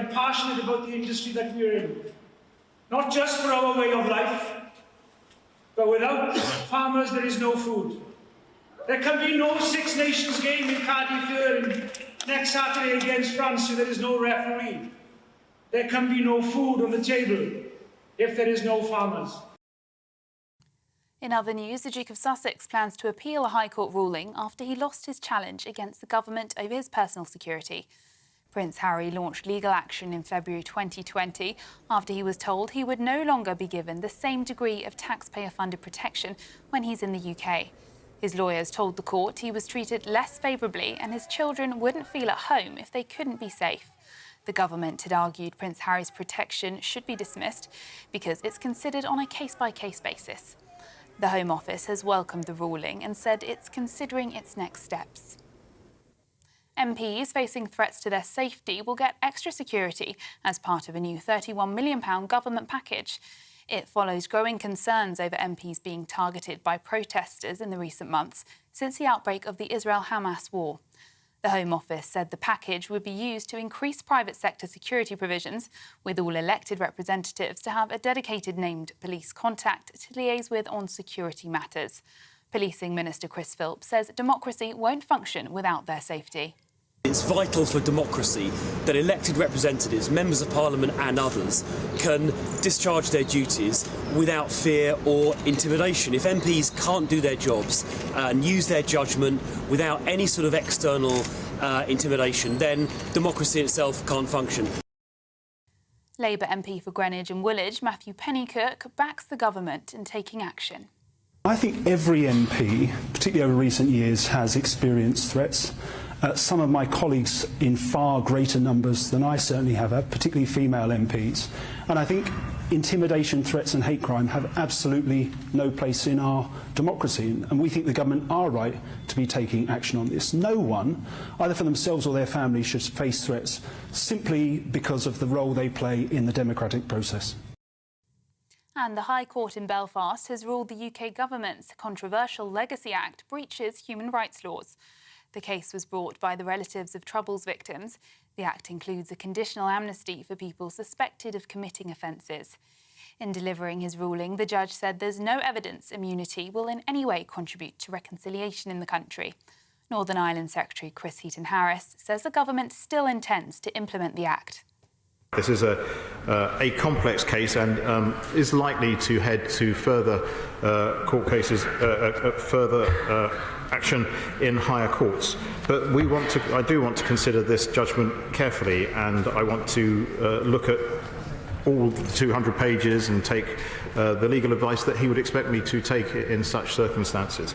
I'm passionate about the industry that we're in. Not just for our way of life, but without farmers there is no food. There can be no Six Nations game in Cardiff next Saturday against France if there is no referee. There can be no food on the table if there is no farmers. In other news, the Duke of Sussex plans to appeal a High Court ruling after he lost his challenge against the government over his personal security. Prince Harry launched legal action in February 2020 after he was told he would no longer be given the same degree of taxpayer-funded protection when he's in the UK. His lawyers told the court he was treated less favourably and his children wouldn't feel at home if they couldn't be safe. The government had argued Prince Harry's protection should be dismissed because it's considered on a case-by-case basis. The Home Office has welcomed the ruling and said it's considering its next steps. MPs facing threats to their safety will get extra security as part of a new £31 million government package. It follows growing concerns over MPs being targeted by protesters in the recent months since the outbreak of the Israel-Hamas war. The Home Office said the package would be used to increase private sector security provisions, with all elected representatives to have a dedicated named police contact to liaise with on security matters. Policing Minister Chris Philp says democracy won't function without their safety. It's vital for democracy that elected representatives, members of parliament and others can discharge their duties without fear or intimidation. If MPs can't do their jobs and use their judgment without any sort of external intimidation, then democracy itself can't function. Labour MP for Greenwich and Woolwich, Matthew Pennycook, backs the government in taking action. I think every MP, particularly over recent years, has experienced threats. Some of my colleagues in far greater numbers than I certainly have, particularly female MPs. And I think intimidation, threats and hate crime have absolutely no place in our democracy. And we think the government are right to be taking action on this. No one, either for themselves or their families, should face threats simply because of the role they play in the democratic process. And the High Court in Belfast has ruled the UK government's controversial Legacy Act breaches human rights laws. The case was brought by the relatives of Troubles victims. The Act includes a conditional amnesty for people suspected of committing offences. In delivering his ruling, the judge said there's no evidence immunity will in any way contribute to reconciliation in the country. Northern Ireland Secretary Chris Heaton-Harris says the government still intends to implement the Act. This is a complex case and is likely to head to further court cases, further action in higher courts. But I do want to consider this judgment carefully, and I want to look at all the 200 pages and take the legal advice that he would expect me to take in such circumstances.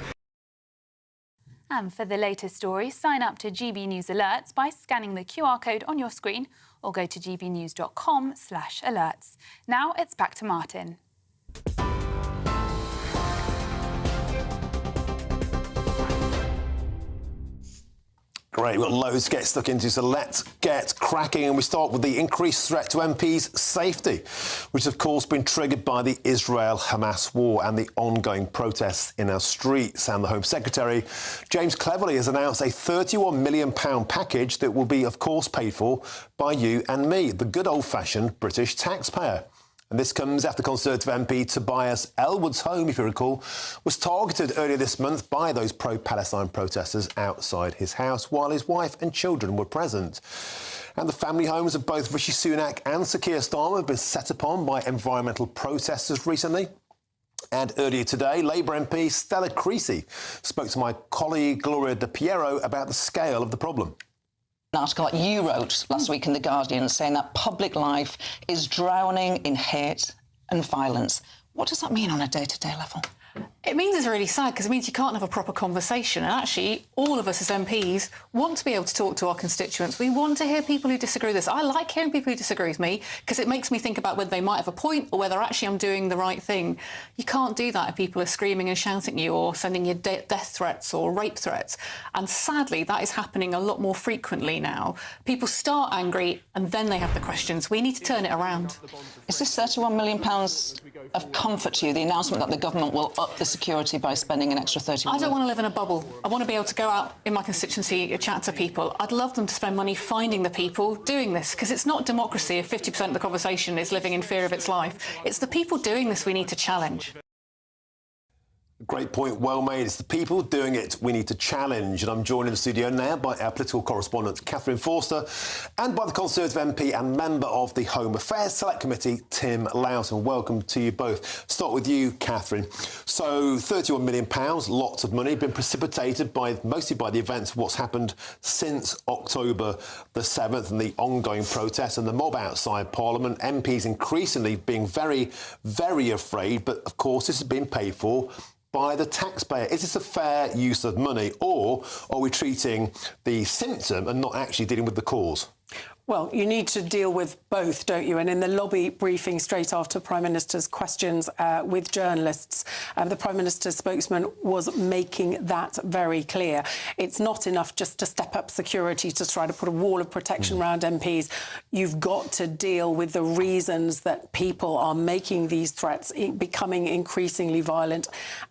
And for the latest stories, sign up to GB News Alerts by scanning the QR code on your screen or go to gbnews.com/alerts. Now it's back to Martin. Great, we've got loads to get stuck into, so let's get cracking. And we start with the increased threat to MPs' safety, which has, of course, been triggered by the Israel-Hamas war and the ongoing protests in our streets. And the Home Secretary, James Cleverly, has announced a £31 million package that will be, of course, paid for by you and me, the good old-fashioned British taxpayer. And this comes after Conservative MP Tobias Ellwood's home, if you recall, was targeted earlier this month by those pro-Palestine protesters outside his house while his wife and children were present. And the family homes of both Rishi Sunak and Sir Keir Starmer have been set upon by environmental protesters recently. And earlier today, Labour MP Stella Creasy spoke to my colleague Gloria De Piero about the scale of the problem. An article that you wrote last week in The Guardian saying that public life is drowning in hate and violence. What does that mean on a day-to-day level? It means it's really sad because it means you can't have a proper conversation. And actually, all of us as MPs want to be able to talk to our constituents. We want to hear people who disagree with us. I like hearing people who disagree with me because it makes me think about whether they might have a point or whether actually I'm doing the right thing. You can't do that if people are screaming and shouting at you or sending you death threats or rape threats. And sadly, that is happening a lot more frequently now. People start angry and then they have the questions. We need to turn it around. Is this £31 million of comfort to you, the announcement that the government will up the security by spending an extra 30 million? I don't want to live in a bubble. I want to be able to go out in my constituency and chat to people. I'd love them to spend money finding the people doing this, because it's not democracy if 50% of the conversation is living in fear of its life. It's the people doing this we need to challenge. Great point, well made. It's the people doing it we need to challenge. And I'm joined in the studio now by our political correspondent, Catherine Forster, and by the Conservative MP and member of the Home Affairs Select Committee, Tim Loughton. Welcome to you both. Start with you, Catherine. So, £31 million, lots of money, been precipitated mostly by the events of what's happened since October the 7th and the ongoing protests and the mob outside Parliament. MPs increasingly being very, very afraid, but of course this has been paid for by the taxpayer. Is this a fair use of money, or are we treating the symptom and not actually dealing with the cause? Well, you need to deal with both, don't you? And in the lobby briefing straight after Prime Minister's questions with journalists, the Prime Minister's spokesman was making that very clear. It's not enough just to step up security to try to put a wall of protection around MPs. You've got to deal with the reasons that people are making these threats, becoming increasingly violent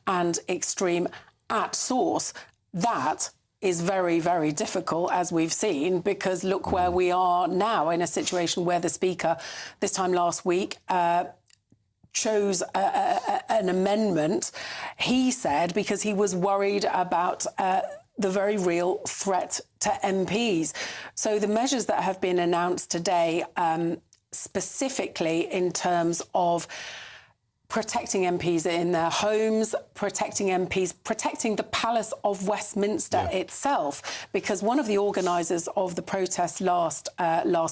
and extreme at source. That is very, very difficult, as we've seen, because look where we are now, in a situation where the Speaker, this time last week, chose an amendment, he said, because he was worried about the very real threat to MPs. So the measures that have been announced today, specifically in terms of protecting MPs in their homes, protecting MPs, protecting the Palace of Westminster itself, because one of the organisers of the protest last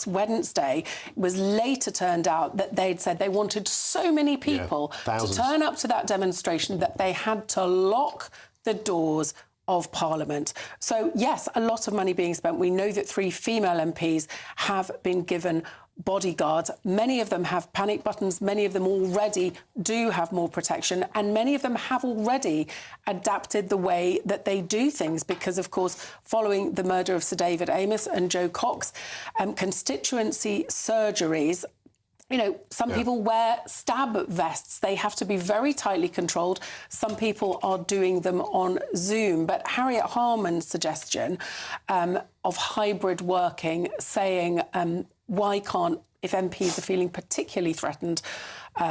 Wednesday was later turned out that they'd said they wanted so many people to turn up to that demonstration that they had to lock the doors of Parliament. So, yes, a lot of money being spent. We know that 3 female MPs have been given bodyguards. Many of them have panic buttons. Many of them already do have more protection. And many of them have already adapted the way that they do things because, of course, following the murder of Sir David Amess and Joe Cox, constituency surgeries, you know, some people wear stab vests. They have to be very tightly controlled. Some people are doing them on Zoom. But Harriet Harman's suggestion of hybrid working, saying why can't, if MPs are feeling particularly threatened,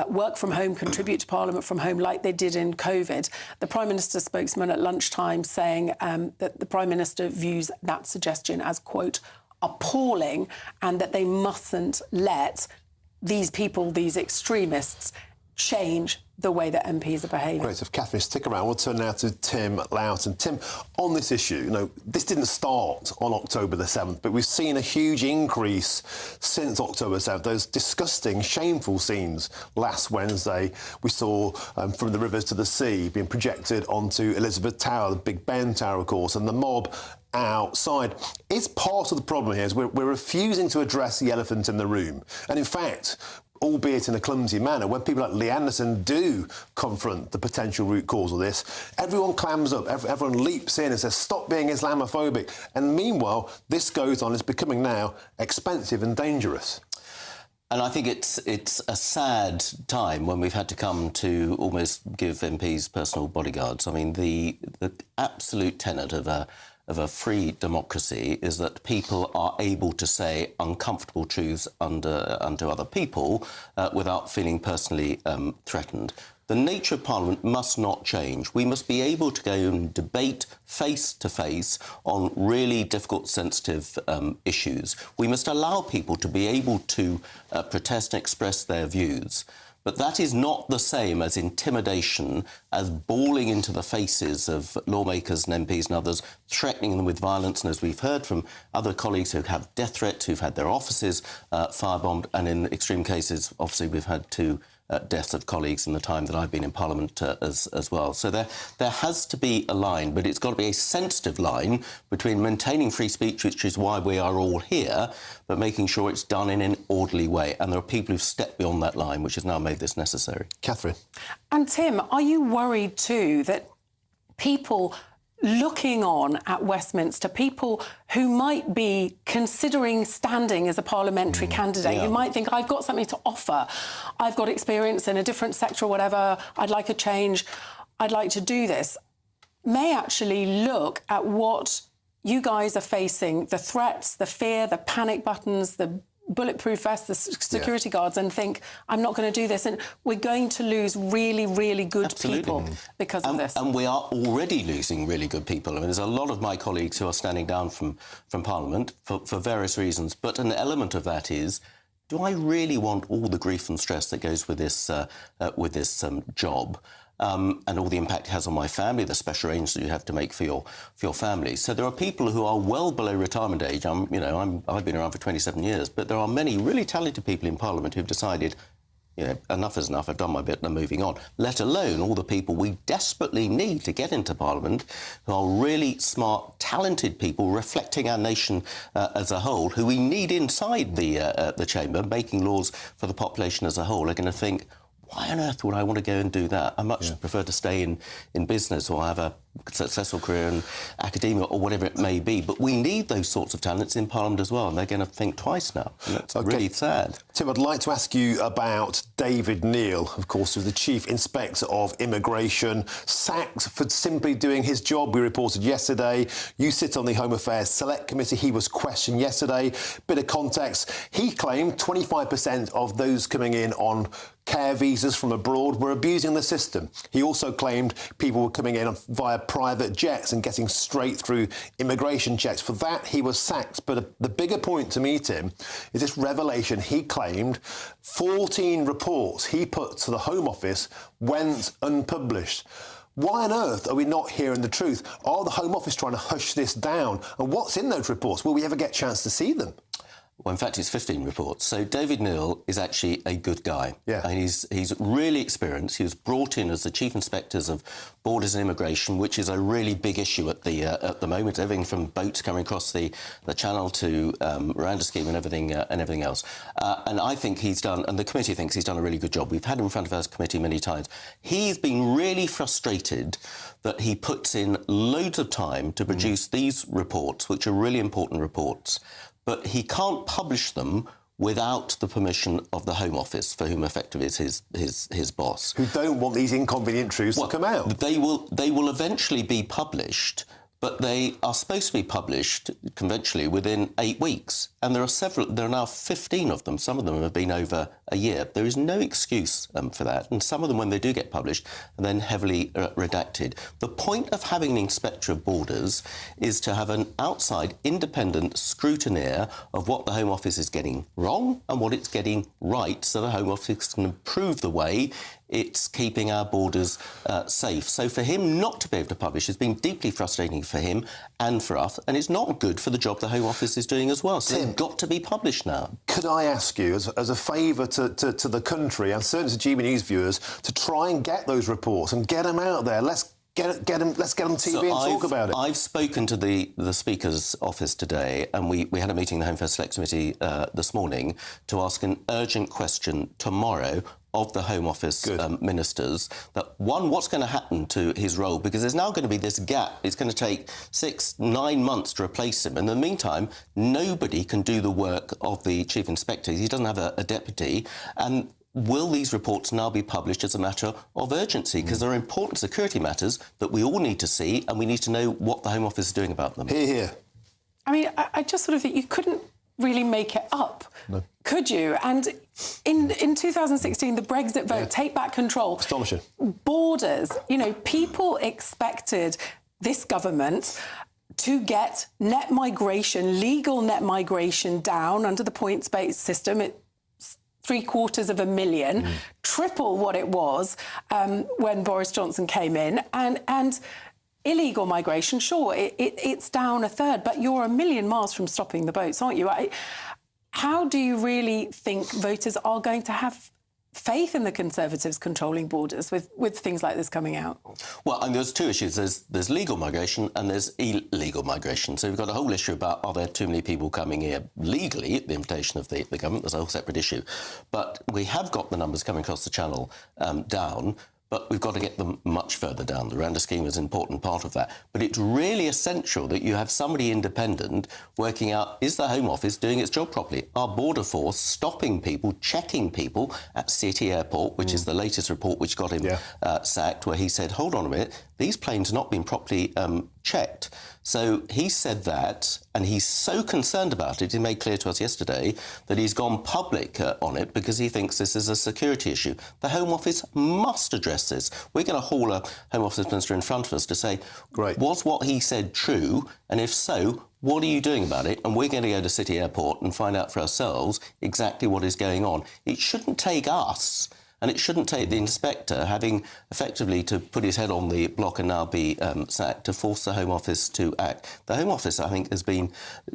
work from home, contribute to Parliament from home like they did in COVID. The Prime Minister's spokesman at lunchtime saying that the Prime Minister views that suggestion as, quote, appalling, and that they mustn't let these people, these extremists, change the way that MPs are behaving. Great. So if Catherine, stick around. We'll turn now to Tim Loughton. Tim, on this issue, you know, this didn't start on October the 7th, but we've seen a huge increase since October 7th. Those disgusting, shameful scenes last Wednesday we saw from the rivers to the sea being projected onto Elizabeth Tower, the Big Ben Tower, of course, and the mob outside. It's part of the problem here is we're refusing to address the elephant in the room. And in fact, albeit in a clumsy manner, when people like Lee Anderson do confront the potential root cause of this, everyone clams up, everyone leaps in and says, stop being Islamophobic. And meanwhile, this goes on, it's becoming now expensive and dangerous. And I think it's a sad time when we've had to come to almost give MPs personal bodyguards. I mean, the absolute tenet of a free democracy is that people are able to say uncomfortable truths unto other people without feeling personally threatened. The nature of Parliament must not change. We must be able to go and debate face to face on really difficult, sensitive issues. We must allow people to be able to protest and express their views. But that is not the same as intimidation, as bawling into the faces of lawmakers and MPs and others, threatening them with violence. And as we've heard from other colleagues who have death threats, who've had their offices firebombed, and in extreme cases, obviously, we've had 2 deaths of colleagues in the time that I've been in Parliament as well. So there has to be a line, but it's got to be a sensitive line between maintaining free speech, which is why we are all here, but making sure it's done in an orderly way. And there are people who've stepped beyond that line, which has now made this necessary. Catherine. And Tim, are you worried too that people looking on at Westminster, people who might be considering standing as a parliamentary candidate, who might think, I've got something to offer, I've got experience in a different sector or whatever, I'd like a change, I'd like to do this, may actually look at what you guys are facing, the threats, the fear, the panic buttons, the bulletproof vests, the security guards, and think, I'm not going to do this. And we're going to lose really, really good people because of this. And we are already losing really good people. I mean, there's a lot of my colleagues who are standing down from Parliament for various reasons. But an element of that is, do I really want all the grief and stress that goes with this job? And all the impact it has on my family, the special arrangements you have to make for your family. So there are people who are well below retirement age. I've been around for 27 years, but there are many really talented people in Parliament who've decided, enough is enough, I've done my bit and I'm moving on, let alone all the people we desperately need to get into Parliament, who are really smart, talented people reflecting our nation as a whole, who we need inside the chamber, making laws for the population as a whole, are going to think, why on earth would I want to go and do that? I much prefer to stay in business or have a successful career in academia or whatever it may be. But we need those sorts of talents in Parliament as well, and they're going to think twice now. It's really sad. Tim, I'd like to ask you about David Neal, of course, who's the Chief Inspector of Immigration, sacked for simply doing his job. We reported yesterday. You sit on the Home Affairs Select Committee. He was questioned yesterday. Bit of context. He claimed 25% of those coming in on care visas from abroad were abusing the system. He also claimed people were coming in via private jets and getting straight through immigration checks. For that, he was sacked. But the bigger point to me, Tim, is this revelation. He claimed 14 reports he put to the Home Office went unpublished. Why on earth are we not hearing the truth? Are the Home Office trying to hush this down? And what's in those reports? Will we ever get a chance to see them? Well, in fact, it's 15 reports. So David Neal is actually a good guy. Yeah. And he's really experienced. He was brought in as the Chief Inspectors of Borders and Immigration, which is a really big issue at the moment. Everything from boats coming across the Channel to Miranda scheme and everything else. And I think he's done, and the committee thinks he's done a really good job. We've had him in front of our committee many times. He's been really frustrated that he puts in loads of time to produce these reports, which are really important reports, but he can't publish them without the permission of the Home Office, for whom effectively is his boss. Who don't want these inconvenient truths to come out. They will eventually be published, but they are supposed to be published conventionally within 8 weeks. And there are now 15 of them. Some of them have been over a year. There is no excuse for that. And some of them, when they do get published, are then heavily redacted. The point of having an Inspector of Borders is to have an outside, independent scrutineer of what the Home Office is getting wrong and what it's getting right, so the Home Office can improve the way it's keeping our borders safe. So for him not to be able to publish has been deeply frustrating for him and for us, and it's not good for the job the Home Office is doing as well. So they've got to be published now. Could I ask you, as a favour to the country, and certainly to GB News viewers, to try and get those reports and get them out there? Let's get them on TV and talk about it. I've spoken to the Speaker's office today, and we had a meeting in the Home Affairs Select Committee this morning to ask an urgent question tomorrow of the Home Office ministers, that one, what's going to happen to his role? Because there's now going to be this gap. It's going to take 6-9 months to replace him. In the meantime, nobody can do the work of the Chief Inspector. He doesn't have a deputy. And will these reports now be published as a matter of urgency? Because there are important security matters that we all need to see, and we need to know what the Home Office is doing about them. Hear, hear. I mean, I just sort of think you couldn't really make it up, could you? And in 2016, the Brexit vote, take back control. Astonishing. Borders, people expected this government to get net migration, legal net migration down under the points-based system. It's 750,000, triple what it was when Boris Johnson came in. And illegal migration, sure, it's down a third, but you're a million miles from stopping the boats, aren't you? How do you really think voters are going to have faith in the Conservatives controlling borders with things like this coming out? Well, and there's two issues. There's legal migration and there's illegal migration. So we've got a whole issue about, are there too many people coming here legally at the invitation of the government? There's a whole separate issue. But we have got the numbers coming across the Channel down. but we've got to get them much further down. The Rwanda scheme is an important part of that. But it's really essential that you have somebody independent working out, is the Home Office doing its job properly? Our border force stopping people, checking people at City Airport, which is the latest report which got him sacked, where he said, hold on a minute, these planes have not been properly checked. So he said that, and he's so concerned about it, he made clear to us yesterday that he's gone public on it because he thinks this is a security issue. The Home Office must address this. We're going to haul a Home Office minister in front of us to say, was what he said true? And if so, what are you doing about it? And we're going to go to City Airport and find out for ourselves exactly what is going on. It shouldn't take us, and it shouldn't take the inspector having effectively to put his head on the block and now be sacked to force the Home Office to act. The Home Office, I think, has been,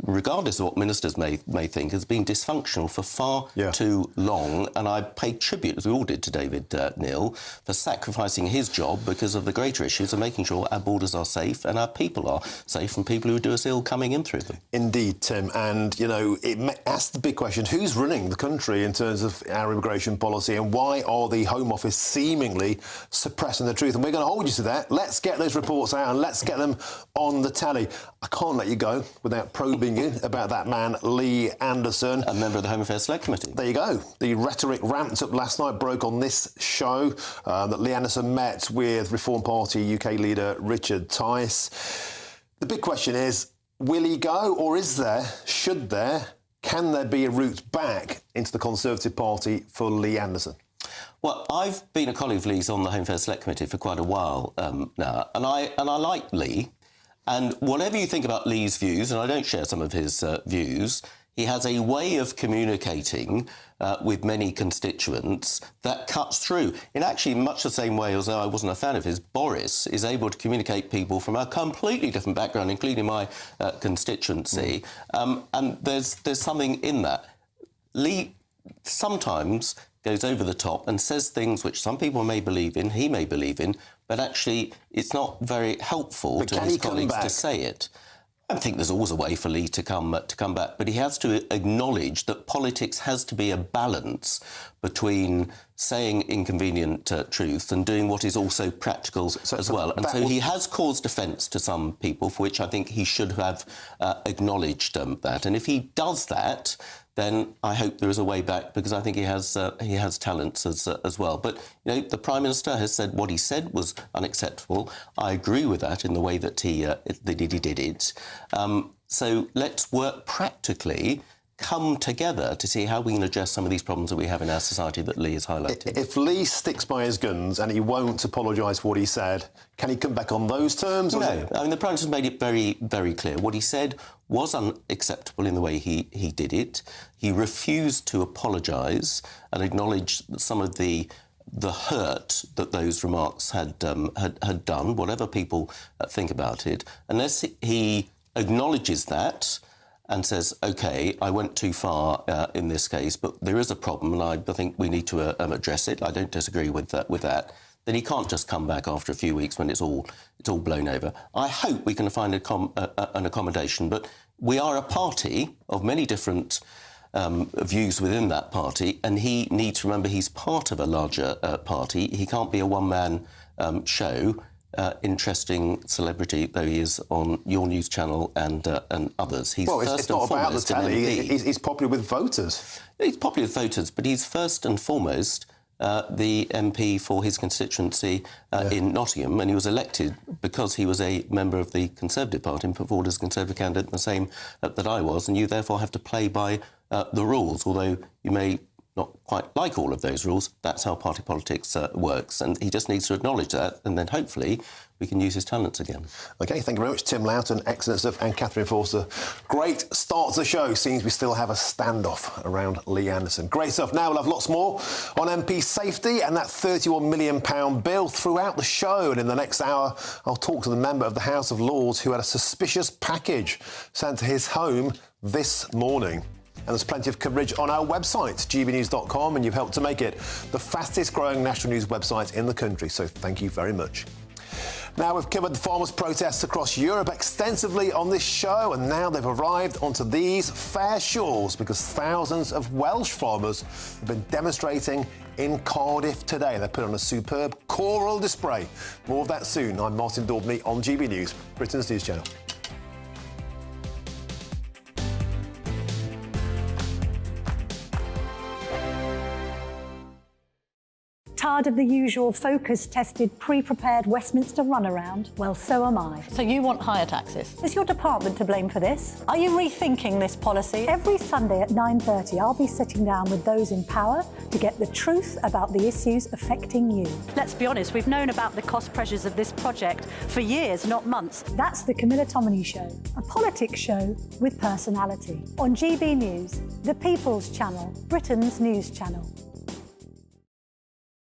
regardless of what ministers may think, has been dysfunctional for far too long. And I pay tribute, as we all did, to David Neil for sacrificing his job because of the greater issues of making sure our borders are safe and our people are safe from people who do us ill coming in through them. Indeed, Tim. And, you know, it asks the big question, who's running the country in terms of our immigration policy, and why are the Home Office seemingly suppressing the truth? And we're going to hold you to that. Let's get those reports out and let's get them on the telly. I can't let you go without probing you about that man, Lee Anderson. A member of the Home Affairs Select Committee. There you go. The rhetoric ramped up last night, broke on this show, that Lee Anderson met with Reform Party UK leader Richard Tice. The big question is, will he go, or is there, should there, can there be a route back into the Conservative Party for Lee Anderson? Well, I've been a colleague of Lee's on the Home Affairs Select Committee for quite a while now, and I like Lee. And whatever you think about Lee's views, and I don't share some of his views, he has a way of communicating with many constituents that cuts through. In actually much the same way as I wasn't a fan of his, Boris is able to communicate people from a completely different background, including my constituency, and there's something in that. Lee sometimes goes over the top and says things which some people may believe in, he may believe in, but actually it's not very helpful to his colleagues to say it. I think there's always a way for Lee to come back, but he has to acknowledge that politics has to be a balance between saying inconvenient truth and doing what is also practical as well. And so he has caused offence to some people, for which I think he should have acknowledged that. And if he does that, then I hope there is a way back, because I think he has talents as well. But, you know, the Prime Minister has said what he said was unacceptable. I agree with that in the way that he did it. So let's work practically, come together to see how we can address some of these problems that we have in our society that Lee has highlighted. If Lee sticks by his guns and he won't apologise for what he said, can he come back on those terms? No. I mean, the Prime Minister made it very, very clear. What he said was unacceptable in the way he did it. He refused to apologise and acknowledge some of the hurt that those remarks had done, whatever people think about it. Unless he acknowledges that and says, OK, I went too far in this case, but there is a problem and I think we need to address it. I don't disagree with that. Then he can't just come back after a few weeks when it's all blown over. I hope we can find an accommodation, but we are a party of many different views within that party, and he needs to remember he's part of a larger party. He can't be a one-man show. Interesting celebrity though he is on your news channel and others. He's it's not about the telly. He's popular with voters. He's popular with voters, but he's first and foremost the MP for his constituency in Nottingham, and he was elected because he was a member of the Conservative Party and put forward as a Conservative candidate, the same that I was, and you therefore have to play by the rules, although you may not quite like all of those rules. That's how party politics works, and he just needs to acknowledge that, and then hopefully we can use his talents again. OK, thank you very much, Tim Loughton, excellent stuff, and Catherine Forster. Great start to the show. Seems we still have a standoff around Lee Anderson. Great stuff. Now we'll have lots more on MP safety and that £31 million bill throughout the show. And in the next hour, I'll talk to the member of the House of Lords who had a suspicious package sent to his home this morning. And there's plenty of coverage on our website, gbnews.com, and you've helped to make it the fastest growing national news website in the country. So thank you very much. Now, we've covered the farmers' protests across Europe extensively on this show, and now they've arrived onto these fair shores because thousands of Welsh farmers have been demonstrating in Cardiff today. They put on a superb choral display. More of that soon. I'm Martin Daubney on GB News, Britain's news channel. Tired of the usual focus-tested, pre-prepared Westminster runaround? Well, so am I. So you want higher taxes? Is your department to blame for this? Are you rethinking this policy? Every Sunday at 9:30, I'll be sitting down with those in power to get the truth about the issues affecting you. Let's be honest, we've known about the cost pressures of this project for years, not months. That's the Camilla Tominey Show, a politics show with personality. On GB News, the People's Channel, Britain's news channel.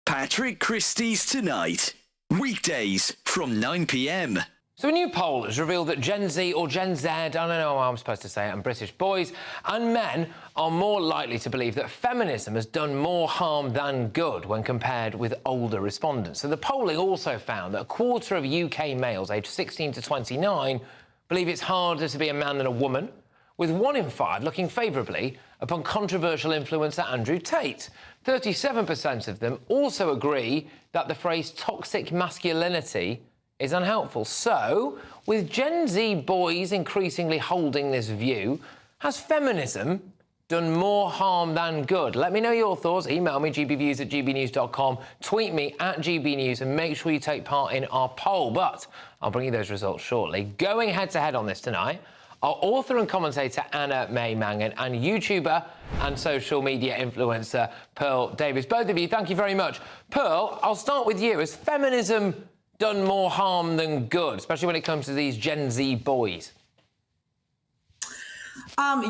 Patrick Christie's Tonight. Weekdays from 9 p.m. So a new poll has revealed that Gen Z or Gen Z, I don't know how I'm supposed to say it, and British boys and men are more likely to believe that feminism has done more harm than good when compared with older respondents. So the polling also found that a quarter of UK males aged 16 to 29 believe it's harder to be a man than a woman, with 1 in 5 looking favourably upon controversial influencer Andrew Tate. 37% of them also agree that the phrase toxic masculinity is unhelpful. So, with Gen Z boys increasingly holding this view, has feminism done more harm than good? Let me know your thoughts. Email me, gbviews@gbnews.com, tweet me @gbnews, and make sure you take part in our poll. But I'll bring you those results shortly. Going head-to-head on this tonight are author and commentator Anna May Mangan and YouTuber and social media influencer Pearl Davies. Both of you, thank you very much. Pearl, I'll start with you. Has feminism done more harm than good, especially when it comes to these Gen Z boys?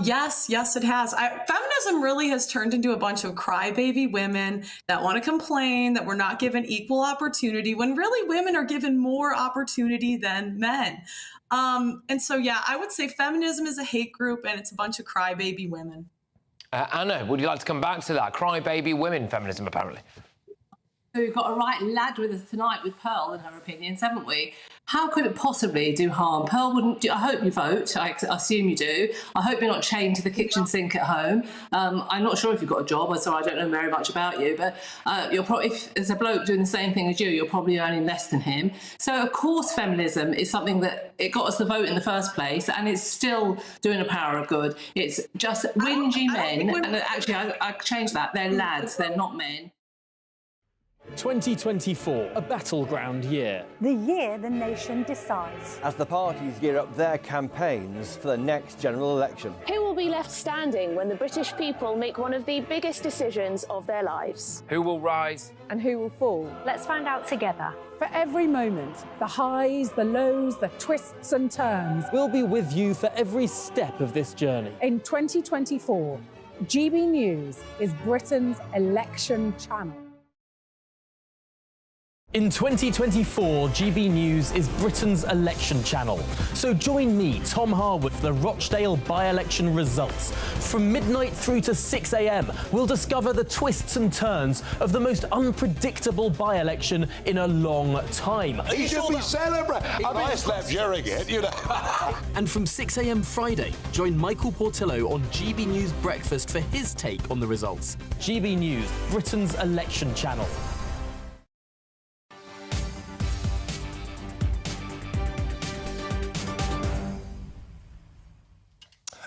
Yes, it has. Feminism really has turned into a bunch of crybaby women that want to complain that we're not given equal opportunity when really women are given more opportunity than men. And so, yeah, I would say feminism is a hate group and it's a bunch of crybaby women. Anna, would you like to come back to that? Crybaby women feminism, apparently. So we've got a right lad with us tonight with Pearl and her opinions, haven't we? How could it possibly do harm? Pearl wouldn't do. I hope you vote. I assume you do. I hope you're not chained to the kitchen sink at home. I'm not sure if you've got a job, so I don't know very much about you, but you're probably, if there's a bloke doing the same thing as you, you're probably earning less than him. So of course feminism is something that it got us the vote in the first place, and it's still doing a power of good. It's just whingy men, and actually I changed that. They're lads, they're not men. 2024, a battleground year. The year the nation decides. As the parties gear up their campaigns for the next general election. Who will be left standing when the British people make one of the biggest decisions of their lives? Who will rise? And who will fall? Let's find out together. For every moment, the highs, the lows, the twists and turns. We'll be with you for every step of this journey. In 2024, GB News is Britain's election channel. In 2024, GB News is Britain's election channel. So join me, Tom Harwood, for the Rochdale by-election results. From midnight through to 6 a.m, we'll discover the twists and turns of the most unpredictable by-election in a long time. You should be celebrating. I mean, I slept during it, you know. And from 6 a.m. Friday, join Michael Portillo on GB News Breakfast for his take on the results. GB News, Britain's election channel.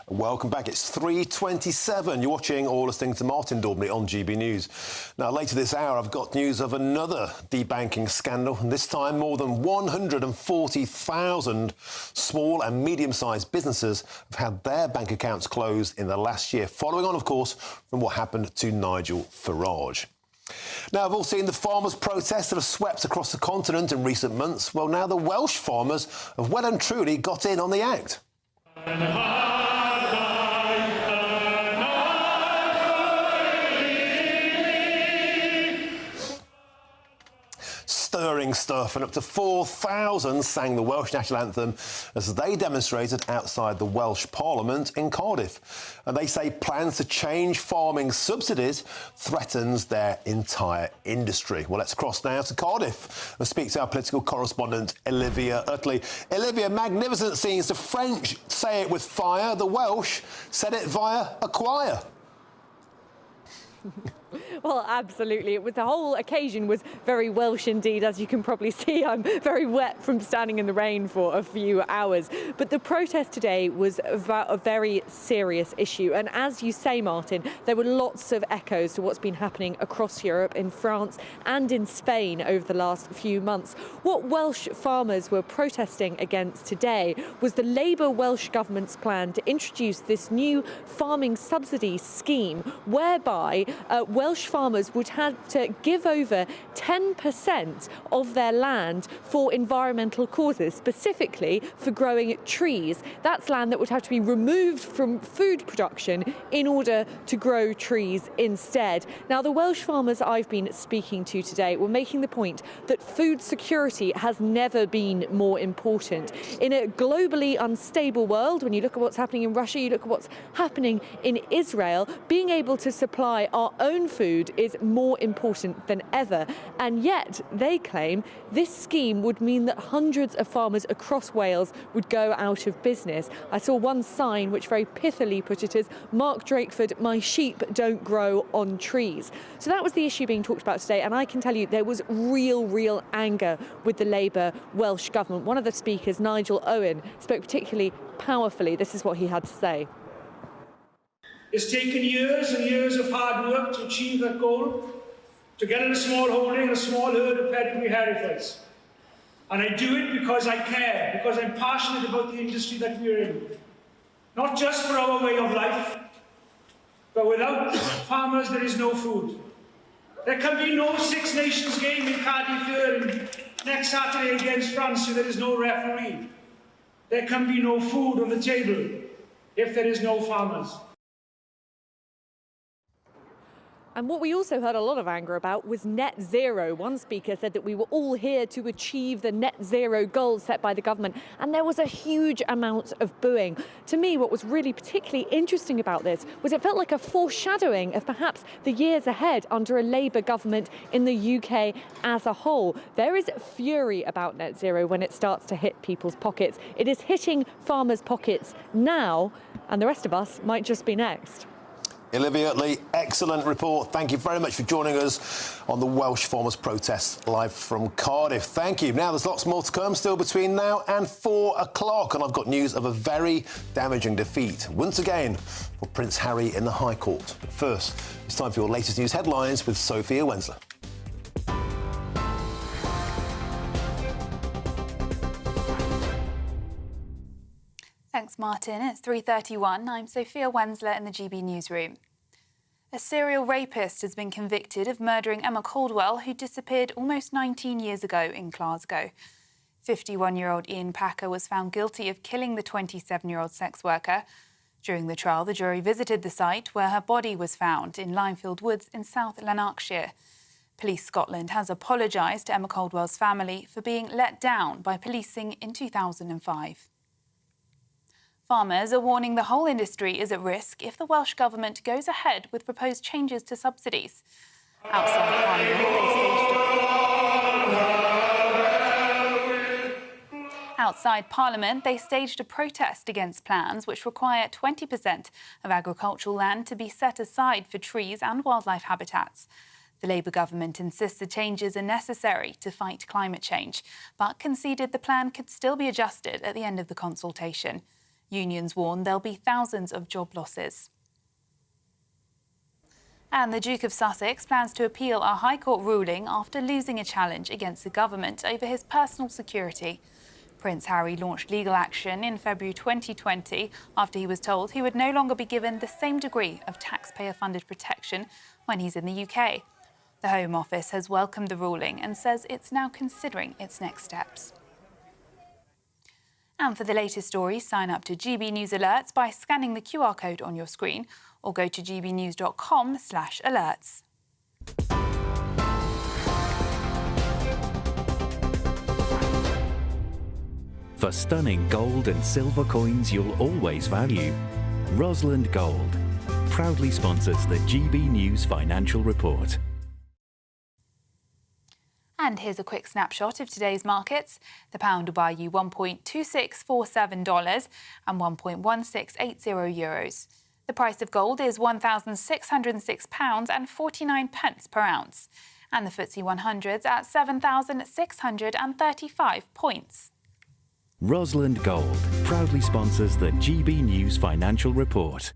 Welcome back. It's 3:27. You're watching or listening to Martin Daubney on GB News. Now, later this hour, I've got news of another debanking scandal, and this time more than 140,000 small and medium-sized businesses have had their bank accounts closed in the last year, following on, of course, from what happened to Nigel Farage. Now, I've all seen the farmers' protests that have swept across the continent in recent months. Well, now the Welsh farmers have well and truly got in on the act. stirring stuff, and up to 4,000 sang the Welsh national anthem as they demonstrated outside the Welsh Parliament in Cardiff. And they say plans to change farming subsidies threatens their entire industry. Well, let's cross now to Cardiff and speak to our political correspondent, Olivia Utley. Olivia, magnificent scenes. The French say it with fire, the Welsh said it via a choir. Well, absolutely. The whole occasion was very Welsh indeed. As you can probably see, I'm very wet from standing in the rain for a few hours. But the protest today was about a very serious issue. And as you say, Martin, there were lots of echoes to what's been happening across Europe, in France and in Spain over the last few months. What Welsh farmers were protesting against today was the Labour Welsh government's plan to introduce this new farming subsidy scheme whereby Welsh farmers would have to give over 10% of their land for environmental causes, specifically for growing trees. That's land that would have to be removed from food production in order to grow trees instead. Now, the Welsh farmers I've been speaking to today were making the point that food security has never been more important. In a globally unstable world, when you look at what's happening in Russia, you look at what's happening in Israel, being able to supply our own food is more important than ever. And yet they claim this scheme would mean that hundreds of farmers across Wales would go out of business. I saw one sign which very pithily put it as, "Mark Drakeford, my sheep don't grow on trees." So that was the issue being talked about today, and I can tell you there was real anger with the Labour Welsh government. One of the speakers, Nigel Owen, spoke particularly powerfully. This is what he had to say. It's taken years and years of hard work to achieve that goal, to get in a small holding, a small herd of pedigree Herefords. And I do it because I care, because I'm passionate about the industry that we're in. Not just for our way of life, but without farmers there is no food. There can be no Six Nations game in Cardiff next Saturday against France if there is no referee. There can be no food on the table if there is no farmers. And what we also heard a lot of anger about was net zero. One speaker said that we were all here to achieve the net zero goals set by the government, and there was a huge amount of booing. To me, what was really particularly interesting about this was it felt like a foreshadowing of perhaps the years ahead under a Labour government in the UK as a whole. There is fury about net zero when it starts to hit people's pockets. It is hitting farmers' pockets now, and the rest of us might just be next. Olivia Utley, excellent report. Thank you very much for joining us on the Welsh Farmers' Protest live from Cardiff. Thank you. Now, there's lots more to come still between now and 4 o'clock, and I've got news of a very damaging defeat, once again, for Prince Harry in the High Court. But first, it's time for your latest news headlines with Sophia Wensler. Thanks, Martin. It's 3:31. I'm Sophia Wensler in the GB newsroom. A serial rapist has been convicted of murdering Emma Caldwell, who disappeared almost 19 years ago in Glasgow. 51-year-old Ian Packer was found guilty of killing the 27-year-old sex worker. During the trial, the jury visited the site where her body was found in Limefield Woods in South Lanarkshire. Police Scotland has apologised to Emma Caldwell's family for being let down by policing in 2005. Farmers are warning the whole industry is at risk if the Welsh Government goes ahead with proposed changes to subsidies. Outside Parliament, they staged a protest against plans which require 20% of agricultural land to be set aside for trees and wildlife habitats. The Labour government insists the changes are necessary to fight climate change, but conceded the plan could still be adjusted at the end of the consultation. Unions warn there'll be thousands of job losses. And the Duke of Sussex plans to appeal a High Court ruling after losing a challenge against the government over his personal security. Prince Harry launched legal action in February 2020 after he was told he would no longer be given the same degree of taxpayer-funded protection when he's in the UK. The Home Office has welcomed the ruling and says it's now considering its next steps. And for the latest stories, sign up to GB News Alerts by scanning the QR code on your screen or go to gbnews.com/alerts. for stunning gold and silver coins you'll always value. Rosland Gold proudly sponsors the GB News Financial Report. And here's a quick snapshot of today's markets. The pound will buy you $1.2647 and €1.1680. The price of gold is £1,606.49 per ounce. And the FTSE 100's at 7,635 points. Rosland Gold proudly sponsors the GB News Financial Report.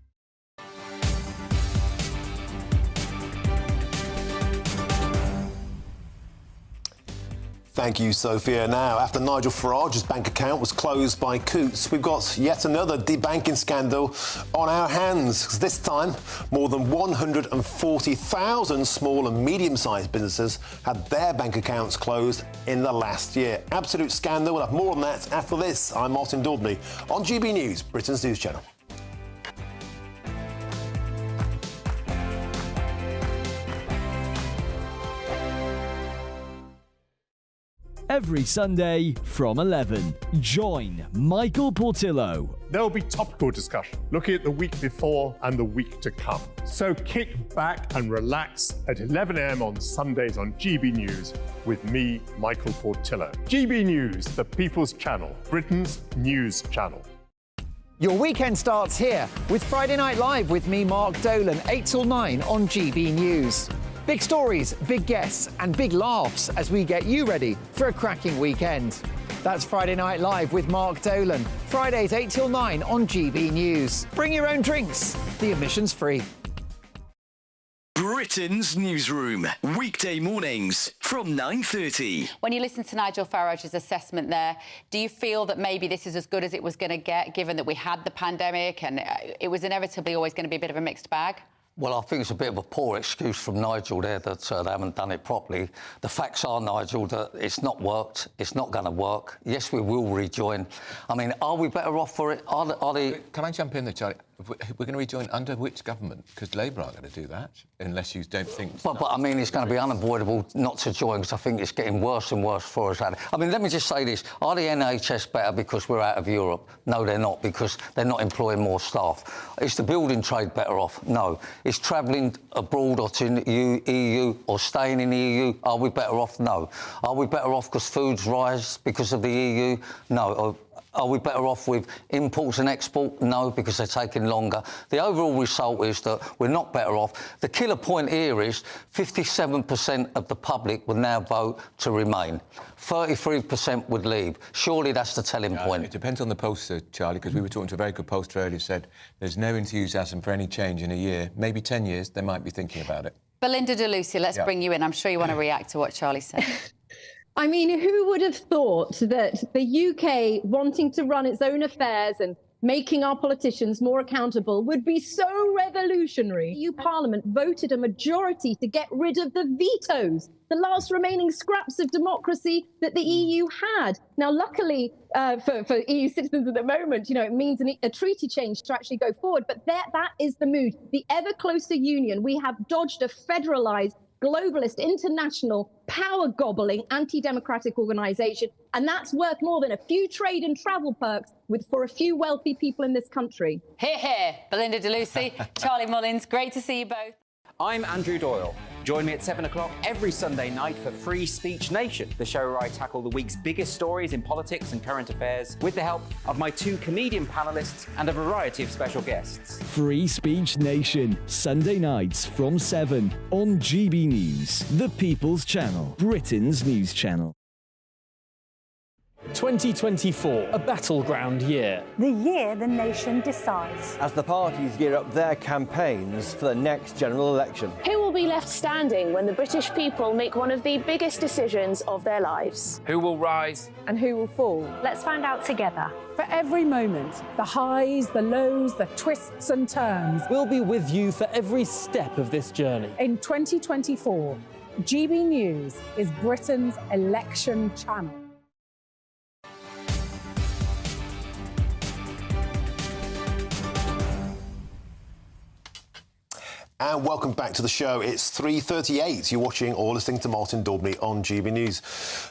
Thank you, Sophia. Now, after Nigel Farage's bank account was closed by Coutts, we've got yet another debanking scandal on our hands. This time, more than 140,000 small and medium-sized businesses had their bank accounts closed in the last year. Absolute scandal. We'll have more on that after this. I'm Martin Daubney on GB News, Britain's news channel. Every Sunday from 11, join Michael Portillo. There will be topical discussion, looking at the week before and the week to come. So kick back and relax at 11 a.m. on Sundays on GB News with me, Michael Portillo. GB News, the People's Channel, Britain's news channel. Your weekend starts here with Friday Night Live with me, Mark Dolan, 8 till 9 on GB News. Big stories, big guests and big laughs as we get you ready for a cracking weekend. That's Friday Night Live with Mark Dolan. Fridays 8 till 9 on GB News. Bring your own drinks. The admission's free. Britain's newsroom, weekday mornings from 9:30. When you listen to Nigel Farage's assessment there, do you feel that maybe this is as good as it was going to get, given that we had the pandemic and it was inevitably always going to be a bit of a mixed bag? Well, I think it's a bit of a poor excuse from Nigel there that they haven't done it properly. The facts are, Nigel, that it's not worked. It's not going to work. Yes, we will rejoin. I mean, are we better off for it? Are they... Can I jump in there, Charlie? We're going to rejoin under which government? Because Labour aren't going to do that, unless you don't think... But I mean, it's going to be unavoidable not to join, because I think it's getting worse and worse for us. I mean, let me just say this. Are the NHS better because we're out of Europe? No, they're not, because they're not employing more staff. Is the building trade better off? No. Is travelling abroad or to the EU or staying in the EU, are we better off? No. Are we better off because foods rise because of the EU? No. Are we better off with imports and export? No, because they're taking longer. The overall result is that we're not better off. The killer point here is 57% of the public will now vote to remain. 33% would leave. Surely that's the telling point. It depends on the pollster, Charlie, because we were talking to a very good pollster earlier who said there's no enthusiasm for any change in a year. Maybe 10 years, they might be thinking about it. Belinda de Lucia, let's bring you in. I'm sure you want to react to what Charlie said. I mean, who would have thought that the UK wanting to run its own affairs and making our politicians more accountable would be so revolutionary? EU Parliament voted a majority to get rid of the vetoes, the last remaining scraps of democracy that the EU had. Now, luckily for EU citizens at the moment, you know, it means a treaty change to actually go forward. But that is the mood. The ever closer union. We have dodged a federalised, globalist, international, power-gobbling, anti-democratic organisation, and that's worth more than a few trade and travel perks for a few wealthy people in this country. Hear, hear. Belinda de Lucia, Charlie Mullins, great to see you both. I'm Andrew Doyle. Join me at 7 o'clock every Sunday night for Free Speech Nation, the show where I tackle the week's biggest stories in politics and current affairs with the help of my two comedian panellists and a variety of special guests. Free Speech Nation, Sunday nights from 7 on GB News, the People's Channel, Britain's news channel. 2024, a battleground year. The year the nation decides. As the parties gear up their campaigns for the next general election. Who will be left standing when the British people make one of the biggest decisions of their lives? Who will rise? And who will fall? Let's find out together. For every moment, the highs, the lows, the twists and turns. We'll be with you for every step of this journey. In 2024, GB News is Britain's election channel. And welcome back to the show. It's 3:38. You're watching or listening to Martin Daubney on GB News.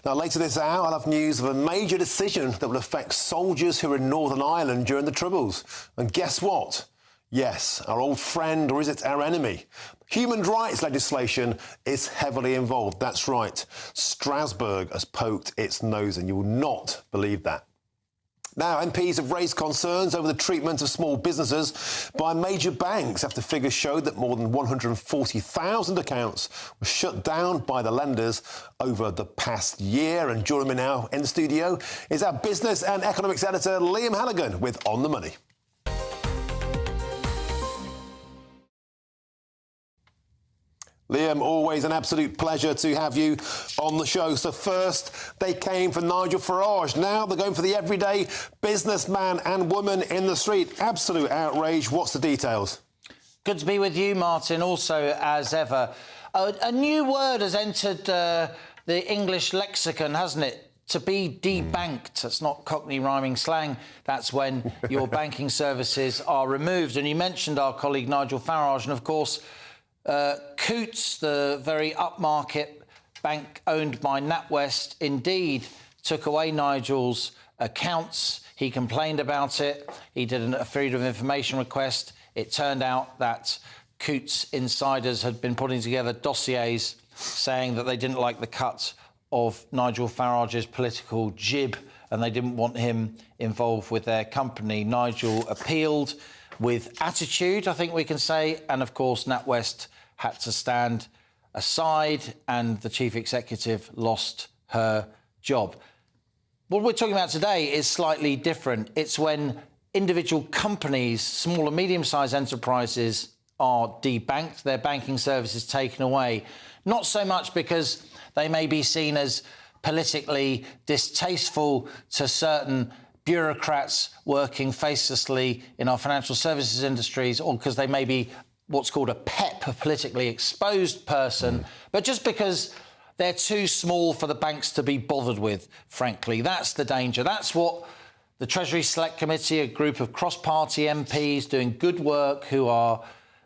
Now, later this hour, I'll have news of a major decision that will affect soldiers who are in Northern Ireland during the Troubles. And guess what? Yes, our old friend, or is it our enemy? Human rights legislation is heavily involved. That's right. Strasbourg has poked its nose in. You will not believe that. Now, MPs have raised concerns over the treatment of small businesses by major banks after figures showed that more than 140,000 accounts were shut down by the lenders over the past year. And joining me now in the studio is our business and economics editor, Liam Halligan, with On the Money. Liam, always an absolute pleasure to have you on the show. So first, they came for Nigel Farage. Now they're going for the everyday businessman and woman in the street. Absolute outrage. What's the details? Good to be with you, Martin. Also, as ever, a new word has entered the English lexicon, hasn't it? To be debanked. That's not Cockney rhyming slang. That's when your banking services are removed. And you mentioned our colleague Nigel Farage, and of course, Coutts, the very upmarket bank owned by NatWest, indeed took away Nigel's accounts. He complained about it. He did a freedom of information request. It turned out that Coutts insiders had been putting together dossiers saying that they didn't like the cut of Nigel Farage's political jib and they didn't want him involved with their company. Nigel appealed with attitude, I think we can say, and of course NatWest had to stand aside and the chief executive lost her job. What we're talking about today is slightly different. It's when individual companies, small and medium-sized enterprises, are debanked, their banking services taken away, not so much because they may be seen as politically distasteful to certain bureaucrats working facelessly in our financial services industries, or because they may be what's called a PEP, a politically exposed person, but just because they're too small for the banks to be bothered with, frankly. That's the danger. That's what the Treasury Select Committee, a group of cross-party MPs doing good work who are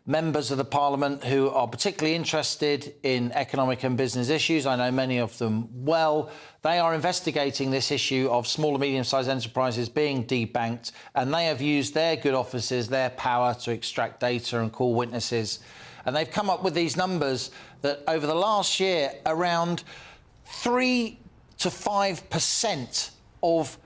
members of the Parliament who are particularly interested in economic and business issues. I know many of them well. They are investigating this issue of small and medium-sized enterprises being debanked, and they have used their good offices, their power to extract data and call witnesses. And they've come up with these numbers that over the last year, around 3 to 5% of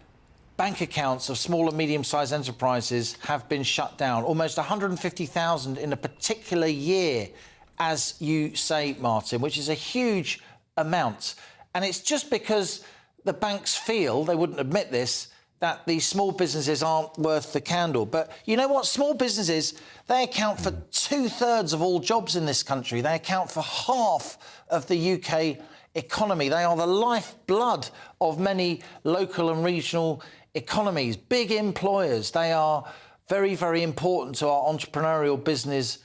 bank accounts of small and medium-sized enterprises have been shut down. Almost 150,000 in a particular year, as you say, Martin, which is a huge amount. And it's just because the banks feel, they wouldn't admit this, that these small businesses aren't worth the candle. But you know what? Small businesses, they account for 2/3 of all jobs in this country. They account for half of the UK economy. They are the lifeblood of many local and regional economies, big employers. They are very, very important to our entrepreneurial business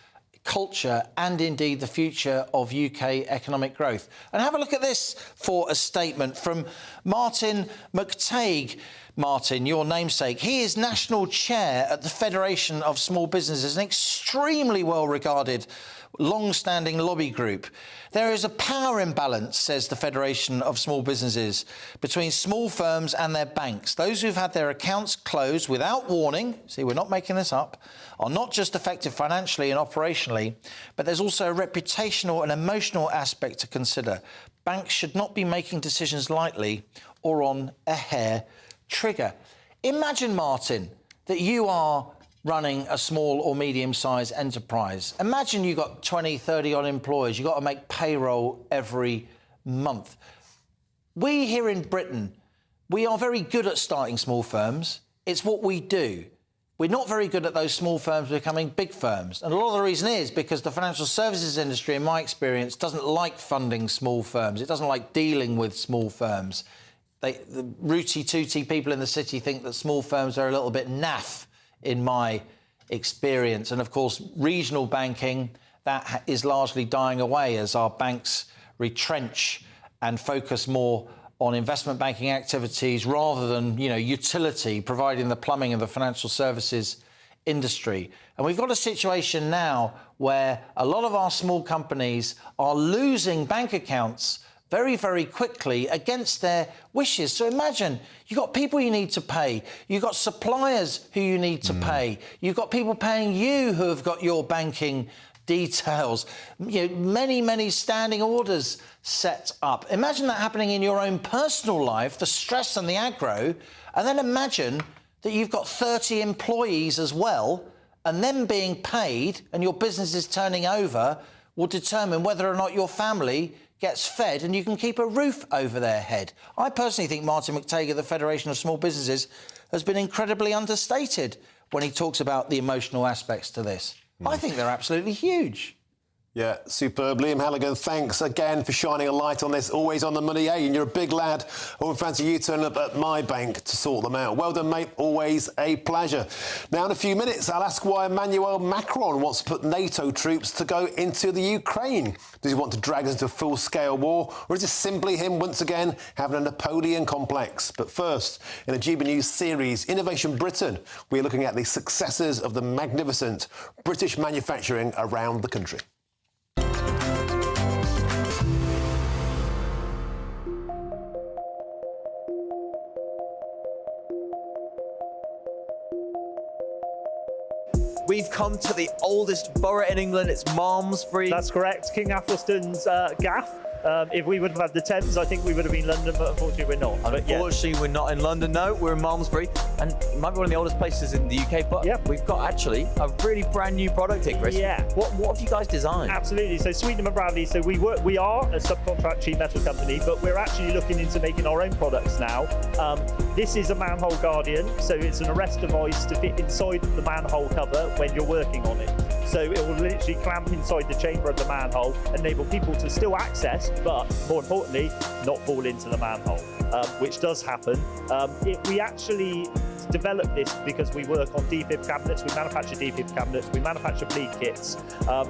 culture and indeed the future of UK economic growth. And have a look at this for a statement from Martin McTague. Martin, your namesake. He is national chair at the Federation of Small Businesses, an extremely well-regarded, long-standing lobby group. There is a power imbalance, says the Federation of Small Businesses, between small firms and their banks. Those who've had their accounts closed without warning, see, we're not making this up, are not just affected financially and operationally, but there's also a reputational and emotional aspect to consider. Banks should not be making decisions lightly or on a hair trigger. Imagine, Martin, that you are running a small or medium-sized enterprise. Imagine you've got 20, 30 odd employees. You've got to make payroll every month. We here in Britain, we are very good at starting small firms. It's what we do. We're not very good at those small firms becoming big firms. And a lot of the reason is because the financial services industry, in my experience, doesn't like funding small firms. It doesn't like dealing with small firms. The rooty-tooty people in the city think that small firms are a little bit naff, in my experience. And of course, regional banking, that is largely dying away as our banks retrench and focus more on investment banking activities rather than, utility, providing the plumbing and the financial services industry. And we've got a situation now where a lot of our small companies are losing bank accounts very, very quickly against their wishes. So imagine, you've got people you need to pay, you've got suppliers who you need to pay, you've got people paying you who have got your banking details, many, many standing orders set up. Imagine that happening in your own personal life, the stress and the aggro, and then imagine that you've got 30 employees as well, and them being paid and your business is turning over will determine whether or not your family gets fed and you can keep a roof over their head. I personally think Martin McTague of the Federation of Small Businesses has been incredibly understated when he talks about the emotional aspects to this. I think they're absolutely huge. Yeah, superb. Liam Halligan, thanks again for shining a light on this. Always on the money, eh? And you're a big lad. I wouldn't fancy you turning up at my bank to sort them out. Well done, mate. Always a pleasure. Now, in a few minutes, I'll ask why Emmanuel Macron wants to put NATO troops to go into the Ukraine. Does he want to drag us into a full-scale war? Or is it simply him, once again, having a Napoleon complex? But first, in the GB News series, Innovation Britain, we're looking at the successes of the magnificent British manufacturing around the country. We've come to the oldest borough in England. It's Malmesbury. That's correct. King Athelstan's gaff. If we would have had the Thames, I think we would have been London, but unfortunately we're not. Unfortunately, we're not in London, no. We're in Malmesbury, and it might be one of the oldest places in the UK, but we've got actually a really brand new product here, Chris. Yeah. What have you guys designed? Absolutely. So Sweetenham and Bradley, so we are a subcontract sheet metal company, but we're actually looking into making our own products now. This is a manhole guardian, so it's an arrest device to fit inside the manhole cover when you're working on it. So it will literally clamp inside the chamber of the manhole, enable people to still access, but more importantly, not fall into the manhole, which does happen. We actually developed this because we work on defib cabinets, we manufacture defib cabinets, we manufacture bleed kits.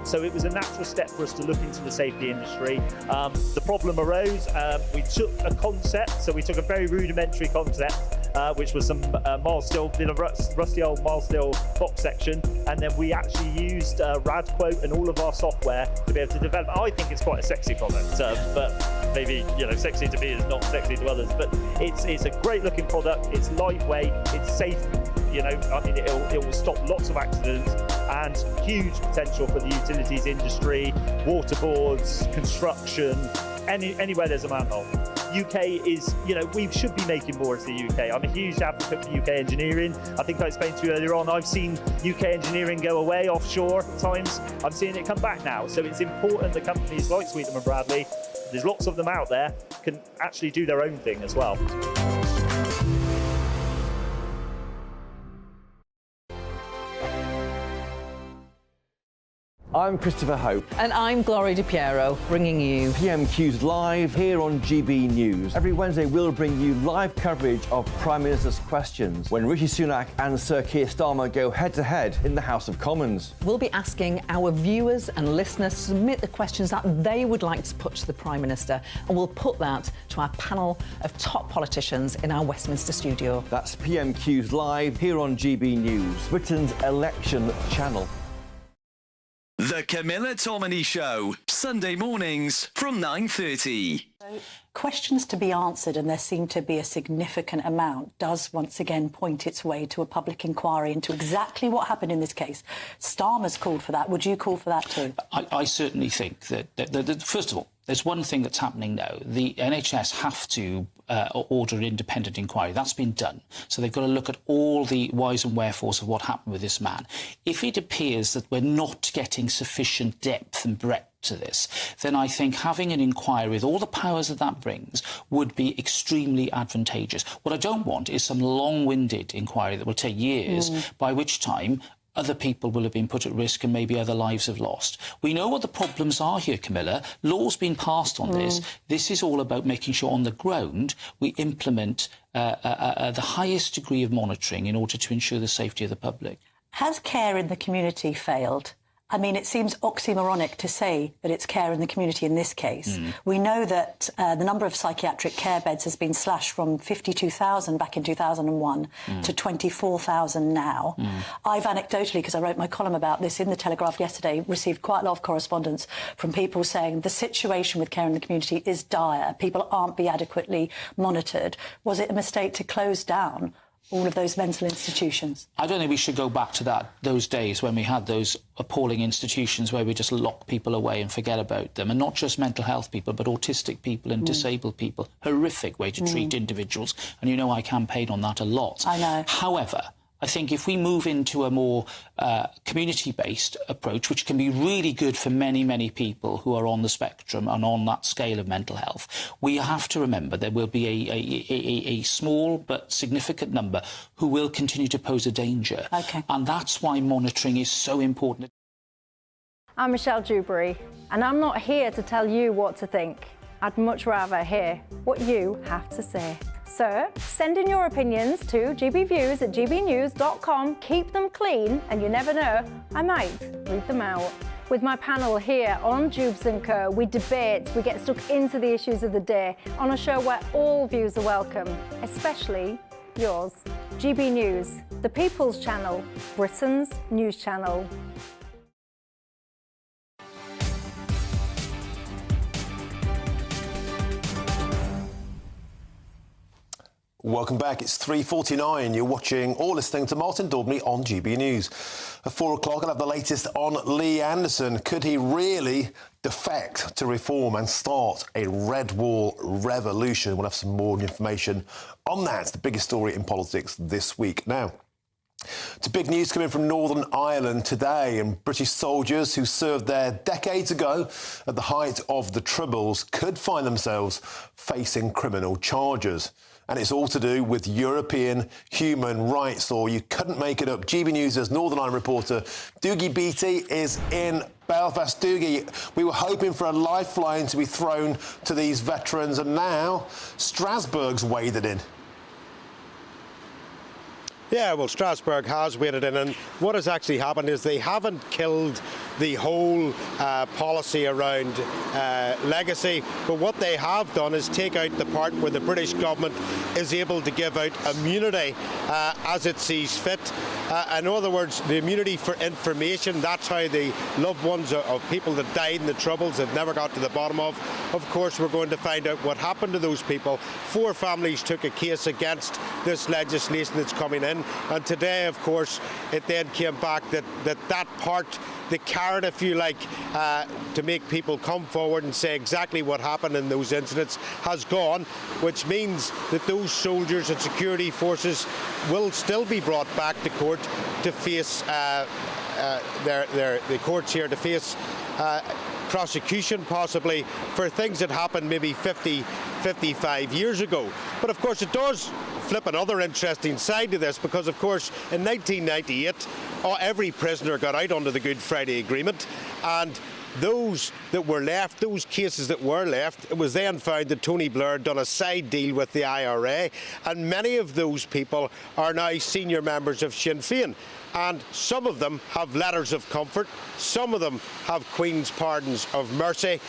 So it was a natural step for us to look into the safety industry. The problem arose, we took a concept, so we took a very rudimentary concept, which was some mild steel, rusty old mild steel box section, and then we actually used RadQuote and all of our software to be able to develop. I think it's quite a sexy product, but maybe sexy to me is not sexy to others. But it's a great looking product. It's lightweight. It's safe. I mean, it will stop lots of accidents, and huge potential for the utilities industry, water boards, construction, anywhere there's a manhole. UK is, we should be making more as the UK. I'm a huge advocate for UK engineering. I think I explained to you earlier on, I've seen UK engineering go away offshore at times. I'm seeing it come back now. So it's important that companies like Sweetenham and Bradley, there's lots of them out there, can actually do their own thing as well. I'm Christopher Hope. And I'm Gloria Di Piero, bringing you PMQ's Live here on GB News. Every Wednesday, we'll bring you live coverage of Prime Minister's questions when Rishi Sunak and Sir Keir Starmer go head-to-head in the House of Commons. We'll be asking our viewers and listeners to submit the questions that they would like to put to the Prime Minister, and we'll put that to our panel of top politicians in our Westminster studio. That's PMQ's Live here on GB News, Britain's election channel. The Camilla Tominey Show, Sunday mornings from 9:30. Questions to be answered, and there seem to be a significant amount, does once again point its way to a public inquiry into exactly what happened in this case. Starmer's called for that. Would you call for that too? I certainly think that first of all, there's one thing that's happening now. The NHS have to order an independent inquiry. That's been done. So they've got to look at all the whys and wherefores of what happened with this man. If it appears that we're not getting sufficient depth and breadth to this, then I think having an inquiry with all the powers that brings would be extremely advantageous. What I don't want is some long-winded inquiry that will take years, by which time other people will have been put at risk and maybe other lives have lost. We know what the problems are here, Camilla. Law's been passed on this. This is all about making sure on the ground we implement the highest degree of monitoring in order to ensure the safety of the public. Has care in the community failed? I mean, it seems oxymoronic to say that it's care in the community in this case. We know that the number of psychiatric care beds has been slashed from 52,000 back in 2001 to 24,000 now. I've anecdotally, because I wrote my column about this in The Telegraph yesterday, received quite a lot of correspondence from people saying the situation with care in the community is dire. People aren't being adequately monitored. Was it a mistake to close down all of those mental institutions? I don't think we should go back to those days when we had those appalling institutions where we just lock people away and forget about them, and not just mental health people, but autistic people and disabled people. Horrific way to treat individuals, and you know I campaign on that a lot. I know. However, I think if we move into a more community-based approach, which can be really good for many, many people who are on the spectrum and on that scale of mental health, we have to remember there will be a small but significant number who will continue to pose a danger. Okay. And that's why monitoring is so important. I'm Michelle Dewberry, and I'm not here to tell you what to think. I'd much rather hear what you have to say. So, send in your opinions to gbviews@gbnews.com. Keep them clean, and you never know, I might read them out. With my panel here on Jubes & Co, we debate, we get stuck into the issues of the day on a show where all views are welcome, especially yours. GB News, the People's Channel, Britain's news channel. Welcome back. It's 3:49. You're watching or listening to Martin Daubney on GB News. At 4 o'clock, I'll have the latest on Lee Anderson. Could he really defect to reform and start a Red Wall revolution? We'll have some more information on that. The biggest story in politics this week. Now, to big news coming from Northern Ireland today, and British soldiers who served there decades ago at the height of the Troubles could find themselves facing criminal charges. And it's all to do with European human rights law. You couldn't make it up. GB News' Northern Ireland reporter Dougie Beattie is in Belfast. Dougie, we were hoping for a lifeline to be thrown to these veterans, and now Strasbourg's waded in. Yeah, well, Strasbourg has waded in, and what has actually happened is they haven't killed the whole policy around legacy, but what they have done is take out the part where the British government is able to give out immunity as it sees fit. In other words, the immunity for information, that's how the loved ones of people that died in the Troubles that never got to the bottom of. Of course, we're going to find out what happened to those people. 4 families took a case against this legislation that's coming in, and today, of course, it then came back that part, the carrot, if you like, to make people come forward and say exactly what happened in those incidents has gone, which means that those soldiers and security forces will still be brought back to court to face the courts here to face prosecution, possibly for things that happened maybe 55 years ago. But of course it does flip another interesting side to this, because of course in 1998 every prisoner got out under the Good Friday Agreement, and those that were left, those cases that were left, it was then found that Tony Blair had done a side deal with the IRA, and many of those people are now senior members of Sinn Féin. And some of them have letters of comfort, some of them have Queen's pardons of mercy,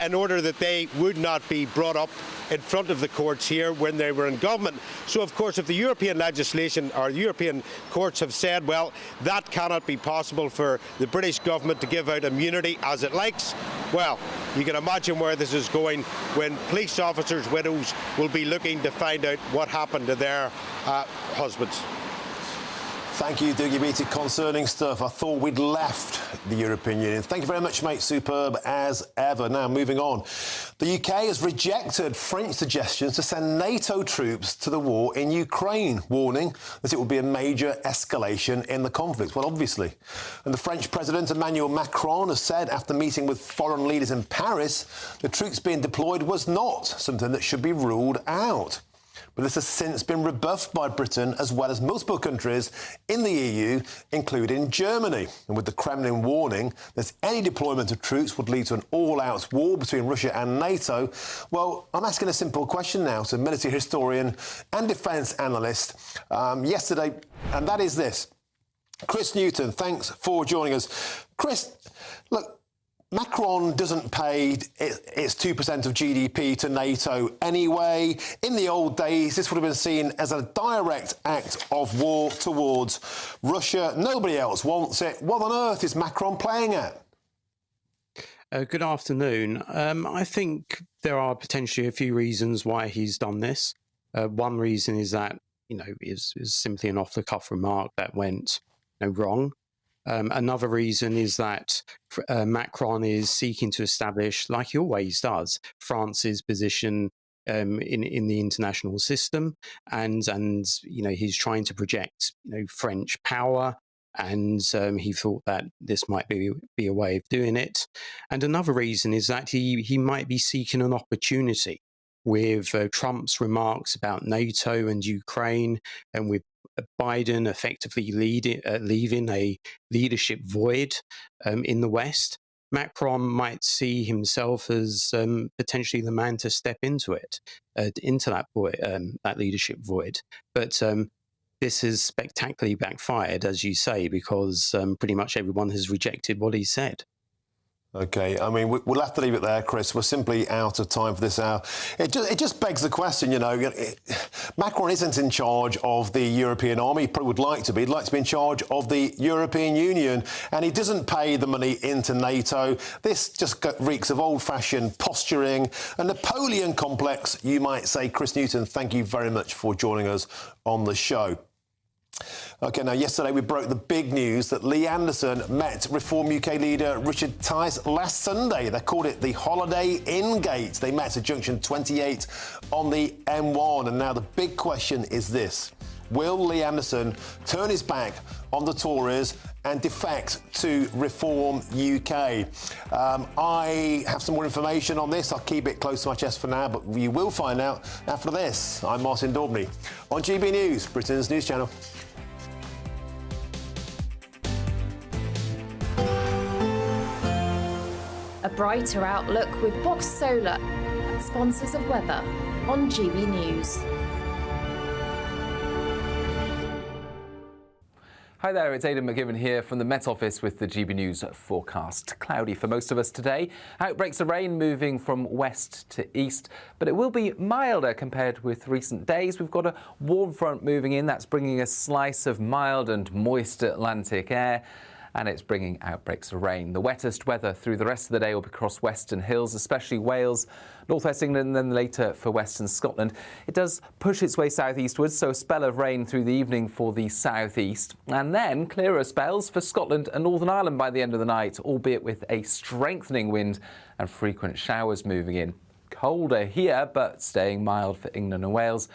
in order that they would not be brought up in front of the courts here when they were in government. So of course if the European legislation or the European courts have said, well, that cannot be possible for the British government to give out immunity as it likes, well, you can imagine where this is going when police officers' widows will be looking to find out what happened to their husbands. Thank you, Dougie Beattie. Concerning stuff. I thought we'd left the European Union. Thank you very much, mate. Superb as ever. Now, moving on. The UK has rejected French suggestions to send NATO troops to the war in Ukraine, warning that it will be a major escalation in the conflict. Well, obviously. And the French President Emmanuel Macron has said after meeting with foreign leaders in Paris, the troops being deployed was not something that should be ruled out. But this has since been rebuffed by Britain as well as multiple countries in the EU, including Germany. And with the Kremlin warning that any deployment of troops would lead to an all-out war between Russia and NATO, well, I'm asking a simple question now to military historian and defence analyst yesterday, and that is this. Chris Newton, thanks for joining us. Chris, look, Macron doesn't pay its 2% of GDP to NATO anyway. In the old days, this would have been seen as a direct act of war towards Russia. Nobody else wants it. What on earth is Macron playing at? Good afternoon. I think there are potentially a few reasons why he's done this. One reason is that, is simply an off-the-cuff remark that went wrong. Another reason is that Macron is seeking to establish, like he always does, France's position in the international system, and he's trying to project French power, and he thought that this might be a way of doing it. And another reason is that he might be seeking an opportunity with Trump's remarks about NATO and Ukraine, and with Biden effectively leaving a leadership void in the West. Macron might see himself as potentially the man to step into that leadership void. But this has spectacularly backfired, as you say, because pretty much everyone has rejected what he said. OK, I mean, we'll have to leave it there, Chris. We're simply out of time for this hour. It just begs the question, Macron isn't in charge of the European army. He probably would like to be. He'd like to be in charge of the European Union, and he doesn't pay the money into NATO. This just reeks of old-fashioned posturing, a Napoleon complex, you might say. Chris Newton, thank you very much for joining us on the show. OK, now, yesterday we broke the big news that Lee Anderson met Reform UK leader Richard Tice last Sunday. They called it the Holiday Inn Gate. They met at junction 28 on the M1. And now the big question is this. Will Lee Anderson turn his back on the Tories and defect to Reform UK? I have some more information on this. I'll keep it close to my chest for now, but you will find out after this. I'm Martin Daubney on GB News, Britain's news channel. A brighter outlook with Box Solar, sponsors of weather on GB News. Hi there, it's Aidan McGibbon here from the Met Office with the GB News forecast. Cloudy for most of us today. Outbreaks of rain moving from west to east, but it will be milder compared with recent days. We've got a warm front moving in. That's bringing a slice of mild and moist Atlantic air, and it's bringing outbreaks of rain. The wettest weather through the rest of the day will be across Western Hills, especially Wales, northwest England, and then later for Western Scotland. It does push its way southeastwards, so a spell of rain through the evening for the southeast, and then clearer spells for Scotland and Northern Ireland by the end of the night, albeit with a strengthening wind and frequent showers moving in. Colder here, but staying mild for England and Wales,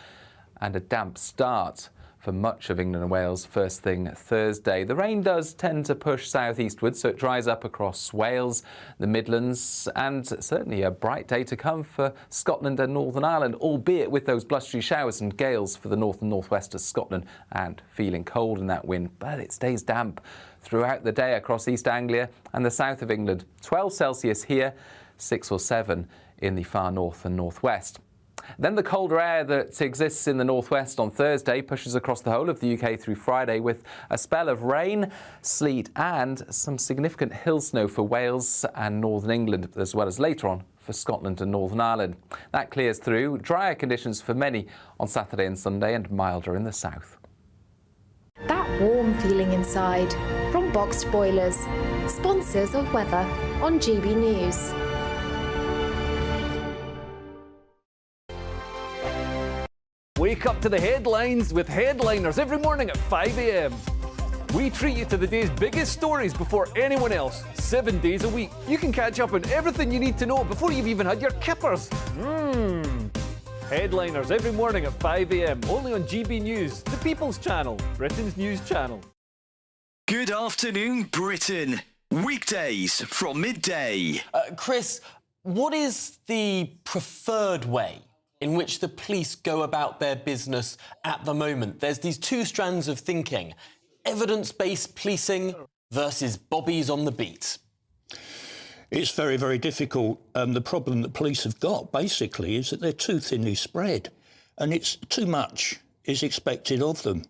and a damp start for much of England and Wales first thing Thursday. The rain does tend to push southeastwards, so it dries up across Wales, the Midlands, and certainly a bright day to come for Scotland and Northern Ireland, albeit with those blustery showers and gales for the north and northwest of Scotland, and feeling cold in that wind, but it stays damp throughout the day across East Anglia and the south of England. 12 Celsius here, 6 or 7 in the far north and northwest. Then the colder air that exists in the northwest on Thursday pushes across the whole of the UK through Friday with a spell of rain, sleet and some significant hill snow for Wales and northern England, as well as later on for Scotland and Northern Ireland. That clears through. Drier conditions for many on Saturday and Sunday, and milder in the south. That warm feeling inside from Boxed Boilers, sponsors of weather on GB News. Wake up to the headlines with Headliners every morning at 5 a.m. We treat you to the day's biggest stories before anyone else, 7 days a week. You can catch up on everything you need to know before you've even had your kippers. Headliners every morning at 5 a.m. only on GB News, the People's Channel, Britain's news channel. Good afternoon, Britain. Weekdays from midday. Chris, what is the preferred way in which the police go about their business at the moment? There's these two strands of thinking: evidence-based policing versus bobbies on the beat. It's very, very difficult. The problem that police have got, basically, is that they're too thinly spread, and it's too much is expected of them.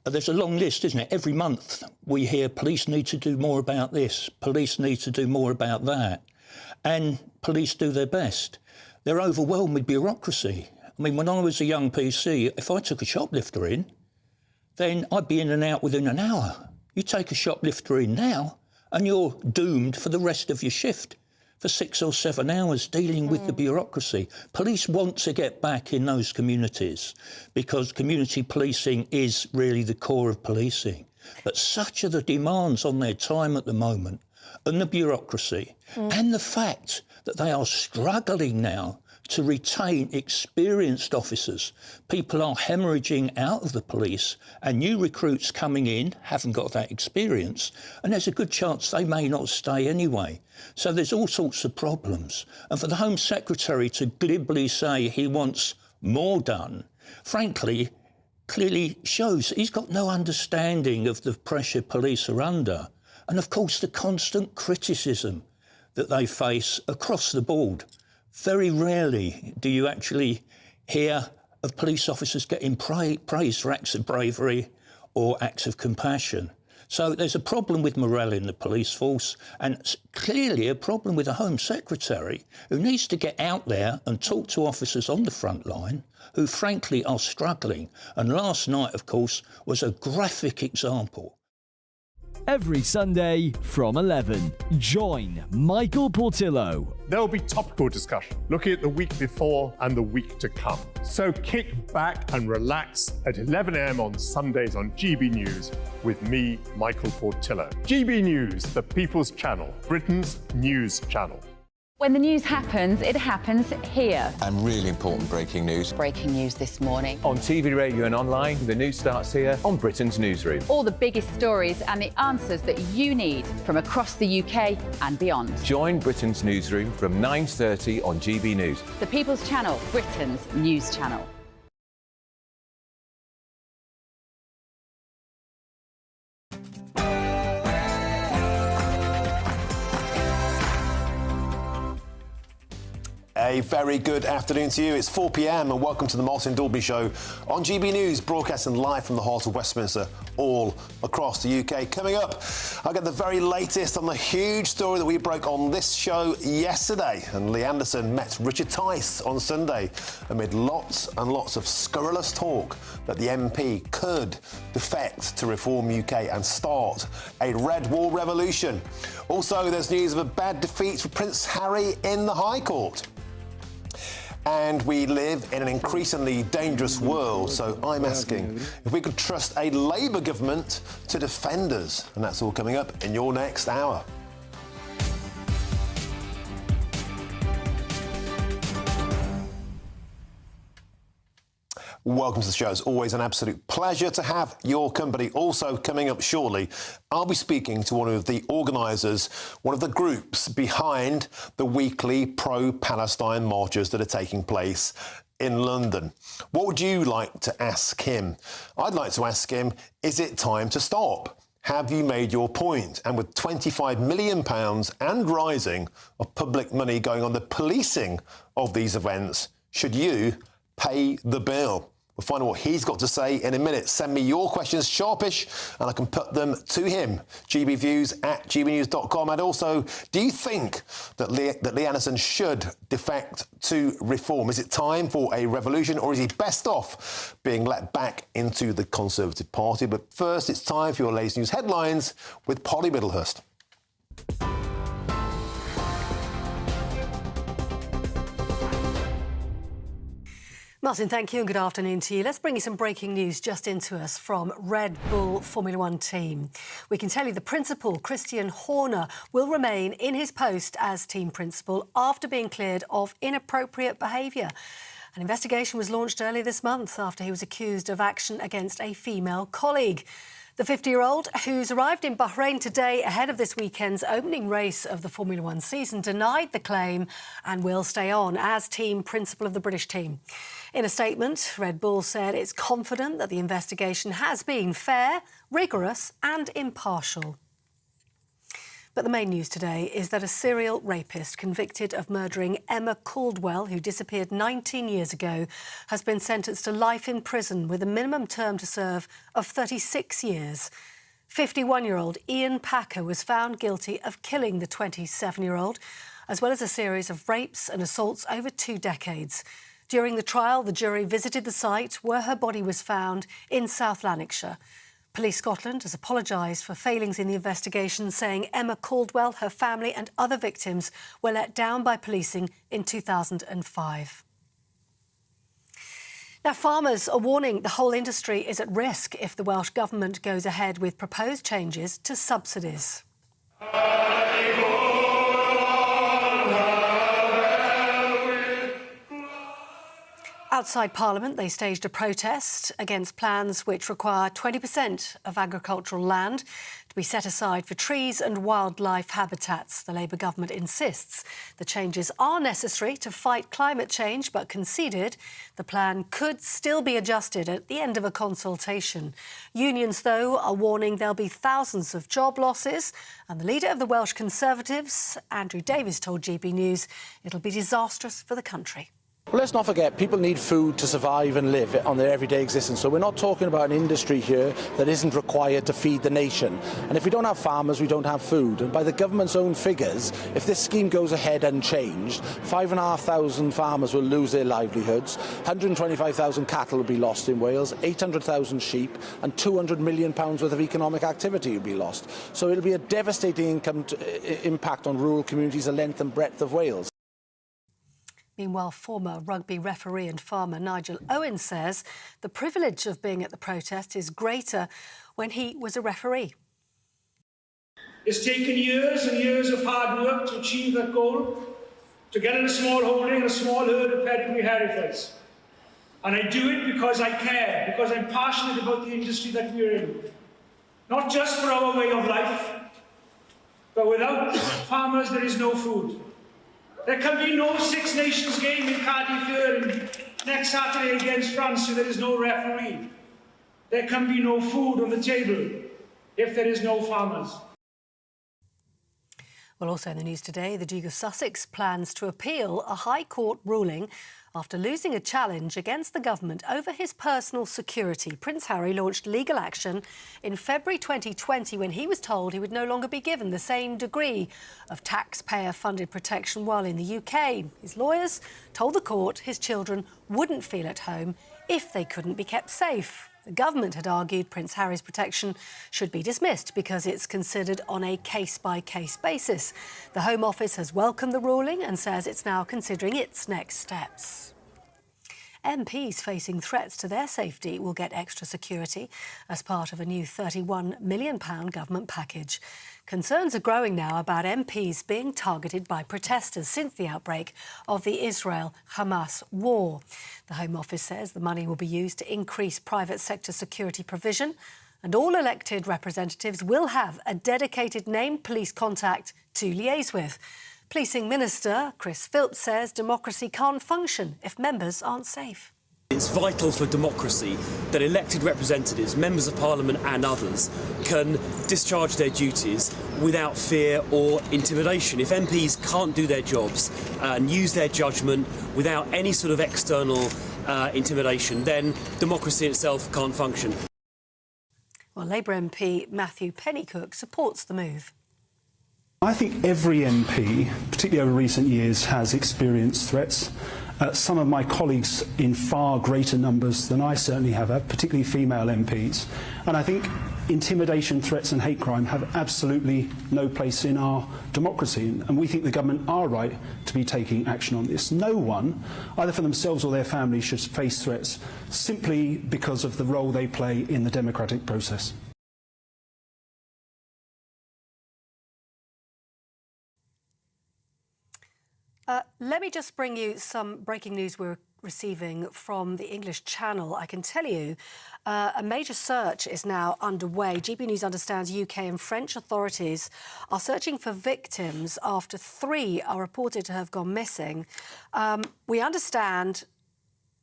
There's a long list, isn't it? Every month we hear police need to do more about this, police need to do more about that. And police do their best. They're overwhelmed with bureaucracy. I mean, when I was a young PC, if I took a shoplifter in, then I'd be in and out within an hour. You take a shoplifter in now, and you're doomed for the rest of your shift for 6 or 7 hours dealing with the bureaucracy. Police want to get back in those communities because community policing is really the core of policing. But such are the demands on their time at the moment and the bureaucracy and the fact that they are struggling now to retain experienced officers. People are hemorrhaging out of the police and new recruits coming in haven't got that experience, and there's a good chance they may not stay anyway. So there's all sorts of problems. And for the Home Secretary to glibly say he wants more done, frankly, clearly shows he's got no understanding of the pressure police are under. And of course, the constant criticism that they face across the board. Very rarely do you actually hear of police officers getting praised for acts of bravery or acts of compassion. So there's a problem with morale in the police force and clearly a problem with the Home Secretary who needs to get out there and talk to officers on the front line who frankly are struggling. And last night, of course, was a graphic example. Every Sunday from 11, join Michael Portillo. There will be topical discussion, looking at the week before and the week to come. So kick back and relax at 11 a.m. on Sundays on GB News with me, Michael Portillo. GB News, the People's Channel, Britain's news channel. When the news happens, it happens here. And really important breaking news. Breaking news this morning. On TV, radio and online, the news starts here on Britain's Newsroom. All the biggest stories and the answers that you need from across the UK and beyond. Join Britain's Newsroom from 9:30 on GB News. The People's Channel, Britain's news channel. A very good afternoon to you. It's 4 p.m. and welcome to the Martin Daubney Show on GB News, broadcasting live from the heart of Westminster, all across the UK. Coming up, I'll get the very latest on the huge story that we broke on this show yesterday. And Lee Anderson met Richard Tice on Sunday amid lots and lots of scurrilous talk that the MP could defect to Reform UK and start a Red Wall revolution. Also, there's news of a bad defeat for Prince Harry in the High Court. And we live in an increasingly dangerous world, so I'm asking if we could trust a Labour government to defend us. And that's all coming up in your next hour. Welcome to the show. It's always an absolute pleasure to have your company. Also coming up shortly, I'll be speaking to one of the organisers, one of the groups behind the weekly pro-Palestine marches that are taking place in London. What would you like to ask him? I'd like to ask him, is it time to stop? Have you made your point? And with £25 million and rising of public money going on the policing of these events, should you pay the bill? We'll find out what he's got to say in a minute. Send me your questions sharpish and I can put them to him. gbviews@gbnews.com. And also, do you think that Lee Anderson should defect to Reform? Is it time for a revolution or is he best off being let back into the Conservative Party? But first, it's time for your latest news headlines with Polly Middlehurst. Martin, thank you and good afternoon to you. Let's bring you some breaking news just into us from Red Bull Formula One team. We can tell you the principal, Christian Horner, will remain in his post as team principal after being cleared of inappropriate behaviour. An investigation was launched earlier this month after he was accused of action against a female colleague. The 50-year-old, who's arrived in Bahrain today ahead of this weekend's opening race of the Formula One season, denied the claim and will stay on as team principal of the British team. In a statement, Red Bull said it's confident that the investigation has been fair, rigorous and impartial. But the main news today is that a serial rapist convicted of murdering Emma Caldwell, who disappeared 19 years ago, has been sentenced to life in prison with a minimum term to serve of 36 years. 51-year-old Ian Packer was found guilty of killing the 27-year-old, as well as a series of rapes and assaults over 2 decades. During the trial, the jury visited the site where her body was found in South Lanarkshire. Police Scotland has apologised for failings in the investigation, saying Emma Caldwell, her family and other victims were let down by policing in 2005. Now, farmers are warning the whole industry is at risk if the Welsh Government goes ahead with proposed changes to subsidies. Outside Parliament, they staged a protest against plans which require 20% of agricultural land to be set aside for trees and wildlife habitats. The Labour government insists the changes are necessary to fight climate change, but conceded the plan could still be adjusted at the end of a consultation. Unions, though, are warning there'll be thousands of job losses, and the leader of the Welsh Conservatives, Andrew Davies, told GB News it'll be disastrous for the country. Well, let's not forget, people need food to survive and live on their everyday existence. So we're not talking about an industry here that isn't required to feed the nation. And if we don't have farmers, we don't have food. And by the government's own figures, if this scheme goes ahead unchanged, 5,500 farmers will lose their livelihoods, 125,000 cattle will be lost in Wales, 800,000 sheep, and £200 million worth of economic activity will be lost. So it'll be a devastating impact on rural communities the length and breadth of Wales. Meanwhile, former rugby referee and farmer Nigel Owen says the privilege of being at the protest is greater when he was a referee. It's taken years and years of hard work to achieve that goal, to get in a small holding, a small herd of pedigree Herefords. And I do it because I care, because I'm passionate about the industry that we're in. Not just for our way of life, but without farmers there is no food. There can be no Six Nations game in Cardiff here next Saturday against France if there is no referee. There can be no food on the table if there is no farmers. Well, also in the news today, the Duke of Sussex plans to appeal a High Court ruling after losing a challenge against the government over his personal security. Prince Harry launched legal action in February 2020 when he was told he would no longer be given the same degree of taxpayer-funded protection while in the UK. His lawyers told the court his children wouldn't feel at home if they couldn't be kept safe. The government had argued Prince Harry's protection should be dismissed because it's considered on a case-by-case basis. The Home Office has welcomed the ruling and says it's now considering its next steps. MPs facing threats to their safety will get extra security as part of a new £31 million government package. Concerns are growing now about MPs being targeted by protesters since the outbreak of the Israel-Hamas war. The Home Office says the money will be used to increase private sector security provision, and all elected representatives will have a dedicated named police contact to liaise with. Policing Minister Chris Philps says democracy can't function if members aren't safe. It's vital for democracy that elected representatives, members of parliament and others can discharge their duties without fear or intimidation. If MPs can't do their jobs and use their judgment without any sort of external intimidation, then democracy itself can't function. Well, Labour MP Matthew Pennycook supports the move. I think every MP, particularly over recent years, has experienced threats. Some of my colleagues in far greater numbers than I certainly have, particularly female MPs. And I think intimidation, threats and hate crime have absolutely no place in our democracy. And we think the government are right to be taking action on this. No one, either for themselves or their families, should face threats simply because of the role they play in the democratic process. Let me just bring you some breaking news we're receiving from the English Channel. I can tell you a major search is now underway. GB News understands UK and French authorities are searching for victims after 3 are reported to have gone missing. We understand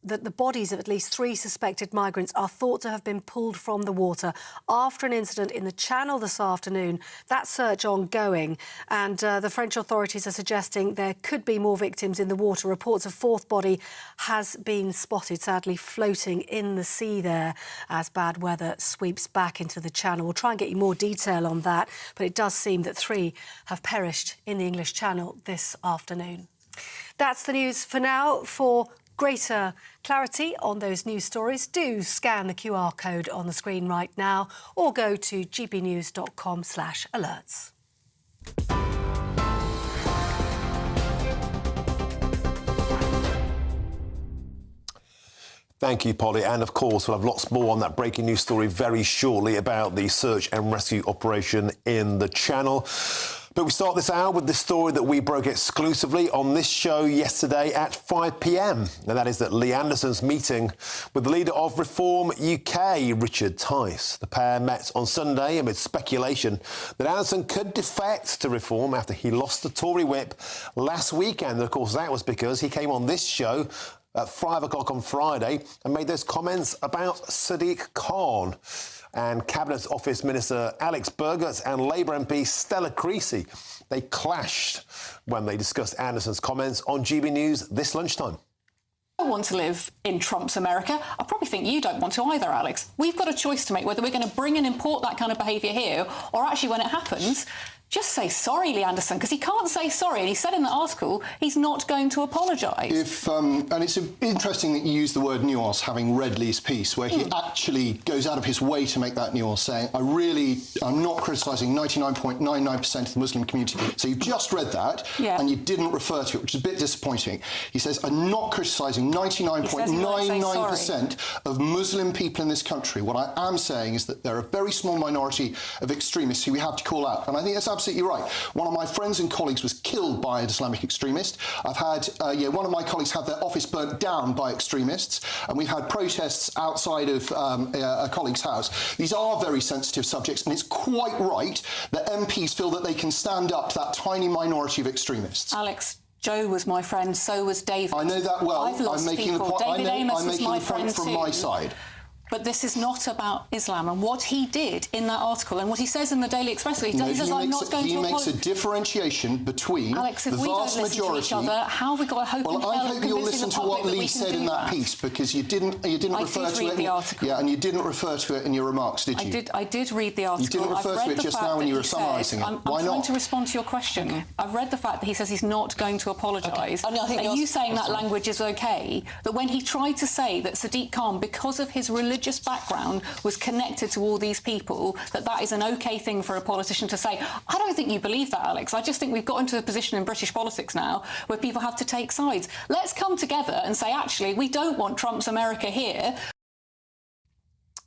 that the bodies of at least 3 suspected migrants are thought to have been pulled from the water after an incident in the Channel this afternoon. That search ongoing, and the French authorities are suggesting there could be more victims in the water. Reports of 4th body has been spotted, sadly, floating in the sea there as bad weather sweeps back into the Channel. We'll try and get you more detail on that, but it does seem that 3 have perished in the English Channel this afternoon. That's the news for now. For greater clarity on those news stories, do scan the QR code on the screen right now or go to gbnews.com/alerts. Thank you, Polly. And of course, we'll have lots more on that breaking news story very shortly about the search and rescue operation in the Channel. But we start this hour with the story that we broke exclusively on this show yesterday at 5 p.m. And that is that Lee Anderson's meeting with the leader of Reform UK, Richard Tice. The pair met on Sunday amid speculation that Anderson could defect to Reform after he lost the Tory whip last weekend. And of course, that was because he came on this show at 5 o'clock on Friday and made those comments about Sadiq Khan. And Cabinet Office Minister Alex Burgott and Labour MP Stella Creasy, they clashed when they discussed Anderson's comments on GB News this lunchtime. I want to live in Trump's America. I probably think you don't want to either, Alex. We've got a choice to make whether we're going to bring and import that kind of behaviour here or actually when it happens, just say sorry, Lee Anderson, because he can't say sorry. And he said in the article he's not going to apologise. And it's interesting that you use the word nuance, having read Lee's piece, where he actually goes out of his way to make that nuance, saying, I'm not criticising 99.99% of the Muslim community. So you just read that, and you didn't refer to it, which is a bit disappointing. He says, I'm not criticising 99.99% of Muslim people in this country. What I am saying is that there are a very small minority of extremists who we have to call out. And I think that's absolutely right. One of my friends and colleagues was killed by an Islamic extremist. I've had one of my colleagues had their office burnt down by extremists, and we've had protests outside of a colleague's house. These are very sensitive subjects, and it's quite right that MPs feel that they can stand up to that tiny minority of extremists. Alex, Joe was my friend, so was David. I know that well. I've lost I'm making people. the point. David Amos was my friend from too. my side. But this is not about Islam. And what he did in that article and what he says in the Daily Express, he says, I'm not going to apologise. He makes a differentiation between Alex, if the we vast don't listen majority... to each other, how have we got a hope in hell I hope you'll listen to what Lee said in that piece, piece, because you didn't refer to it. The article. Yeah, and you didn't refer to it in your remarks, did you? I did read the article. You didn't refer to it just now when you were summarising it. Why not? I'm trying to respond to your question. Okay. I've read the fact that he says he's not going to apologise. Okay. Are you saying that language is okay? That when he tried to say that Sadiq Khan, because of his religious background, was connected to all these people, that is an OK thing for a politician to say? I don't think you believe that, Alex. I just think we've got into a position in British politics now where people have to take sides. Let's come together and say, actually, we don't want Trump's America here.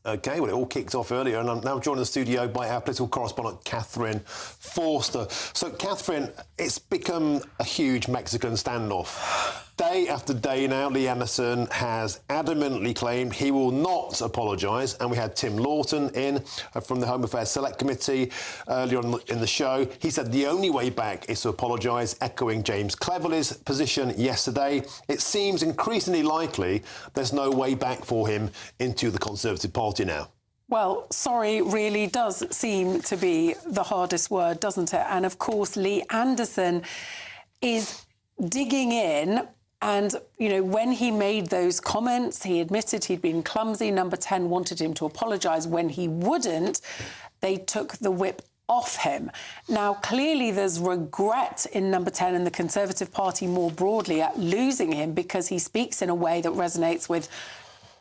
OK, well, it all kicked off earlier, and I'm now joined in the studio by our political correspondent, Catherine Forster. So, Catherine, it's become a huge Mexican standoff. Day after day now, Lee Anderson has adamantly claimed he will not apologise, and we had Tim Lawton in from the Home Affairs Select Committee earlier on in the show. He said the only way back is to apologise, echoing James Cleverly's position yesterday. It seems increasingly likely there's no way back for him into the Conservative Party now. Well, sorry really does seem to be the hardest word, doesn't it? And of course, Lee Anderson is digging in. And, you know, when he made those comments, he admitted he'd been clumsy. Number 10 wanted him to apologise. When he wouldn't, they took the whip off him. Now, clearly there's regret in Number 10 and the Conservative Party more broadly at losing him, because he speaks in a way that resonates with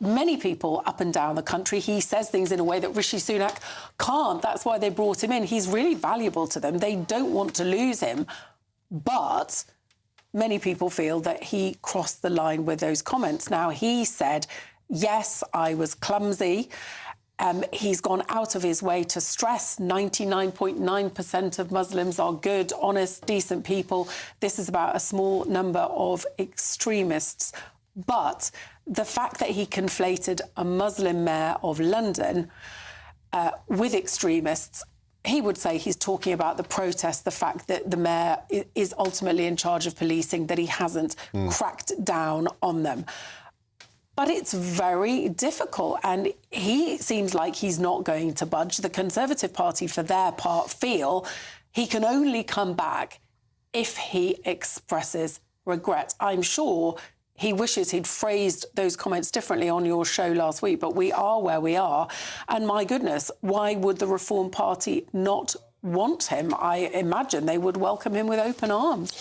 many people up and down the country. He says things in a way that Rishi Sunak can't. That's why they brought him in. He's really valuable to them. They don't want to lose him. But many people feel that he crossed the line with those comments. Now, he said, yes, I was clumsy. He's gone out of his way to stress 99.9% of Muslims are good, honest, decent people. This is about a small number of extremists. But the fact that he conflated a Muslim mayor of London with extremists, he would say he's talking about the protest, the fact that the mayor is ultimately in charge of policing, that he hasn't cracked down on them. But it's very difficult, and he seems like he's not going to budge. The Conservative Party, for their part, feel he can only come back if he expresses regret. I'm sure he wishes he'd phrased those comments differently on your show last week, but we are where we are. And my goodness, why would the Reform Party not want him? I imagine they would welcome him with open arms.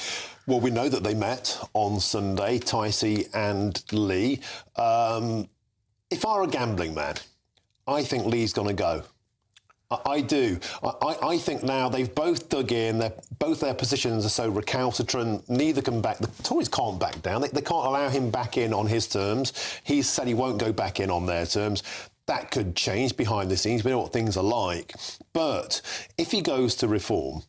Well, we know that they met on Sunday, Ticey and Lee. If I were a gambling man, I think Lee's going to go. I do. I think now they've both dug in. Both their positions are so recalcitrant. Neither can back. The Tories can't back down. They can't allow him back in on his terms. He's said he won't go back in on their terms. That could change behind the scenes. We know what things are like. But if he goes to Reform,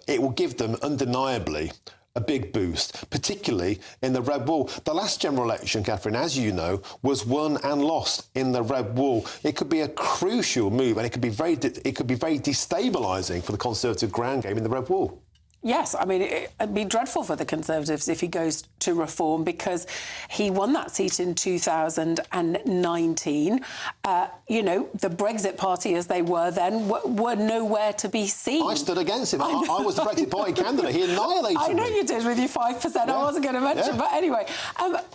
it will give them undeniably a big boost, particularly in the Red Wall. The last general election, Catherine, as you know, was won and lost in the Red Wall. It could be a crucial move, and it could be very destabilising for the Conservative ground game in the Red Wall. Yes, I mean, it'd be dreadful for the Conservatives if he goes to Reform, because he won that seat in 2019. You know, the Brexit Party, as they were then, were nowhere to be seen. I stood against him. I was the Brexit Party candidate. He annihilated me. I know you did with your 5%. Yeah. I wasn't going to mention, but anyway.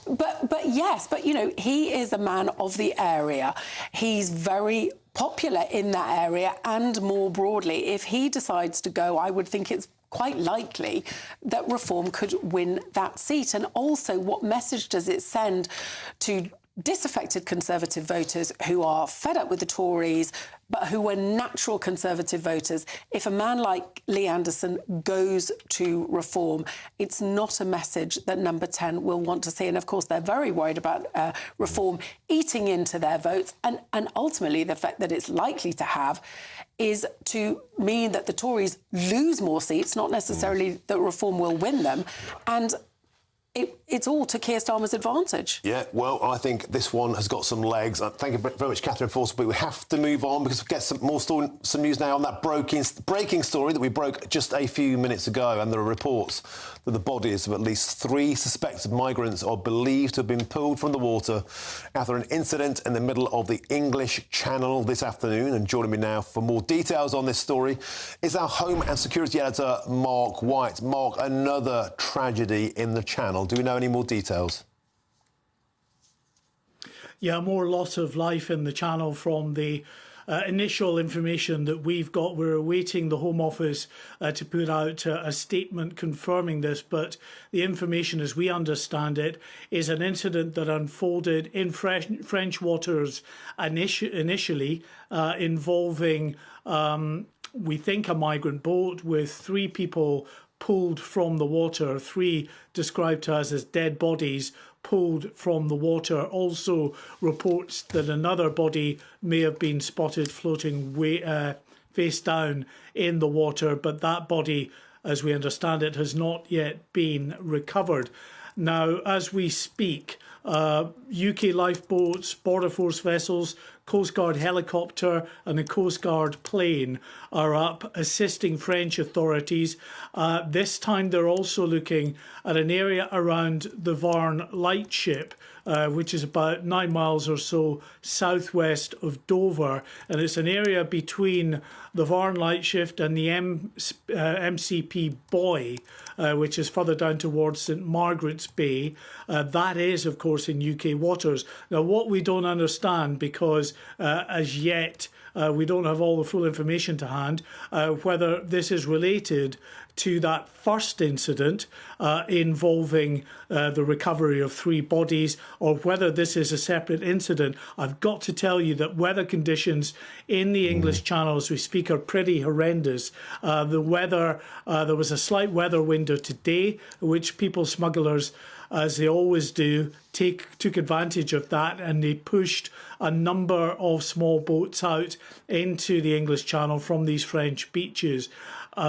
But yes, but, you know, he is a man of the area. He's very popular in that area, and more broadly, if he decides to go, I would think it's quite likely that Reform could win that seat. And also, what message does it send to disaffected Conservative voters who are fed up with the Tories, but who were natural Conservative voters? If a man like Lee Anderson goes to Reform, it's not a message that Number 10 will want to see. And of course, they're very worried about Reform eating into their votes. And ultimately, the effect that it's likely to have is to mean that the Tories lose more seats, not necessarily that Reform will win them. And it's all to Keir Starmer's advantage. Yeah, well, I think this one has got some legs. Thank you very much, Catherine Forster, but we have to move on because we get some news now on that breaking story that we broke just a few minutes ago, and there are reports that the bodies of at least 3 suspected migrants are believed to have been pulled from the water after an incident in the middle of the English Channel this afternoon. And joining me now for more details on this story is our Home and Security Editor, Mark White. Mark, another tragedy in the Channel. Do we know any more details? Yeah, more loss of life in the Channel from the initial information that we've got. We're awaiting the Home Office to put out a statement confirming this, but the information as we understand it is an incident that unfolded in French waters initially, involving, we think, a migrant boat with 3 people pulled from the water, 3 described to us as dead bodies pulled from the water. Also reports that another body may have been spotted floating face down in the water, but that body, as we understand it, has not yet been recovered. Now, as we speak, UK lifeboats, Border Force vessels, Coast Guard helicopter and a Coast Guard plane are up assisting French authorities. This time they're also looking at an area around the Varn lightship, which is about 9 miles or so southwest of Dover. And it's an area between the Varn lightship and the MCP Boy, which is further down towards St Margaret's Bay. That is, of course, in UK waters. Now, what we don't understand, because as yet we don't have all the full information to hand, whether this is related to that first incident involving the recovery of 3 bodies, or whether this is a separate incident. I've got to tell you that weather conditions in the English Channel as we speak are pretty horrendous. The weather, there was a slight weather window today, which people smugglers, as they always do, took advantage of that, and they pushed a number of small boats out into the English Channel from these French beaches.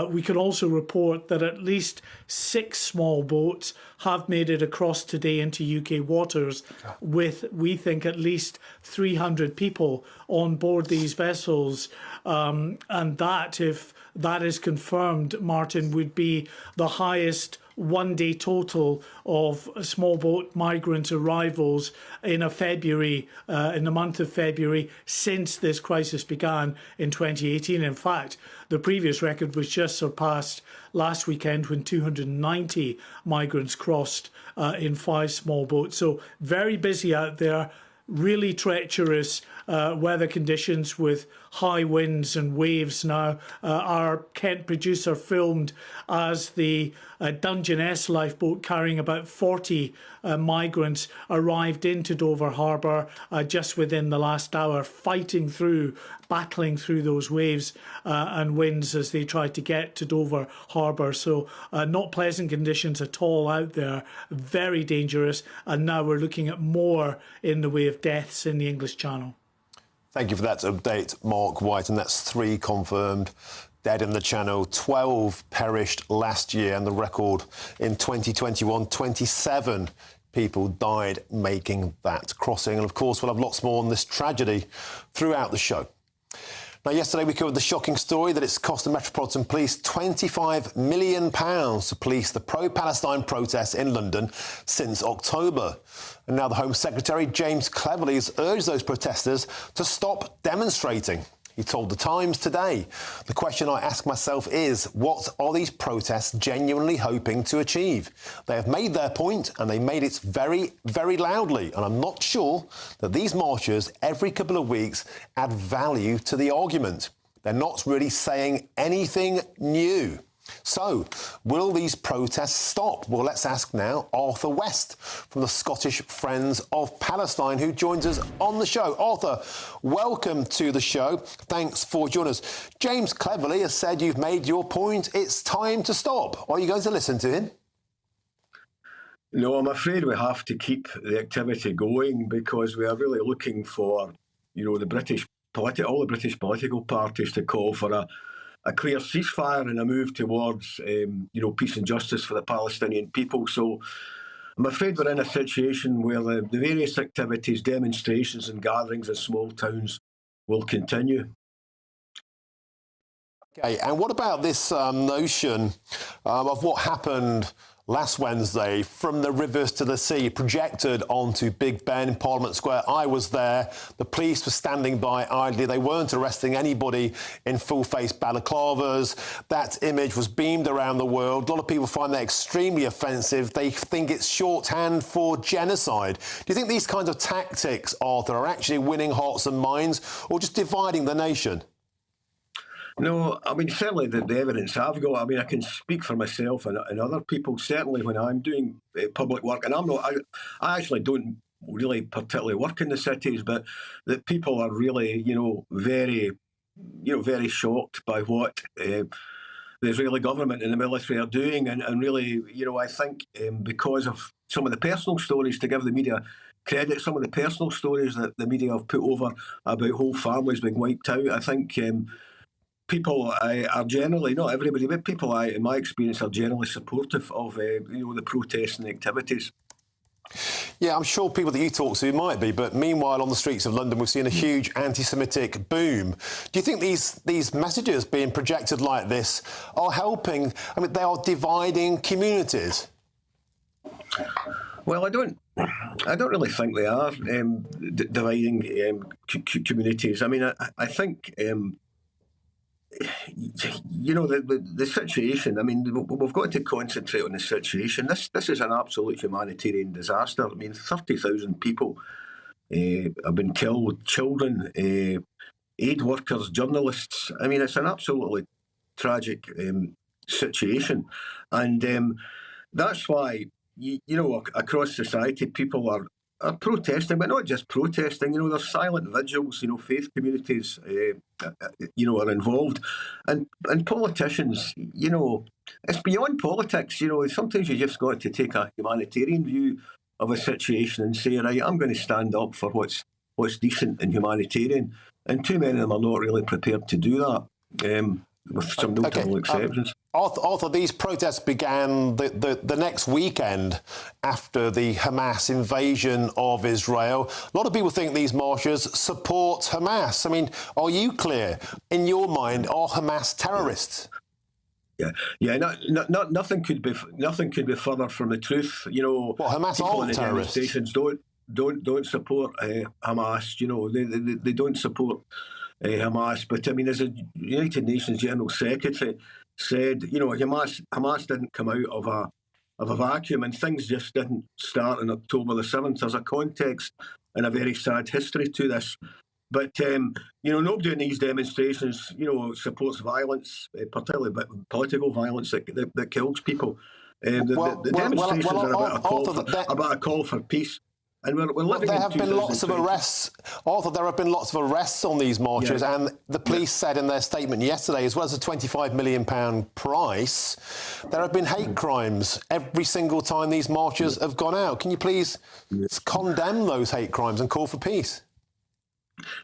We can also report that at least 6 small boats have made it across today into UK waters, with, we think, at least 300 people on board these vessels. And that, if that is confirmed, Martin, would be the highest one-day total of small boat migrant arrivals in the month of February since this crisis began in 2018. In fact, the previous record was just surpassed last weekend when 290 migrants crossed in 5 small boats. So very busy out there. Really treacherous weather conditions with high winds and waves now. Our Kent producer filmed as the Dungeness lifeboat carrying about 40 migrants arrived into Dover Harbour just within the last hour, battling through those waves and winds as they tried to get to Dover Harbour. So not pleasant conditions at all out there, very dangerous, and now we're looking at more in the way of deaths in the English Channel. Thank you for that update, Mark White, and that's 3 confirmed dead in the Channel. 12 perished last year, and the record in 2021, 27 people died making that crossing. And of course, we'll have lots more on this tragedy throughout the show. Now, yesterday we covered the shocking story that it's cost the Metropolitan Police £25 million to police the pro-Palestine protests in London since October. And now the Home Secretary, James Cleverly, has urged those protesters to stop demonstrating. He told The Times today. The question I ask myself is, what are these protests genuinely hoping to achieve? They have made their point, and they made it very, very loudly. And I'm not sure that these marchers every couple of weeks add value to the argument. They're not really saying anything new. So, will these protests stop? Well, let's ask now Arthur West from the Scottish Friends of Palestine, who joins us on the show. Arthur, welcome to the show. Thanks for joining us. James Cleverly has said you've made your point. It's time to stop. Are you going to listen to him? No, I'm afraid we have to keep the activity going because we are really looking for, all the British political parties to call for a clear ceasefire and a move towards, peace and justice for the Palestinian people. So I'm afraid we're in a situation where the various activities, demonstrations and gatherings in small towns will continue. OK, and what about this notion of what happened last Wednesday from the rivers to the sea, projected onto Big Ben in Parliament Square? I was there. The police were standing by idly. They weren't arresting anybody in full-face balaclavas. That image was beamed around the world. A lot of people find that extremely offensive. They think it's shorthand for genocide. Do you think these kinds of tactics, Arthur, are actually winning hearts and minds or just dividing the nation? No, I mean, certainly the evidence I've got, I mean, I can speak for myself and other people, certainly when I'm doing public work, and I actually don't really particularly work in the cities, but that people are really, very shocked by what the Israeli government and the military are doing. And really, I think because of some of the personal stories, to give the media credit, some of the personal stories that the media have put over about whole families being wiped out, I think people are generally, not everybody, but people, in my experience, are generally supportive of the protests and the activities. Yeah, I'm sure people that you talk to might be, but meanwhile, on the streets of London, we've seen a huge anti-Semitic boom. Do you think these messages being projected like this are helping? I mean, they are dividing communities. Well, I don't really think they are dividing communities. I mean, I think. The situation, I mean, we've got to concentrate on the situation. This is an absolute humanitarian disaster. I mean, 30,000 people have been killed, children, aid workers, journalists. I mean, it's an absolutely tragic situation. And that's why, across society, people are protesting, but not just protesting. There's silent vigils. Faith communities, are involved, and politicians. It's beyond politics. Sometimes you just got to take a humanitarian view of a situation and say, right, I'm going to stand up for what's decent and humanitarian. And too many of them are not really prepared to do that. With some notable exceptions. Arthur, these protests began the next weekend after the Hamas invasion of Israel. A lot of people think these marchers support Hamas. I mean, are you clear? In your mind, are Hamas terrorists? Nothing could be further from the truth. You know, well, Hamas people in aren't the terrorists. demonstrations don't support Hamas. You know, they don't support Hamas. But I mean, as a United Nations General Secretary said, you know, Hamas didn't come out of a vacuum, and things just didn't start on October the 7th. There's a context and a very sad history to this. But, you know, nobody in these demonstrations, you know, supports violence, particularly political violence that kills people. The demonstrations are about a call for peace. And we're living there in have been lots of arrests. Arthur, there have been lots of arrests on these marches, and the police said in their statement yesterday, as well as a £25 million price, there have been hate crimes every single time these marches have gone out. Can you please condemn those hate crimes and call for peace?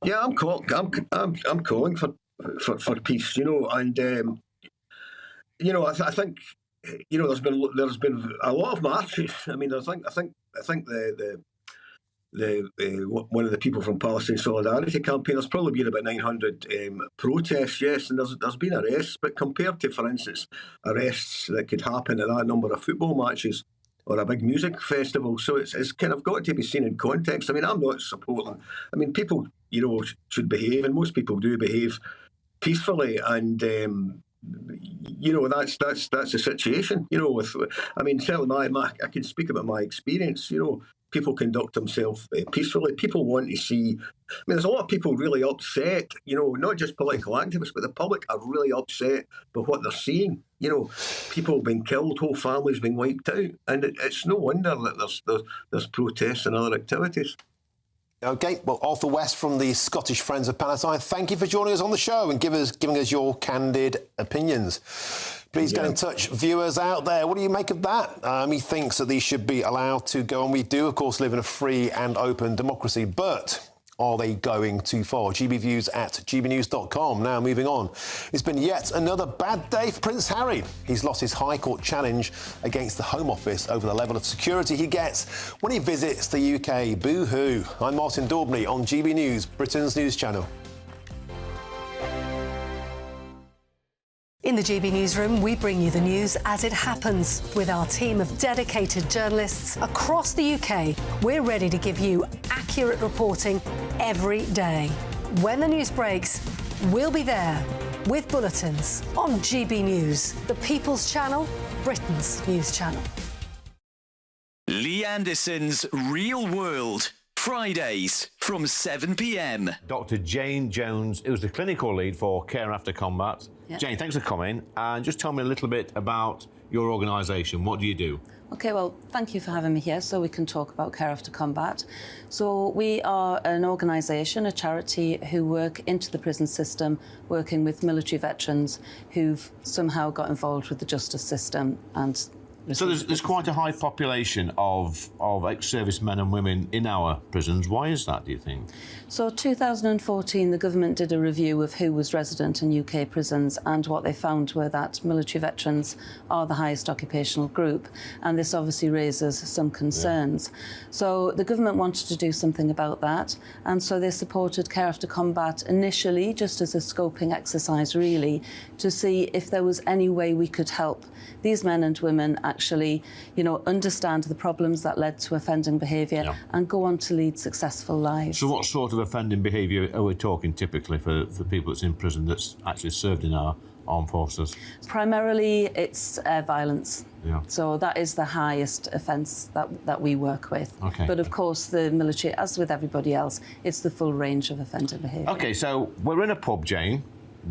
Yeah, I'm calling for peace. You know, and you know, I think you know there's been a lot of marches. I mean, I think one of the people from Palestine Solidarity Campaign, there's probably been about 900 protests, yes, and there's been arrests, but compared to, for instance, arrests that could happen at that number of football matches or a big music festival, so it's kind of got to be seen in context. I mean, I'm not supporting. I mean, people, you know, should behave, and most people do behave peacefully, and you know, that's the situation. You know, I mean, certainly I can speak about my experience. You know, people conduct themselves peacefully. People want to see. I mean, there's a lot of people really upset. You know, not just political activists, but the public are really upset by what they're seeing. You know, people being killed, whole families being wiped out, and it's no wonder that there's protests and other activities. OK, well, Arthur West from the Scottish Friends of Palestine, thank you for joining us on the show and giving us your candid opinions. Please get in touch, viewers out there. What do you make of that? He thinks that these should be allowed to go, and we do, of course, live in a free and open democracy, but are they going too far? GBviews at gbnews.com. Now, moving on. It's been yet another bad day for Prince Harry. He's lost his High Court challenge against the Home Office over the level of security he gets when he visits the UK. Boo-hoo. I'm Martin Daubney on GB News, Britain's news channel. In the GB Newsroom, we bring you the news as it happens. With our team of dedicated journalists across the UK, we're ready to give you accurate reporting every day. When the news breaks, we'll be there with bulletins on GB News, the People's Channel, Britain's news channel. Lee Anderson's Real World. Fridays from 7 p.m. Dr. Jane Jones, who's the clinical lead for Care After Combat. Yep. Jane, thanks for coming. And just tell me a little bit about your organisation. What do you do? OK, well, thank you for having me here so we can talk about Care After Combat. So we are an organisation, a charity, who work into the prison system, working with military veterans who've somehow got involved with the justice system and... So there's quite a high population of ex-servicemen and women in our prisons. Why is that, do you think? So 2014, the government did a review of who was resident in UK prisons, and what they found were that military veterans are the highest occupational group, and this obviously raises some concerns. Yeah. So the government wanted to do something about that, and so they supported Care After Combat initially just as a scoping exercise, really, to see if there was any way we could help these men and women actually, you know, understand the problems that led to offending behaviour and go on to lead successful lives. So what sort of offending behaviour are we talking typically for people that's in prison that's actually served in our armed forces? Primarily, it's violence. Yeah. So that is the highest offence that we work with. Okay. But of course, the military, as with everybody else, it's the full range of offending behaviour. OK, so we're in a pub, Jane,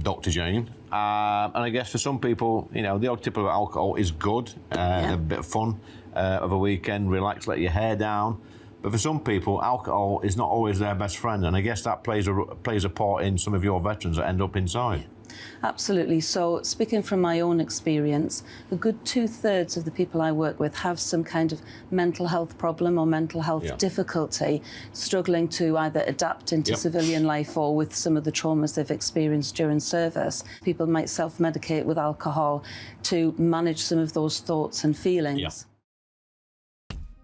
Dr. Jane, and I guess for some people, you know, the odd tip of alcohol is good, a bit of fun of a weekend, relax, let your hair down. But for some people, alcohol is not always their best friend, and I guess that plays a part in some of your veterans that end up inside. Absolutely. So, speaking from my own experience, a good 2/3 of the people I work with have some kind of mental health problem or mental health difficulty, struggling to either adapt into civilian life or with some of the traumas they've experienced during service. People might self-medicate with alcohol to manage some of those thoughts and feelings.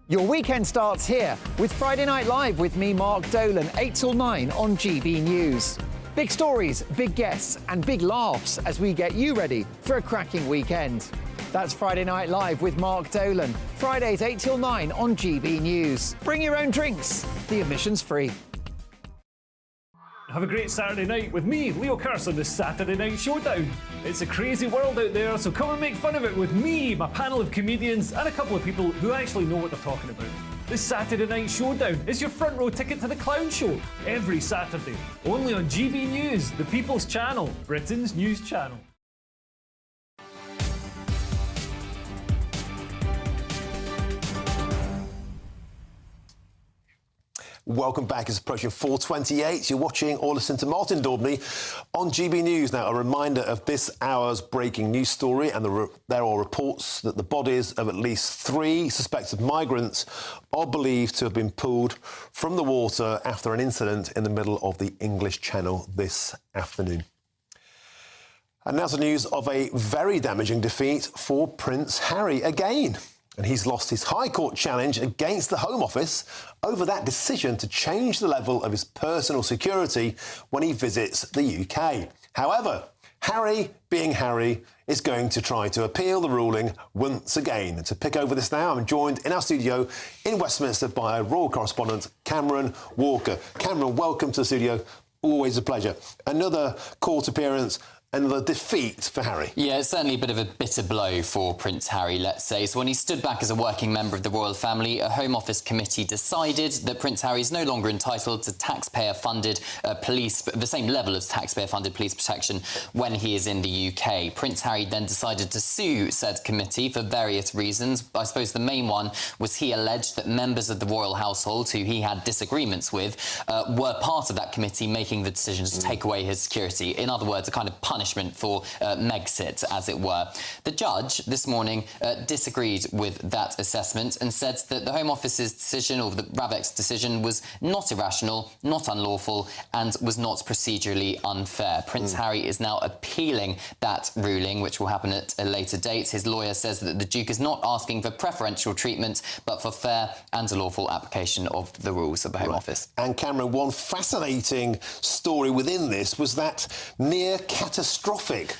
Your weekend starts here with Friday Night Live with me, Mark Dolan, 8 till 9 on GB News. Big stories, big guests and big laughs as we get you ready for a cracking weekend. That's Friday Night Live with Mark Dolan. Fridays 8 till 9 on GB News. Bring your own drinks. The admission's free. Have a great Saturday night with me, Leo Curse, on the Saturday Night Showdown. It's a crazy world out there, so come and make fun of it with me, my panel of comedians, and a couple of people who actually know what they're talking about. This Saturday Night Showdown is your front row ticket to the clown show every Saturday, only on GB News, the People's Channel, Britain's news channel. Welcome back. It's approaching 4:28. You're watching or listening to Martin Daubney on GB News. Now, a reminder of this hour's breaking news story, and there are reports that the bodies of at least 3 suspected migrants are believed to have been pulled from the water after an incident in the middle of the English Channel this afternoon. And now to news of a very damaging defeat for Prince Harry again. And he's lost his High Court challenge against the Home Office over that decision to change the level of his personal security when he visits the UK. However, Harry, being Harry, is going to try to appeal the ruling once again. To pick over this now, I'm joined in our studio in Westminster by our royal correspondent, Cameron Walker. Cameron, welcome to the studio. Always a pleasure. Another court appearance and the defeat for Harry. Yeah, it's certainly a bit of a bitter blow for Prince Harry, let's say. So when he stood back as a working member of the royal family, a Home Office committee decided that Prince Harry is no longer entitled to taxpayer-funded police, the same level of taxpayer-funded police protection when he is in the UK. Prince Harry then decided to sue said committee for various reasons. I suppose the main one was he alleged that members of the royal household who he had disagreements with were part of that committee making the decision to take away his security. In other words, a kind of punishment for Megxit, as it were. The judge this morning disagreed with that assessment and said that the Home Office's decision, or the RAVEC's decision, was not irrational, not unlawful, and was not procedurally unfair. Prince Harry is now appealing that ruling, which will happen at a later date. His lawyer says that the Duke is not asking for preferential treatment, but for fair and lawful application of the rules of the Home Office. And Cameron, one fascinating story within this was that near catastrophic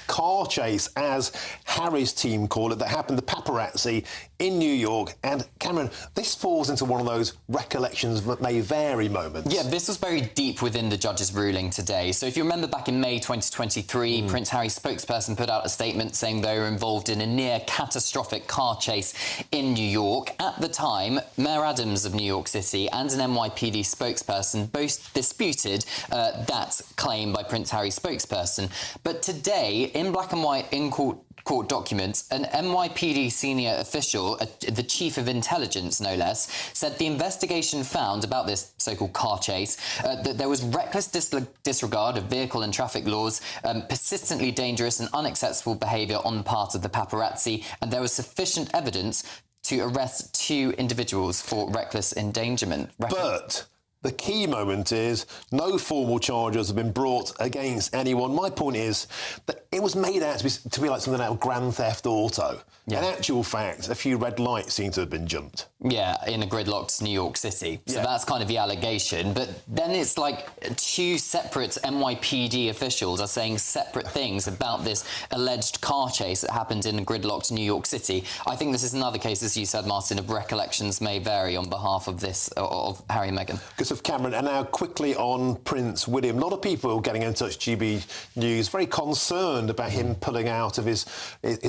car chase, as Harry's team call it, that happened, the paparazzi in New York. And Cameron, this falls into one of those recollections that may vary moments. Yeah, this was very deep within the judge's ruling today. So if you remember back in May 2023, Prince Harry's spokesperson put out a statement saying they were involved in a near catastrophic car chase in New York. At the time, Mayor Adams of New York City and an NYPD spokesperson both disputed that claim by Prince Harry's spokesperson. But today, in black and white in court documents, an NYPD senior official, the chief of intelligence no less, said the investigation found about this so-called car chase that there was reckless disregard of vehicle and traffic laws, persistently dangerous and unacceptable behaviour on the part of the paparazzi, and there was sufficient evidence to arrest 2 individuals for reckless endangerment. But the key moment is no formal charges have been brought against anyone. My point is that it was made out to be like something out of Grand Theft Auto. Yeah. In actual fact, a few red lights seem to have been jumped. Yeah, in a gridlocked New York City. So that's kind of the allegation. But then it's like 2 separate NYPD officials are saying separate things about this alleged car chase that happened in a gridlocked New York City. I think this is another case, as you said, Martin, of recollections may vary on behalf of this, of Harry and Meghan. Because of Cameron, and now quickly on Prince William. A lot of people getting in touch, GB News, very concerned about him pulling out of his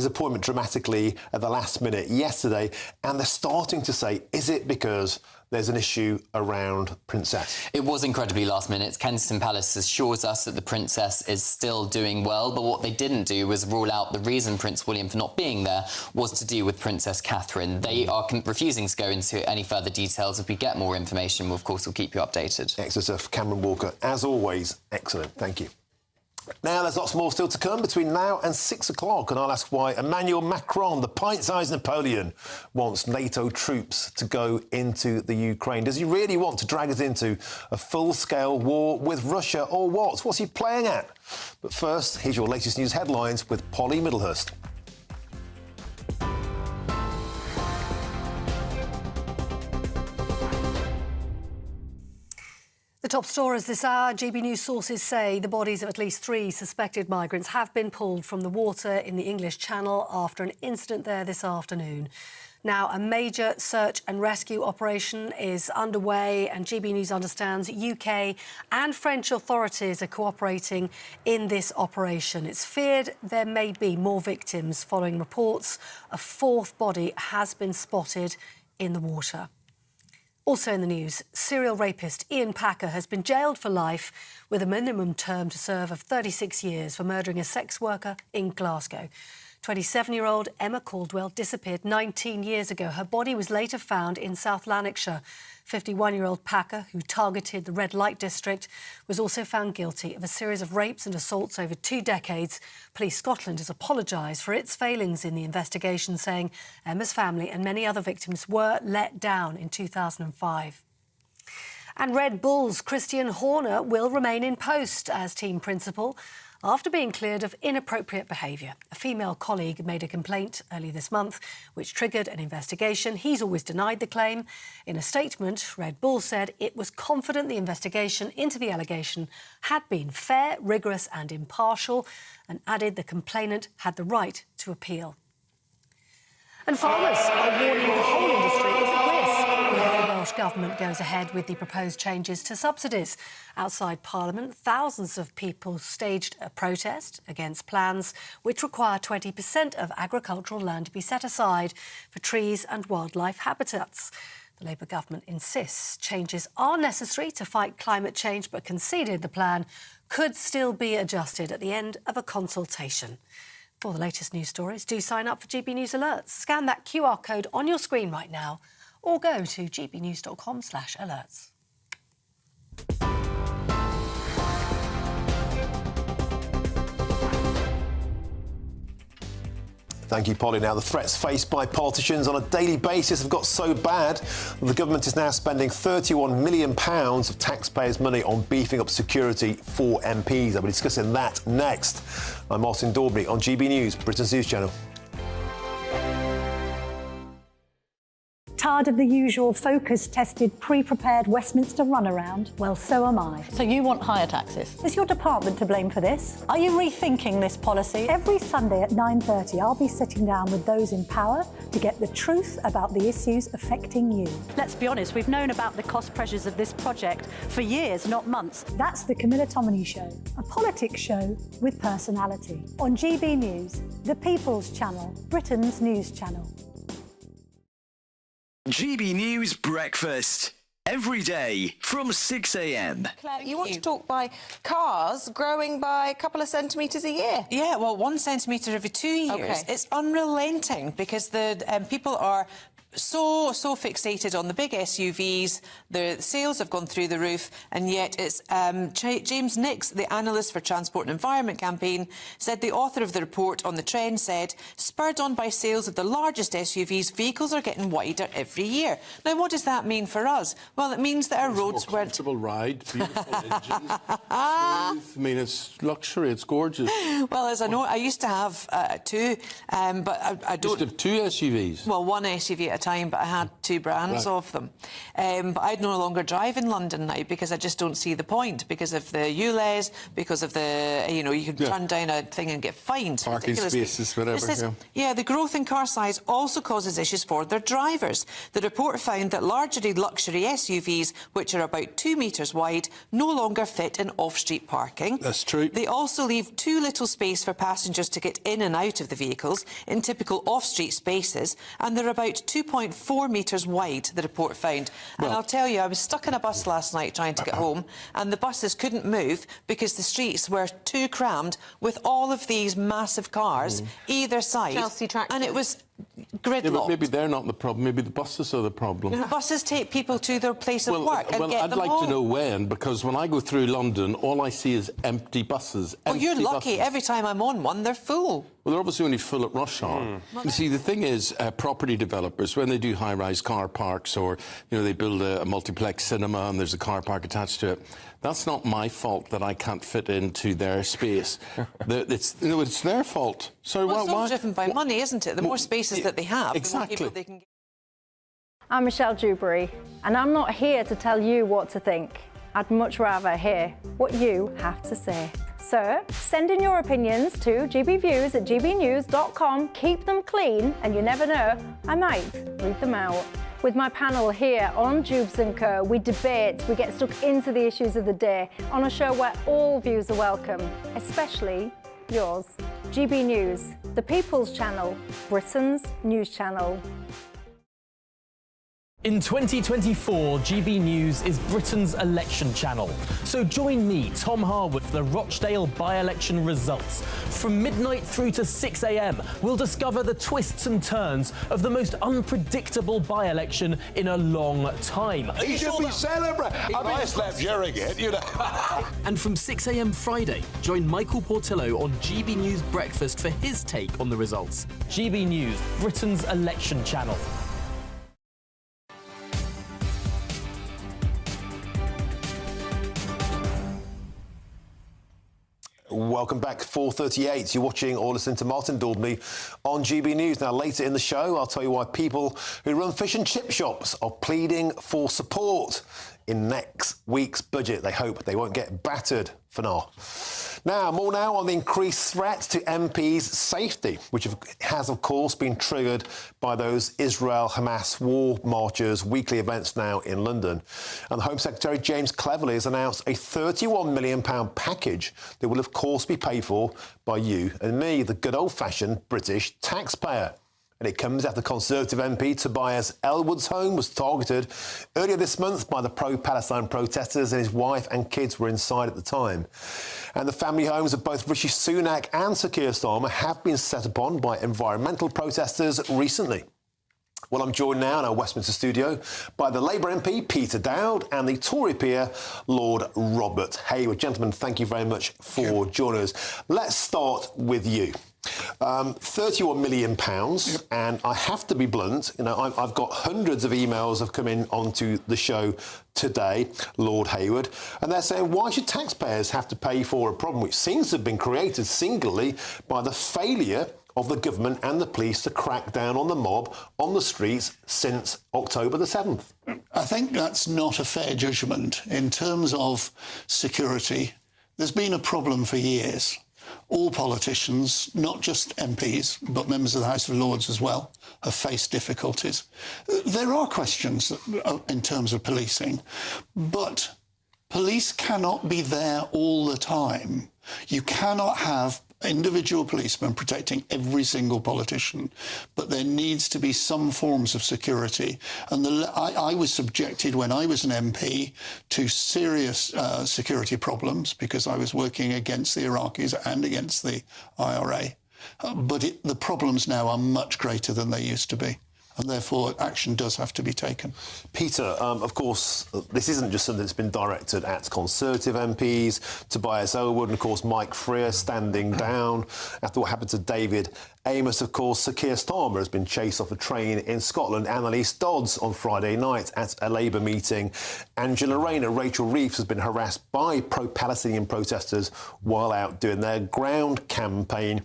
appointment dramatically at the last minute yesterday, and they're starting to say, is it because there's an issue around Princess? It was incredibly last minute. Kensington Palace assures us that the Princess is still doing well, but what they didn't do was rule out the reason Prince William for not being there was to do with Princess Catherine. They are refusing to go into any further details. If we get more information, of course, we'll keep you updated. Excellent stuff. Cameron Walker, as always, excellent. Thank you. Now, there's lots more still to come between now and 6 o'clock, and I'll ask why Emmanuel Macron, the pint-sized Napoleon, wants NATO troops to go into the Ukraine. Does he really want to drag us into a full-scale war with Russia, or what? What's he playing at? But first, here's your latest news headlines with Polly Middlehurst. The The top stories this hour. GB News sources say the bodies of at least 3 suspected migrants have been pulled from the water in the English Channel after an incident there this afternoon. Now, a major search and rescue operation is underway, and GB News understands UK and French authorities are cooperating in this operation. It's feared there may be more victims following reports a 4th body has been spotted in the water. Also in the news, serial rapist Ian Packer has been jailed for life with a minimum term to serve of 36 years for murdering a sex worker in Glasgow. 27-year-old Emma Caldwell disappeared 19 years ago. Her body was later found in South Lanarkshire. 51-year-old Packer, who targeted the red light district, was also found guilty of a series of rapes and assaults over 2 decades. Police Scotland has apologised for its failings in the investigation, saying Emma's family and many other victims were let down in 2005. And Red Bull's Christian Horner will remain in post as team principal after being cleared of inappropriate behaviour. A female colleague made a complaint early this month, which triggered an investigation. He's always denied the claim. In a statement, Red Bull said it was confident the investigation into the allegation had been fair, rigorous and impartial, and added the complainant had the right to appeal. And farmers are warning the whole industry is at risk if the Welsh Government goes ahead with the proposed changes to subsidies. Outside Parliament, thousands of people staged a protest against plans which require 20% of agricultural land to be set aside for trees and wildlife habitats. The Labour government insists changes are necessary to fight climate change, but conceded the plan could still be adjusted at the end of a consultation. For the latest news stories, do sign up for GB News Alerts. Scan that QR code on your screen right now or go to gbnews.com/alerts. Thank you, Polly. Now, the threats faced by politicians on a daily basis have got so bad that the government is now spending £31 million of taxpayers' money on beefing up security for MPs. I'll be discussing that next. I'm Martin Daubney on GB News, Britain's news channel. Tired of the usual focus-tested, pre-prepared Westminster runaround? Well, so am I. So you want higher taxes? Is your department to blame for this? Are you rethinking this policy? Every Sunday at 9:30, I'll be sitting down with those in power to get the truth about the issues affecting you. Let's be honest, we've known about the cost pressures of this project for years, not months. That's the Camilla Tominey Show, a politics show with personality. On GB News, the People's Channel, Britain's news channel. GB News Breakfast. Every day from 6 a.m. Claire, you want to talk by cars growing by a couple of centimetres a year? Yeah, well, 1 centimetre every 2 years. Okay. It's unrelenting because the people are so fixated on the big SUVs. The sales have gone through the roof, and yet it's James Nix, the analyst for Transport and Environment campaign, said the author of the report on the trend said, spurred on by sales of the largest SUVs, vehicles are getting wider every year. Now, what does that mean for us? Well, it means that our roads weren't... comfortable ride, beautiful engines, smooth. I mean, it's luxury, it's gorgeous. Well, as I know, I used to have 2, but I don't... You used to have 2 SUVs? Well, 1 SUV at a time, but I had 2 brands of them. But I'd no longer drive in London now because I just don't see the point, because of the ULEZ, because of the, you know, you can run down a thing and get fined. Parking spaces, whatever. Yeah, the growth in car size also causes issues for their drivers. The report found that largely luxury SUVs, which are about 2 metres wide, no longer fit in off-street parking. That's true. They also leave too little space for passengers to get in and out of the vehicles in typical off-street spaces, and they're about 2.4 metres wide, the report found. And I'll tell you, I was stuck in a bus last night trying to get home, and the buses couldn't move because the streets were too crammed with all of these massive cars either side. Chelsea tractors. And it was gridlocked. Yeah, but maybe they're not the problem, maybe the buses are the problem. The buses take people to their place of work and get I'd them like home. to know when, because when I go through London, all I see is empty buses. Oh, you're lucky. Every time I'm on one, they're full. Well, they're obviously only full at rush hour. You see, the thing is, property developers, when they do high-rise car parks or, you know, they build a multiplex cinema and there's a car park attached to it, that's not my fault that I can't fit into their space. It's their fault. So well, it's all driven by money, isn't it? The more spaces that they have, exactly. the more people they can get. I'm Michelle Dewberry, and I'm not here to tell you what to think. I'd much rather hear what you have to say. So send in your opinions to gbviews@gbnews.com. Keep them clean, and you never know, I might read them out. With my panel here on Jubes & Co, we debate, we get stuck into the issues of the day on a show where all views are welcome, especially yours. GB News, the People's Channel, Britain's news channel. In 2024, GB News is Britain's election channel. So join me, Tom Harwood, for the Rochdale by-election results. From midnight through to 6 a.m, we'll discover the twists and turns of the most unpredictable by-election in a long time. He should be celebrating. I mean, I slept during it, you know. And from 6 a.m. Friday, join Michael Portillo on GB News Breakfast for his take on the results. GB News, Britain's election channel. Welcome back, 4:38. You're watching or listening to Martin Daubney on GB News. Now, later in the show, I'll tell you why people who run fish and chip shops are pleading for support in next week's budget. They hope they won't get battered for now. More now on the increased threat to MPs' safety, which has, of course, been triggered by those Israel-Hamas war marchers' weekly events now in London. And the Home Secretary, James Cleverly, has announced a £31 million package that will, of course, be paid for by you and me, the good old-fashioned British taxpayer. And it comes after Conservative MP Tobias Ellwood's home was targeted earlier this month by the pro-Palestine protesters, and his wife and kids were inside at the time. And the family homes of both Rishi Sunak and Sir Keir Starmer have been set upon by environmental protesters recently. Well, I'm joined now in our Westminster studio by the Labour MP Peter Dowd and the Tory peer Lord Robert Hayward. Gentlemen, thank you very much for joining us. Let's start with you. £31 million, and I have to be blunt, you know, I've got hundreds of emails have come in onto the show today, Lord Hayward, and they're saying, why should taxpayers have to pay for a problem which seems to have been created singularly by the failure of the government and the police to crack down on the mob on the streets since October the 7th? I think that's not a fair judgment. In terms of security, there's been a problem for years. All politicians, not just MPs, but members of the House of Lords as well, have faced difficulties. There are questions in terms of policing, but police cannot be there all the time. You cannot have individual policemen protecting every single politician, but there needs to be some forms of security. And I was subjected, when I was an MP, to serious security problems because I was working against the Iraqis and against the IRA. But the problems now are much greater than they used to be, and therefore action does have to be taken. Peter, of course, this isn't just something that's been directed at Conservative MPs, Tobias Ellwood, and of course Mike Freer standing down after what happened to David Amos. Of course, Sir Keir Starmer has been chased off a train in Scotland. Annalise Dodds on Friday night at a Labour meeting. Angela Rayner, Rachel Reeves has been harassed by pro-Palestinian protesters while out doing their ground campaign.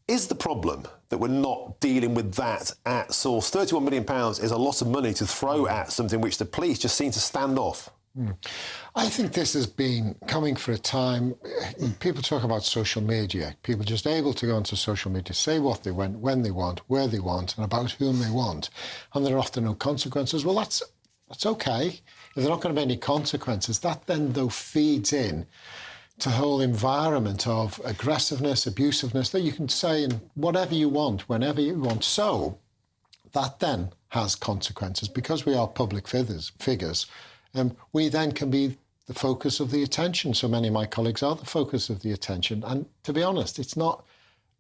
Is the problem that we're not dealing with that at source? £31 million is a lot of money to throw at something which the police just seem to stand off. I think this has been coming for a time. People talk about social media. People just able to go onto social media, say what they want, when they want, where they want, and about whom they want. And there are often no consequences. Well, that's OK. If there are not going to be any consequences, that then, though, feeds in to the whole environment of aggressiveness, abusiveness, that you can say in whatever you want, whenever you want. So that then has consequences. Because we are public figures, we then can be the focus of the attention. So many of my colleagues are the focus of the attention. And to be honest, it's not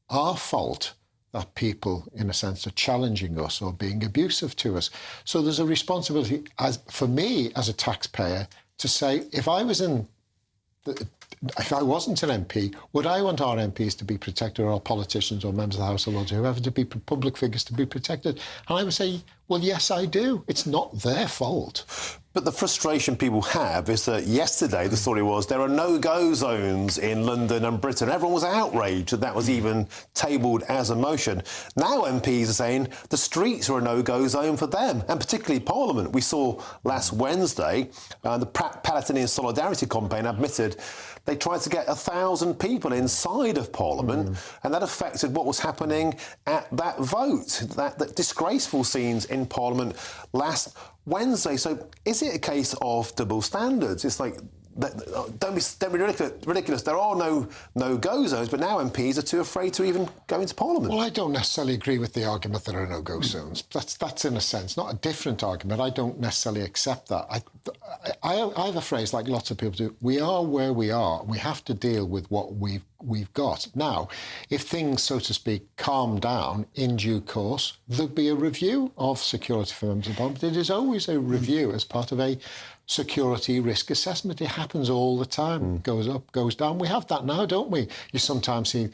our fault that people, in a sense, are challenging us or being abusive to us. So there's a responsibility, for me as a taxpayer, to say, if I wasn't an MP, would I want our MPs to be protected, or our politicians or members of the House of Lords, whoever, to be public figures to be protected? And I would say, Well, yes, I do. It's not their fault. But the frustration people have is that yesterday the story was there are no-go zones in London and Britain. Everyone was outraged that that was even tabled as a motion. Now MPs are saying the streets are a no-go zone for them, and particularly Parliament. We saw last Wednesday the Palestinian Solidarity Campaign admitted they tried to get 1,000 people inside of Parliament, and that affected what was happening at that vote, that disgraceful scenes in Parliament last Wednesday. So is it a case of double standards? It's like, don't be ridiculous. There are no-go zones, but now MPs are too afraid to even go into Parliament. Well, I don't necessarily agree with the argument that there are no-go zones. That's in a sense not a different argument. I don't necessarily accept that. I have a phrase like lots of people do. We are where we are. We have to deal with what we've got. Now, if things, so to speak, calm down in due course, there'll be a review of security for members of Parliament. It is always a review as part of a security risk assessment. It happens all the time. Goes up, goes down. We have that now, don't we? You sometimes see,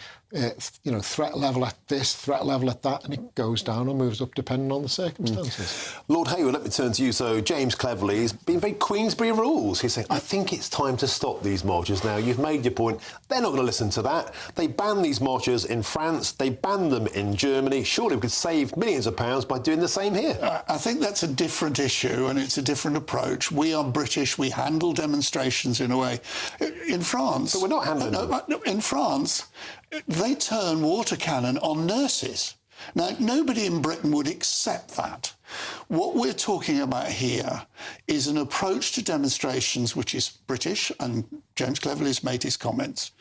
threat level at this, threat level at that, and it goes down or moves up depending on the circumstances. Lord Hayward, let me turn to you. So James Cleverly has been very Queensberry rules. He's saying, I think it's time to stop these marches now. You've made your point. They're not going to listen to that. They banned these marches in France. They banned them in Germany. Surely we could save millions of pounds by doing the same here. I think that's a different issue and it's a different approach. We are British. We handle demonstrations in a way. In France... But we're not handling them. In France, they turn water cannon on nurses. Now, nobody in Britain would accept that. What we're talking about here is an approach to demonstrations which is British, and James Cleverly's made his comments.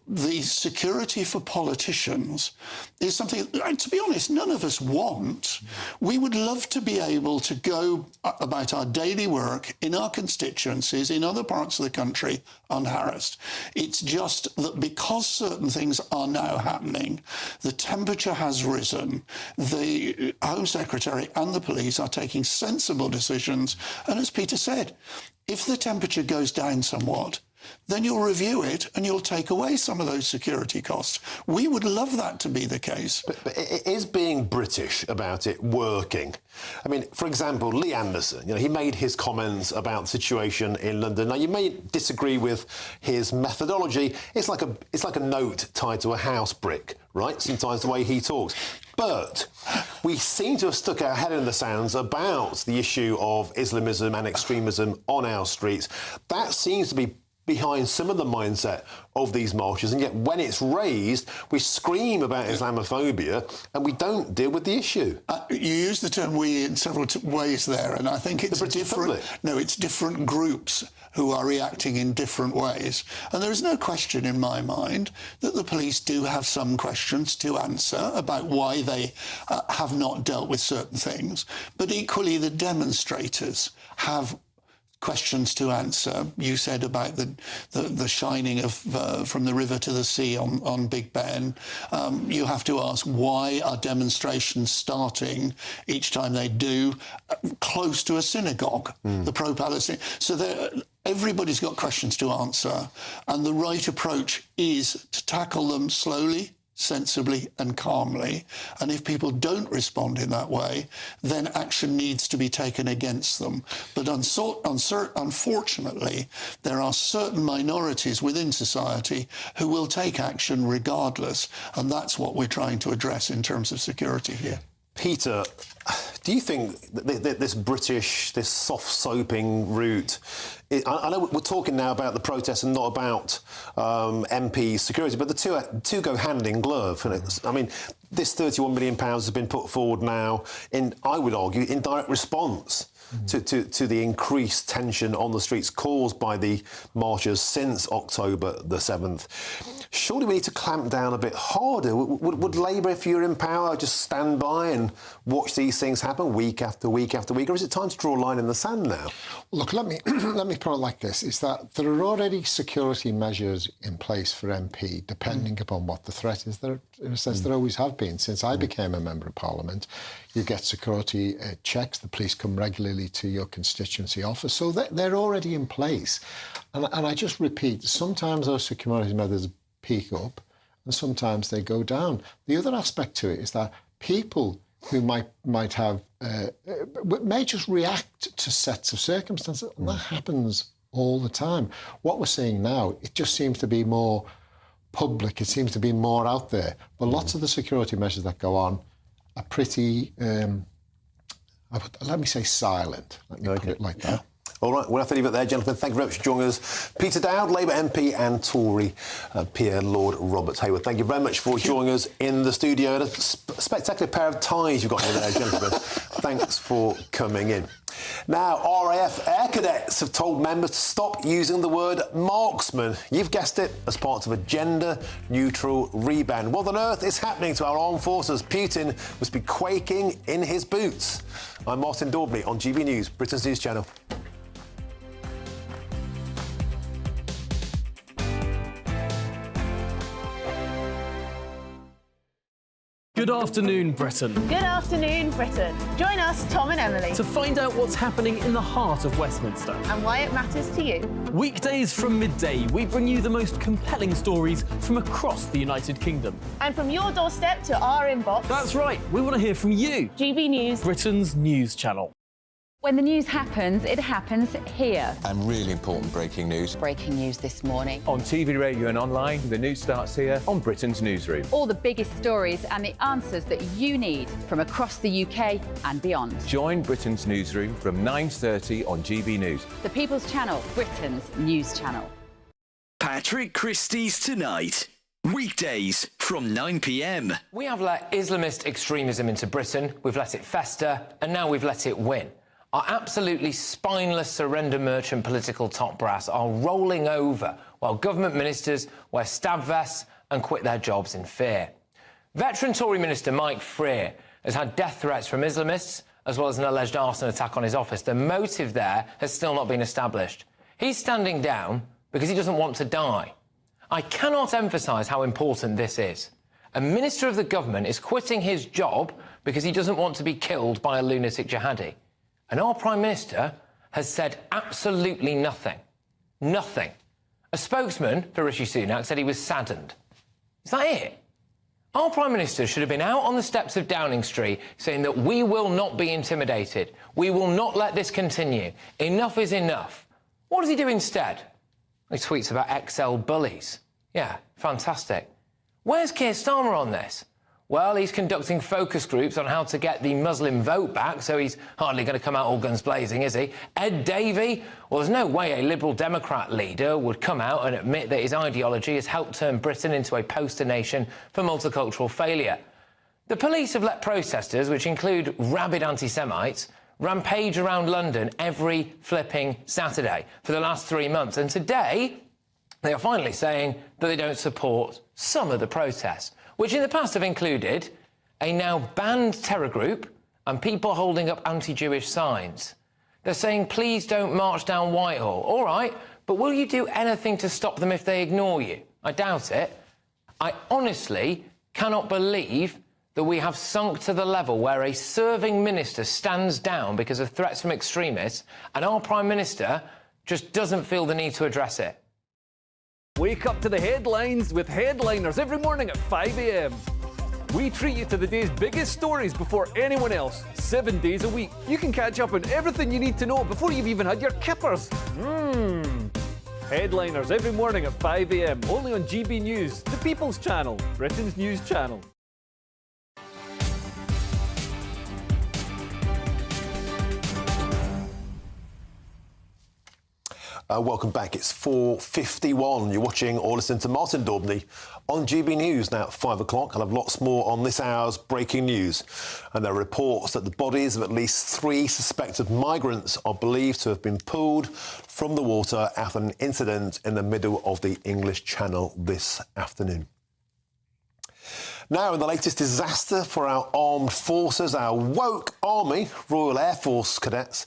The security for politicians is something, to be honest, none of us want. We would love to be able to go about our daily work in our constituencies, in other parts of the country, unharassed. It's just that because certain things are now happening, the temperature has risen, the Home Secretary and the police are taking sensible decisions. And as Peter said, if the temperature goes down somewhat, then you'll review it and you'll take away some of those security costs. We would love that to be the case. But is being British about it working? I mean, for example, Lee Anderson, he made his comments about the situation in London. Now, you may disagree with his methodology. It's like a note tied to a house brick, right? Sometimes the way he talks. But we seem to have stuck our head in the sands about the issue of Islamism and extremism on our streets. That seems to be behind some of the mindset of these marches, and yet when it's raised, we scream about Islamophobia and we don't deal with the issue. You use the term "we" in several ways there, and I think it's different. No, it's different groups who are reacting in different ways. And there is no question in my mind that the police do have some questions to answer about why they have not dealt with certain things. But equally, the demonstrators have questions to answer. You said about the shining of from the river to the sea on Big Ben. You have to ask, why are demonstrations starting each time they do close to a synagogue, the pro-Palestinian? So everybody's got questions to answer, and the right approach is to tackle them slowly, sensibly and calmly. And if people don't respond in that way, then action needs to be taken against them. But unfortunately, there are certain minorities within society who will take action regardless, and that's what we're trying to address in terms of security here. Peter, do you think that this British, this soft-soaping route... I know we're talking now about the protests and not about MP security, but the two go hand in glove. I mean, this £31 million has been put forward now in, I would argue, in direct response to the increased tension on the streets caused by the marches since October the 7th. Surely we need to clamp down a bit harder. Would Labour, if you're in power, just stand by and watch these things happen week after week after week, or is it time to draw a line in the sand now? Look, let me put it like this, is that there are already security measures in place for MP, depending upon what the threat is. There, in a sense, there always have been. Since I became a Member of Parliament, you get security checks, the police come regularly to your constituency office, so they're already in place. And I just repeat, sometimes those security measures peak up and sometimes they go down. The other aspect to it is that people who might have may just react to sets of circumstances, and that happens all the time. What we're seeing now, it just seems to be more public. It seems to be more out there. But lots of the security measures that go on are pretty, let me say, silent. Let me put it like that. All right, we'll have to leave it there, gentlemen. Thank you very much for joining us. Peter Dowd, Labour MP, and Tory peer Lord Robert Hayward. Thank you very much for joining us in the studio. A spectacular pair of ties you've got in there, gentlemen. Thanks for coming in. Now, RAF Air Cadets have told members to stop using the word marksman. You've guessed it, as part of a gender-neutral rebrand. What on earth is happening to our armed forces? Putin must be quaking in his boots. I'm Martin Daubney on GB News, Britain's news channel. Good afternoon, Britain. Good afternoon, Britain. Join us, Tom and Emily, To find out what's happening in the heart of Westminster. and why it matters to you. Weekdays from midday, we bring you the most compelling stories from across the United Kingdom. And from your doorstep to our inbox. That's right, we want to hear from you. GB News, Britain's news channel. When the news happens, it happens here. And really important breaking news. Breaking news this morning. On TV, radio and online, the news starts here on Britain's Newsroom. All the biggest stories and the answers that you need from across the UK and beyond. Join Britain's Newsroom from 9:30 on GB News. The People's Channel, Britain's news channel. Patrick Christie's Tonight. Weekdays from 9 p.m. We have let Islamist extremism into Britain, we've let it fester, and now we've let it win. Our absolutely spineless surrender merchant political top brass are rolling over while government ministers wear stab vests and quit their jobs in fear. Veteran Tory Minister Mike Freer has had death threats from Islamists as well as an alleged arson attack on his office. The motive there has still not been established. He's standing down because he doesn't want to die. I cannot emphasise how important this is. A minister of the government is quitting his job because he doesn't want to be killed by a lunatic jihadi. And our Prime Minister has said absolutely nothing. Nothing. A spokesman for Rishi Sunak said he was saddened. Is that it? Our Prime Minister should have been out on the steps of Downing Street saying that we will not be intimidated. We will not let this continue. Enough is enough. What does he do instead? He tweets about XL bullies. Yeah, fantastic. Where's Keir Starmer on this? Well, he's conducting focus groups on how to get the Muslim vote back, so he's hardly going to come out all guns blazing, is he? Ed Davey? Well, there's no way a Liberal Democrat leader would come out and admit that his ideology has helped turn Britain into a poster nation for multicultural failure. The police have let protesters, which include rabid anti-Semites, rampage around London every flipping Saturday for the last 3 months, and today they are finally saying that they don't support some of the protests, which in the past have included a now banned terror group and people holding up anti-Jewish signs. They're saying, please don't march down Whitehall. All right, but will you do anything to stop them if they ignore you? I doubt it. I honestly cannot believe that we have sunk to the level where a serving minister stands down because of threats from extremists and our Prime Minister just doesn't feel the need to address it. Wake up to the headlines with Headliners every morning at 5 a.m. We treat you to the day's biggest stories before anyone else, 7 days a week. You can catch up on everything you need to know before you've even had your kippers. Headliners every morning at 5 a.m. only on GB News, the People's Channel, Britain's news channel. Welcome back. It's 4:51. You're watching or listening to Martin Daubney on GB News now at 5 o'clock. I'll have lots more on this hour's breaking news. And there are reports that the bodies of at least 3 suspected migrants are believed to have been pulled from the water after an incident in the middle of the English Channel this afternoon. Now, in the latest disaster for our armed forces, our woke army, Royal Air Force cadets,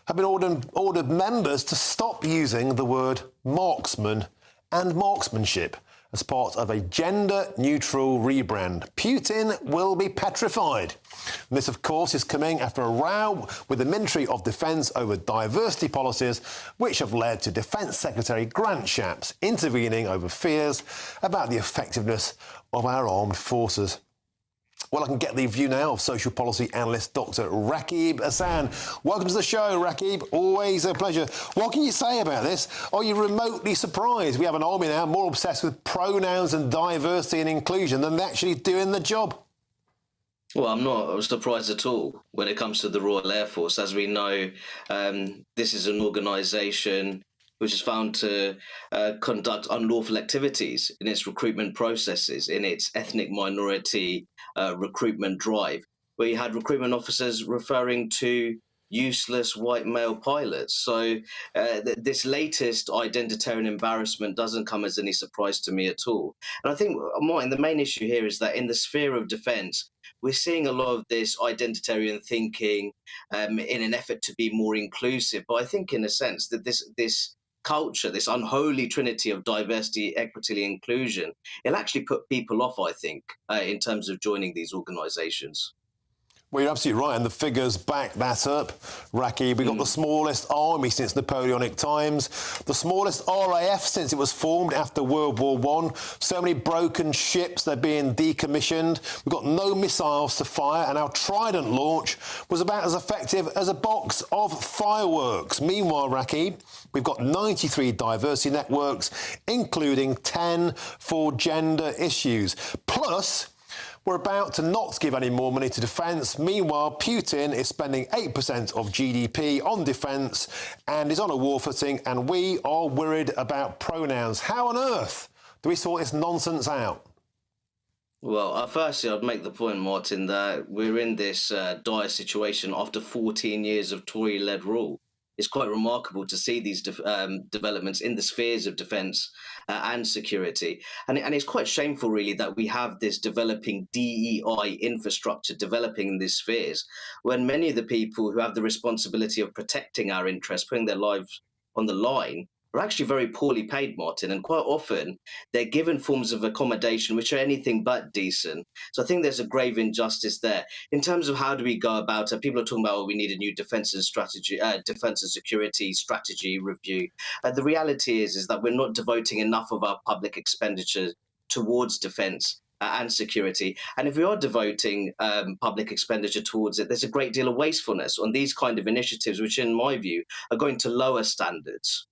have been ordered members to stop using the word marksman and marksmanship as part of a gender-neutral rebrand. Putin will be petrified. And this, of course, is coming after a row with the Ministry of Defence over diversity policies, which have led to Defence Secretary Grant Shapps intervening over fears about the effectiveness of our armed forces. Well, I can get the view now of social policy analyst Dr. Rakib Hassan. Welcome to the show, Rakib. Always a pleasure. What can you say about this? Are you remotely surprised? We have an army now more obsessed with pronouns and diversity and inclusion than actually doing the job. Well, I'm not surprised at all when it comes to the Royal Air Force. As we know, this is an organisation which is found to conduct unlawful activities in its recruitment processes, in its ethnic minority recruitment drive, where you had recruitment officers referring to useless white male pilots. So this latest identitarian embarrassment doesn't come as any surprise to me at all. And I think, Martin, the main issue here is that in the sphere of defence, we're seeing a lot of this identitarian thinking in an effort to be more inclusive. But I think, in a sense, that this culture, this unholy trinity of diversity, equity, and inclusion, it'll actually put people off, I think, in terms of joining these organisations. Well, you're absolutely right, and the figures back that up, Rakib. We've got the smallest army since Napoleonic times, the smallest RAF since it was formed after World War I. So many broken ships, they're being decommissioned. We've got no missiles to fire, and our Trident launch was about as effective as a box of fireworks. Meanwhile, Rakib, we've got 93 diversity networks, including 10 for gender issues. Plus, we're about to not give any more money to defence. Meanwhile, Putin is spending 8% of GDP on defence and is on a war footing, and we are worried about pronouns. How on earth do we sort this nonsense out? Well, firstly, I'd make the point, Martin, that we're in this dire situation after 14 years of Tory-led rule. It's quite remarkable to see these developments in the spheres of defence and security. And it's quite shameful, really, that we have this developing DEI infrastructure developing in these spheres, when many of the people who have the responsibility of protecting our interests, putting their lives on the line, are actually very poorly paid, Martin, and quite often they're given forms of accommodation which are anything but decent. So I think there's a grave injustice there. In terms of how do we go about it, people are talking about, we need a new defence and security strategy review. The reality is that we're not devoting enough of our public expenditure towards defence and security. And if we are devoting public expenditure towards it, there's a great deal of wastefulness on these kind of initiatives, which in my view are going to lower standards.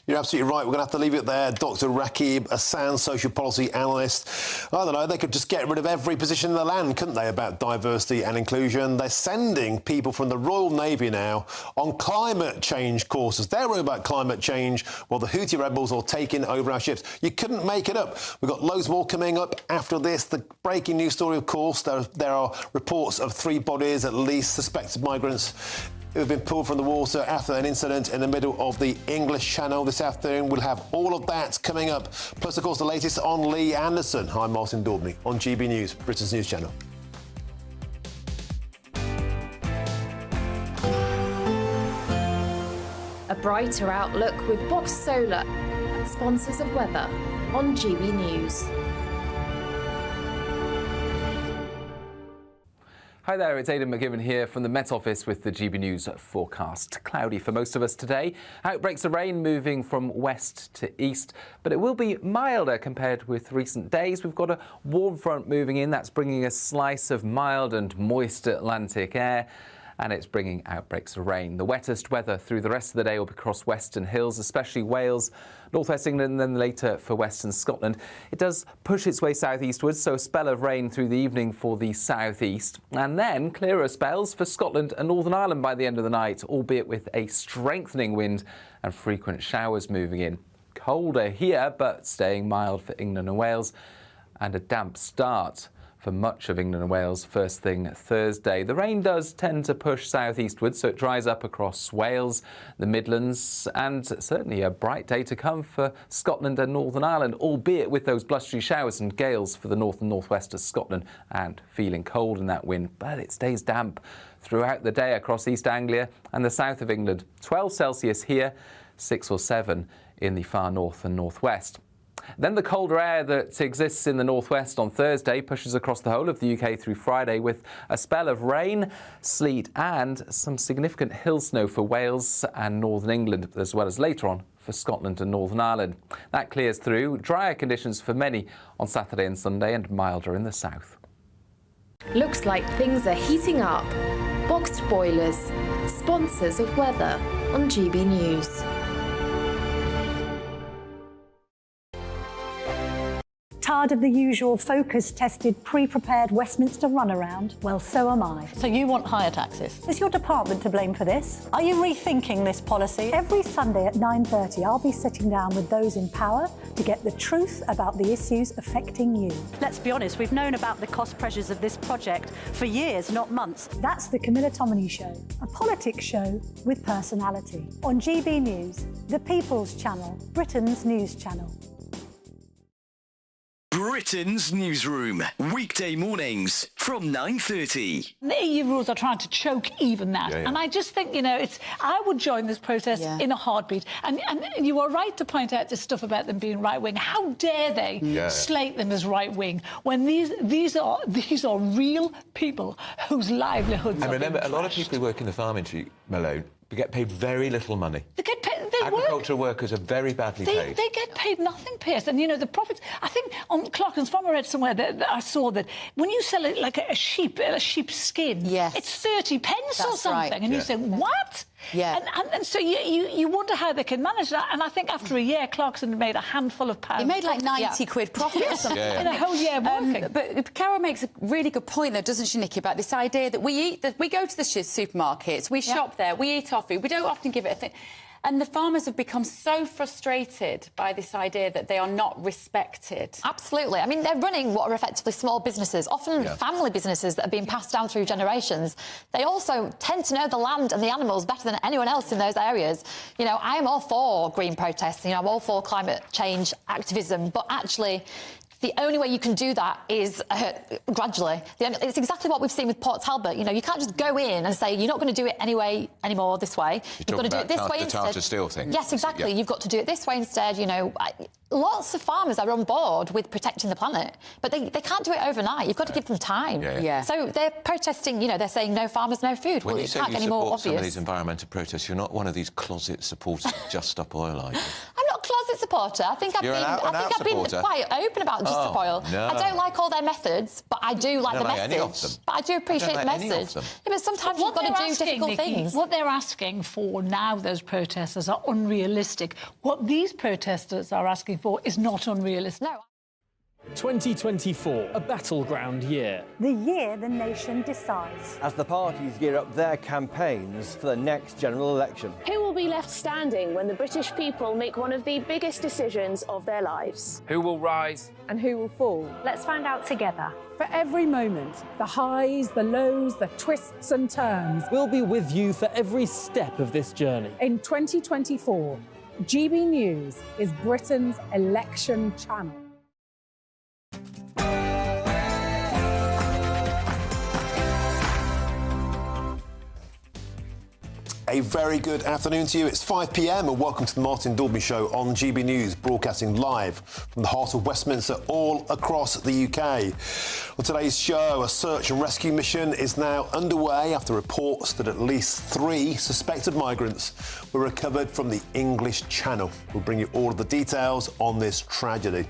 You're absolutely right. We're going to have to leave it there. Dr. Rakib Hassan, social policy analyst. I don't know, they could just get rid of every position in the land, couldn't they, about diversity and inclusion? They're sending people from the Royal Navy now on climate change courses. They're worried about climate change while the Houthi rebels are taking over our ships. You couldn't make it up. We've got loads more coming up after this. The breaking news story, of course, there are reports of 3 bodies, at least, suspected migrants who have been pulled from the water after an incident in the middle of the English Channel this afternoon. We'll have all of that coming up. Plus, of course, the latest on Lee Anderson. I'm Martin Daubney on GB News, Britain's news channel. A brighter outlook with Box Solar, sponsors of weather on GB News. Hi there, it's Aidan McGibbon here from the Met Office with the GB News forecast. Cloudy for most of us today. Outbreaks of rain moving from west to east, but it will be milder compared with recent days. We've got a warm front moving in. That's bringing a slice of mild and moist Atlantic air, and it's bringing outbreaks of rain. The wettest weather through the rest of the day will be across Western Hills, especially Wales, North West England, and then later for Western Scotland. It does push its way southeastwards, so a spell of rain through the evening for the southeast, and then clearer spells for Scotland and Northern Ireland by the end of the night, albeit with a strengthening wind and frequent showers moving in. Colder here, but staying mild for England and Wales, and a damp start for much of England and Wales first thing Thursday. The rain does tend to push southeastward, so it dries up across Wales, the Midlands, and certainly a bright day to come for Scotland and Northern Ireland, albeit with those blustery showers and gales for the north and northwest of Scotland, and feeling cold in that wind, but it stays damp throughout the day across East Anglia and the south of England. 12 Celsius here, 6 or 7 in the far north and northwest. Then the colder air that exists in the northwest on Thursday pushes across the whole of the UK through Friday with a spell of rain, sleet and some significant hill snow for Wales and northern England, as well as later on for Scotland and Northern Ireland. That clears through. Drier conditions for many on Saturday and Sunday and milder in the south. Looks like things are heating up. Boxed boilers, sponsors of weather on GB News. Tired of the usual focus-tested, pre-prepared Westminster runaround? Well, so am I. So you want higher taxes? Is your department to blame for this? Are you rethinking this policy? Every Sunday at 9:30, I'll be sitting down with those in power to get the truth about the issues affecting you. Let's be honest, we've known about the cost pressures of this project for years, not months. That's the Camilla Tominey Show, a politics show with personality. On GB News, the People's Channel, Britain's news channel. Britain's Newsroom, weekday mornings from 9:30. The EU rules are trying to choke even that. And I just think, I would join this protest in a heartbeat. And you are right to point out this stuff about them being right-wing. How dare they slate them as right-wing when these are real people whose livelihoods And are remember, being a lot of trashed. people who work in the farm industry, Malone, get paid very little money. They get paid, Agricultural workers are very badly paid. They get paid nothing, Pierce. And, the profits... I think on Clarkins Farm I read somewhere that I saw that when you sell it like a sheep's skin, it's 30 pence or something. Right. And you say, what? Yeah. And so you wonder how they can manage that. And I think after a year, Clarkson made a handful of pounds. He made like 90 quid profit or something. In a whole year working. But Carol makes a really good point, though, doesn't she, Nikki, about this idea that we go to the supermarkets, we shop there, we eat our food, we don't often give it a thing. And the farmers have become so frustrated by this idea that they are not respected. Absolutely. I mean, they're running what are effectively small businesses, often family businesses that are being passed down through generations. They also tend to know the land and the animals better than anyone else in those areas. I am all for green protests, I'm all for climate change activism, but actually... the only way you can do that is gradually. It's exactly what we've seen with Port Talbot. You can't just go in and say, you're not going to do it anymore this way. You've got to do it this way instead. The Tata Steel thing. Yes, exactly. You've got to do it this way instead. Lots of farmers are on board with protecting the planet, but they can't do it overnight. You've got to give them time. So they're protesting, they're saying no farmers, no food. When Well, you it say can't you get any more support some of obvious. these environmental protests, you're not one of these closet supporters of Just Stop Oil, are you? I'm not a closet supporter. I think I've You're an out-and-out been supporter. quite open about Just Stop Oil. No. I don't like all their methods, but I do like I don't the like any of message. them. But I do appreciate I the don't like any of message. them. Yeah, but sometimes What you've got to they're do asking, difficult Nikki, things. What they're asking for now, those protesters, are unrealistic. What these protesters are asking for is not unrealistic. No. 2024, a battleground year. The year the nation decides. As the parties gear up their campaigns for the next general election. Who will be left standing when the British people make one of the biggest decisions of their lives? Who will rise? And who will fall? Let's find out together. For every moment, the highs, the lows, the twists and turns. We'll be with you for every step of this journey. In 2024, GB News is Britain's election channel. A very good afternoon to you. It's 5 p.m. and welcome to the Martin Daubney Show on GB News, broadcasting live from the heart of Westminster all across the UK. On today's show, a search and rescue mission is now underway after reports that at least 3 suspected migrants were recovered from the English Channel. We'll bring you all of the details on this tragedy.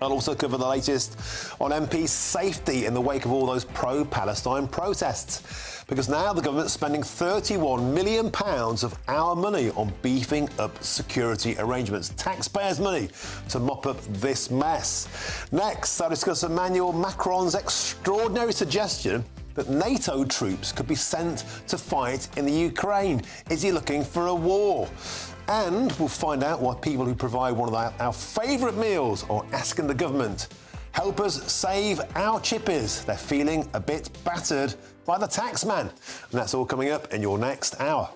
I'll also cover the latest on MP safety in the wake of all those pro-Palestine protests. Because now the government's spending £31 million of our money on beefing up security arrangements. Taxpayers' money to mop up this mess. Next, I'll discuss Emmanuel Macron's extraordinary suggestion that NATO troops could be sent to fight in the Ukraine. Is he looking for a war? And we'll find out why people who provide one of our favourite meals are asking the government, help us save our chippies. They're feeling a bit battered by the tax man. And that's all coming up in your next hour.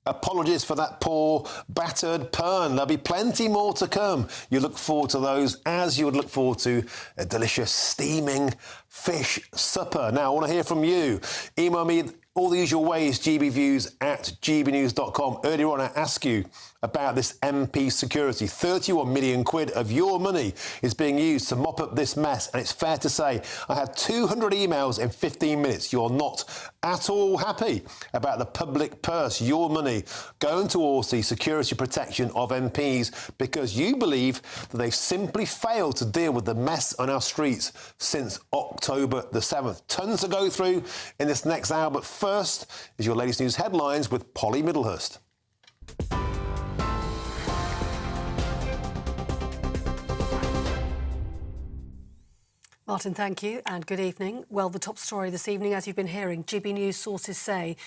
Apologies for that poor, battered pun. There'll be plenty more to come. You look forward to those as you would look forward to a delicious steaming fish supper. Now, I want to hear from you. Email me all the usual ways, gbviews@gbnews.com. Earlier on, I asked you about this MP security. 31 million quid of your money is being used to mop up this mess, and it's fair to say I had 200 emails in 15 minutes. You're not at all happy about the public purse, your money, going towards the security protection of MPs because you believe that they've simply failed to deal with the mess on our streets since October the 7th. Tons to go through in this next hour, but first is your latest news headlines with Polly Middlehurst. Martin, thank you and good evening. Well, the top story this evening, as you've been hearing, GB News sources say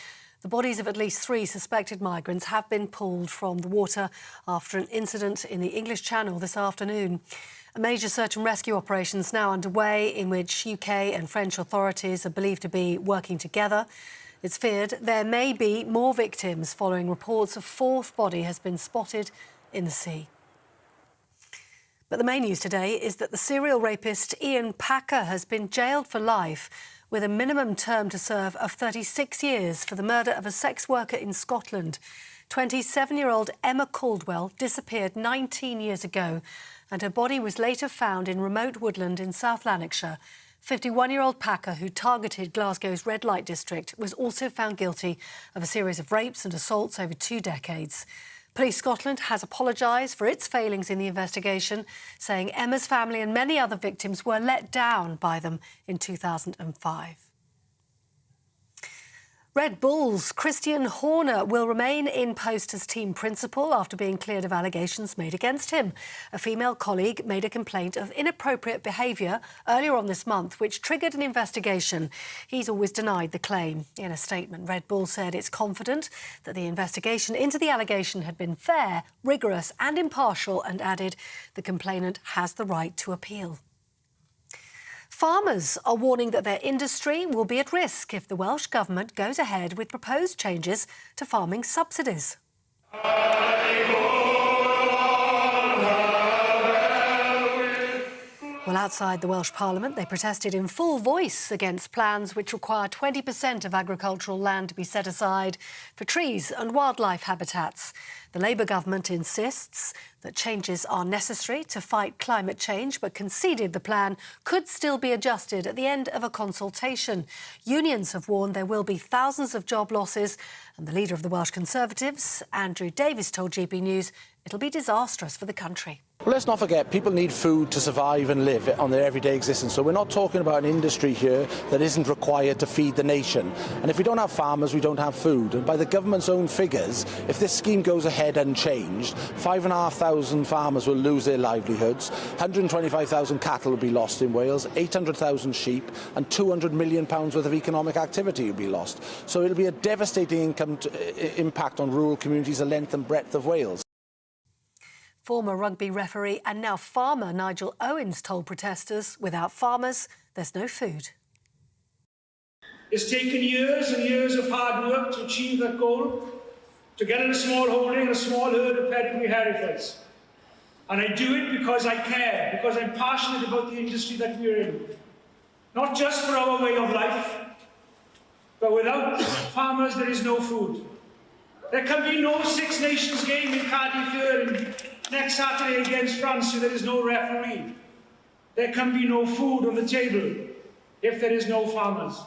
the bodies of at least 3 suspected migrants have been pulled from the water after an incident in the English Channel this afternoon. A major search and rescue operation is now underway in which UK and French authorities are believed to be working together. It's feared there may be more victims following reports a 4th body has been spotted in the sea. But the main news today is that the serial rapist Ian Packer has been jailed for life with a minimum term to serve of 36 years for the murder of a sex worker in Scotland. 27-year-old Emma Caldwell disappeared 19 years ago and her body was later found in remote woodland in South Lanarkshire. 51-year-old Packer, who targeted Glasgow's red light district, was also found guilty of a series of rapes and assaults over 2 decades. Police Scotland has apologised for its failings in the investigation, saying Emma's family and many other victims were let down by them in 2005. Red Bull's Christian Horner will remain in post as team principal after being cleared of allegations made against him. A female colleague made a complaint of inappropriate behaviour earlier on this month, which triggered an investigation. He's always denied the claim. In a statement, Red Bull said it's confident that the investigation into the allegation had been fair, rigorous and impartial, and added the complainant has the right to appeal. Farmers are warning that their industry will be at risk if the Welsh Government goes ahead with proposed changes to farming subsidies. Well, outside the Welsh Parliament, they protested in full voice against plans which require 20% of agricultural land to be set aside for trees and wildlife habitats. The Labour government insists that changes are necessary to fight climate change, but conceded the plan could still be adjusted at the end of a consultation. Unions have warned there will be thousands of job losses, and the leader of the Welsh Conservatives, Andrew Davies, told GB News it'll be disastrous for the country. Well, let's not forget, people need food to survive and live on their everyday existence. So we're not talking about an industry here that isn't required to feed the nation. And if we don't have farmers, we don't have food. And by the government's own figures, if this scheme goes ahead unchanged, 5,500 farmers will lose their livelihoods, 125,000 cattle will be lost in Wales, 800,000 sheep, and £200 million worth of economic activity will be lost. So it'll be a devastating impact on rural communities the length and breadth of Wales. Former rugby referee and now farmer Nigel Owens told protesters, without farmers, there's no food. It's taken years and years of hard work to achieve that goal, to get in a small holding, a small herd of pedigree Herefords. And I do it because I care, because I'm passionate about the industry that we're in. Not just for our way of life, but without farmers there is no food. There can be no Six Nations game in Cardiff next Saturday against France if there is no referee. There can be no food on the table if there is no farmers.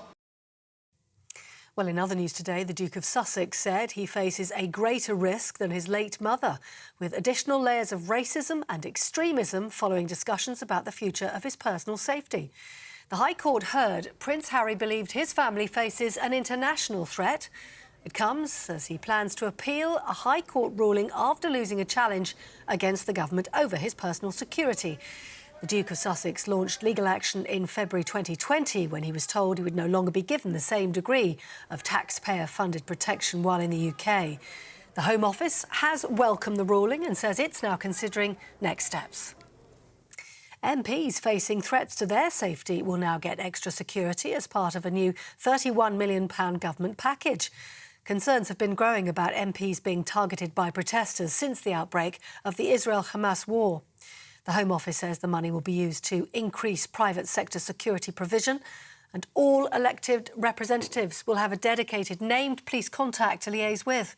Well, in other news today, the Duke of Sussex said he faces a greater risk than his late mother, with additional layers of racism and extremism following discussions about the future of his personal safety. The High Court heard Prince Harry believed his family faces an international threat. It comes as he plans to appeal a High Court ruling after losing a challenge against the government over his personal security. The Duke of Sussex launched legal action in February 2020 when he was told he would no longer be given the same degree of taxpayer-funded protection while in the UK. The Home Office has welcomed the ruling and says it's now considering next steps. MPs facing threats to their safety will now get extra security as part of a new £31 million government package. Concerns have been growing about MPs being targeted by protesters since the outbreak of the Israel-Hamas war. The Home Office says the money will be used to increase private sector security provision, and all elected representatives will have a dedicated named police contact to liaise with.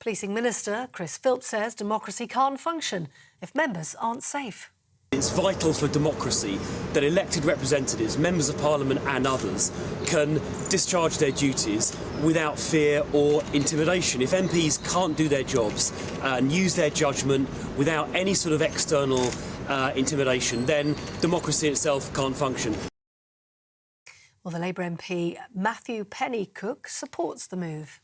Policing Minister Chris Philps says democracy can't function if members aren't safe. It's vital for democracy that elected representatives, members of parliament and others can discharge their duties without fear or intimidation. If MPs can't do their jobs and use their judgment without any sort of external intimidation, then democracy itself can't function. Well, the Labour MP Matthew Pennycook supports the move.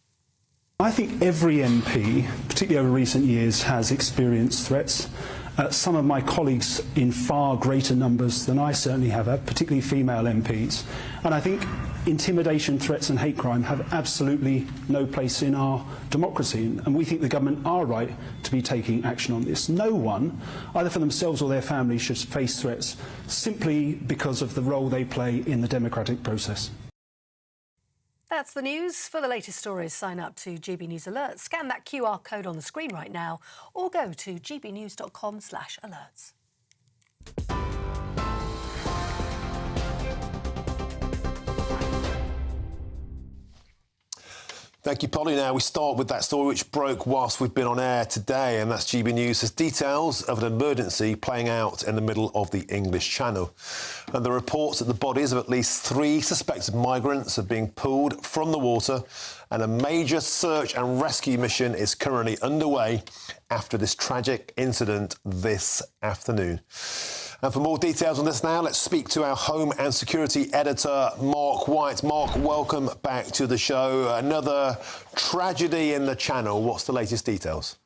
I think every MP, particularly over recent years, has experienced threats. Some of my colleagues in far greater numbers than I certainly have, particularly female MPs. And I think intimidation, threats and hate crime have absolutely no place in our democracy. And we think the government are right to be taking action on this. No one, either for themselves or their families, should face threats simply because of the role they play in the democratic process. That's the news. For the latest stories, sign up to GB News Alerts. Scan that QR code on the screen right now or go to gbnews.com/alerts. Thank you, Polly. Now we start with that story which broke whilst we've been on air today, and that's GB News has details of an emergency playing out in the middle of the English Channel. And the reports that the bodies of at least 3 suspected migrants are being pulled from the water, and a major search and rescue mission is currently underway after this tragic incident this afternoon. And for more details on this now, let's speak to our Home and Security editor, Mark White. Mark, welcome back to the show. Another tragedy in the Channel. What's the latest details?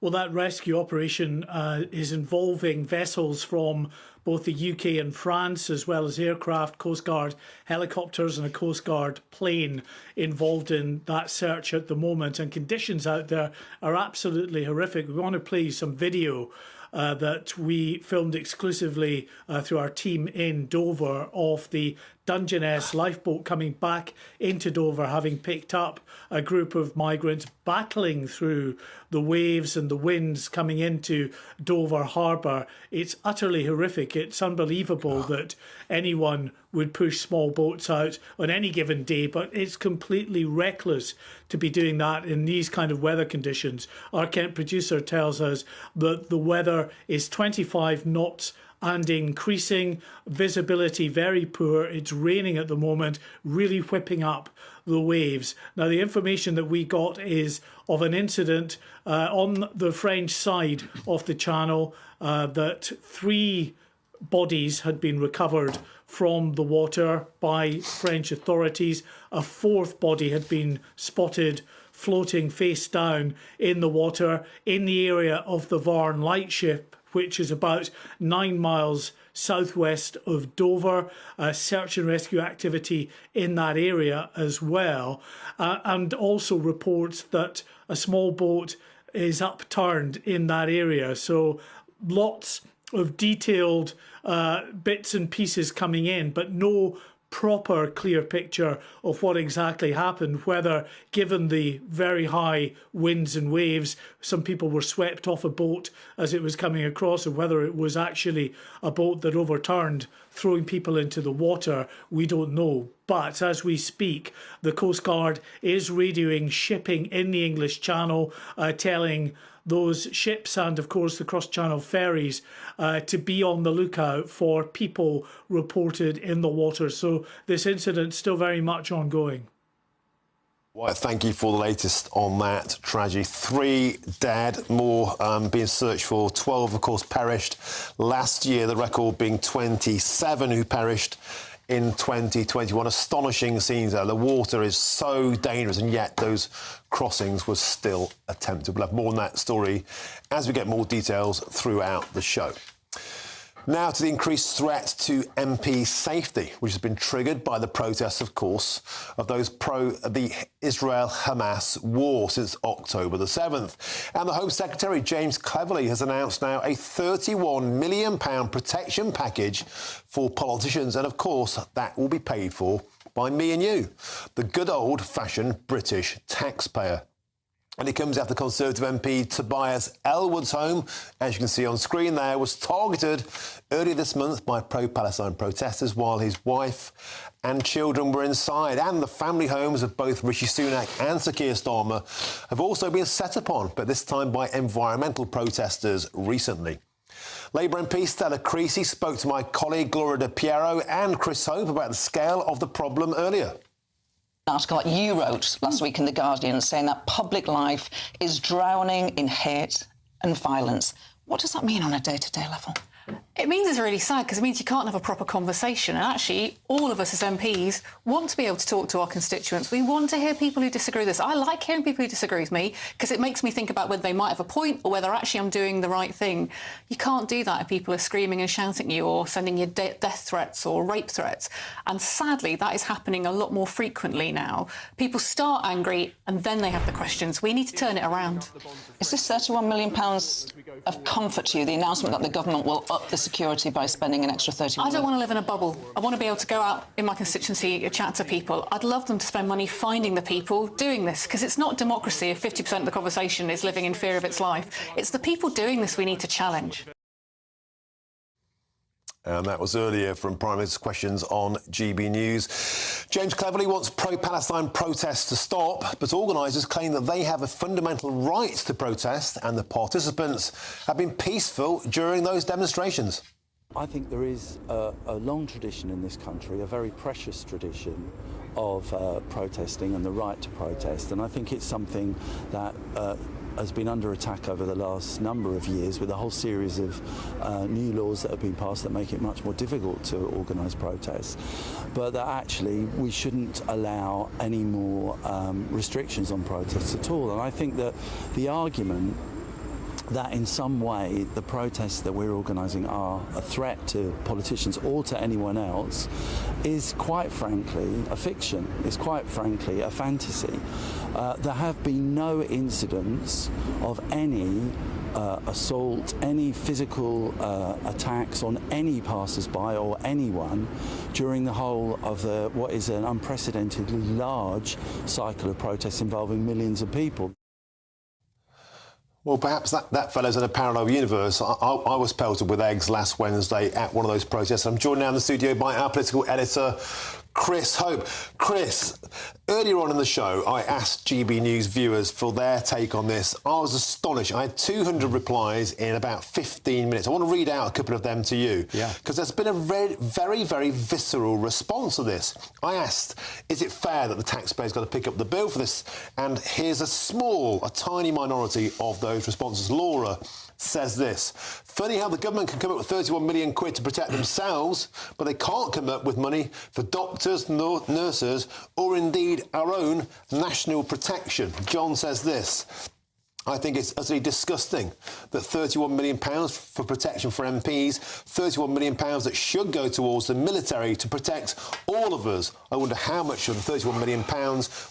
Well, that rescue operation is involving vessels from both the UK and France, as well as aircraft, Coast Guard helicopters and a Coast Guard plane involved in that search at the moment. And conditions out there are absolutely horrific. We want to play you some video that we filmed exclusively through our team in Dover of the Dungeness lifeboat coming back into Dover, having picked up a group of migrants battling through the waves and the winds coming into Dover Harbour. It's utterly horrific. It's unbelievable that anyone would push small boats out on any given day, but it's completely reckless to be doing that in these kind of weather conditions. Our Kent producer tells us that the weather is 25 knots and increasing, visibility very poor. It's raining at the moment, really whipping up the waves. Now, the information that we got is of an incident on the French side of the Channel, that 3 bodies had been recovered from the water by French authorities. A 4th body had been spotted floating face down in the water in the area of the Varn lightship, which is about 9 miles southwest of Dover. Search and rescue activity in that area as well. And also reports that a small boat is upturned in that area. So lots of detailed bits and pieces coming in, but no proper clear picture of what exactly happened, whether, given the very high winds and waves, some people were swept off a boat as it was coming across, or whether it was actually a boat that overturned, throwing people into the water. We don't know. But as we speak, the Coast Guard is radioing shipping in the English Channel, telling those ships and, of course, the cross-channel ferries to be on the lookout for people reported in the water. So this incident's still very much ongoing. Well, thank you for the latest on that tragedy. 3 dead, more being searched for. 12, of course, perished last year, the record being 27 who perished in 2021. Astonishing scenes there. The water is so dangerous, and yet those crossings were still attempted. We'll have more on that story as we get more details throughout the show. Now to the increased threat to MP safety, which has been triggered by the protests, of course, of those pro the Israel-Hamas war since October the 7th. And the Home Secretary, James Cleverly, has announced now a £31 million protection package for politicians. And, of course, that will be paid for by me and you, the good old-fashioned British taxpayer. And it comes after Conservative MP Tobias Elwood's home, as you can see on screen there, was targeted earlier this month by pro-Palestine protesters while his wife and children were inside. And the family homes of both Rishi Sunak and Sir Keir Starmer have also been set upon, but this time by environmental protesters recently. Labour MP Stella Creasy spoke to my colleague Gloria De Piero and Chris Hope about the scale of the problem earlier. Article that you wrote last week in The Guardian saying that public life is drowning in hate and violence. What does that mean on a day-to-day level? It means it's really sad because it means you can't have a proper conversation. And actually, all of us as MPs want to be able to talk to our constituents. We want to hear people who disagree with us. I like hearing people who disagree with me because it makes me think about whether they might have a point or whether actually I'm doing the right thing. You can't do that if people are screaming and shouting at you or sending you death threats or rape threats. And sadly, that is happening a lot more frequently now. People start angry and then they have the questions. We need to turn it around. Is this £31 million of comfort to you, the announcement that the government will up the security by spending an extra 30 million? I don't want to live in a bubble. I want to be able to go out in my constituency and chat to people. I'd love them to spend money finding the people doing this, because it's not democracy if 50% of the conversation is living in fear of its life. It's the people doing this we need to challenge. And that was earlier from Prime Minister's Questions on GB News. James Cleverly wants pro-Palestine protests to stop, but organisers claim that they have a fundamental right to protest and the participants have been peaceful during those demonstrations. I think there is a long tradition in this country, a very precious tradition of protesting and the right to protest, and I think it's something that has been under attack over the last number of years with a whole series of new laws that have been passed that make it much more difficult to organise protests, but that actually we shouldn't allow any more restrictions on protests at all. And I think that the argument that in some way the protests that we're organising are a threat to politicians or to anyone else is quite frankly a fiction, is quite frankly a fantasy. There have been no incidents of any assault, any physical attacks on any passers-by or anyone during the whole of what is an unprecedentedly large cycle of protests involving millions of people. Well, perhaps that fellow's in a parallel universe. I was pelted with eggs last Wednesday at one of those protests. I'm joined now in the studio by our political editor, Chris Hope. Chris, earlier on in the show, I asked GB News viewers for their take on this. I was astonished. I had 200 replies in about 15 minutes. I want to read out a couple of them to you, because there's been a very, very visceral response to this. I asked, is it fair that the taxpayer's got to pick up the bill for this? And here's a tiny minority of those responses. Laura says this: funny how the government can come up with 31 million quid to protect themselves, but they can't come up with money for doctors, nurses, or indeed our own national protection. John says this: I think it's utterly disgusting that £31 million for protection for MPs, £31 million that should go towards the military to protect all of us. I wonder how much of the £31 million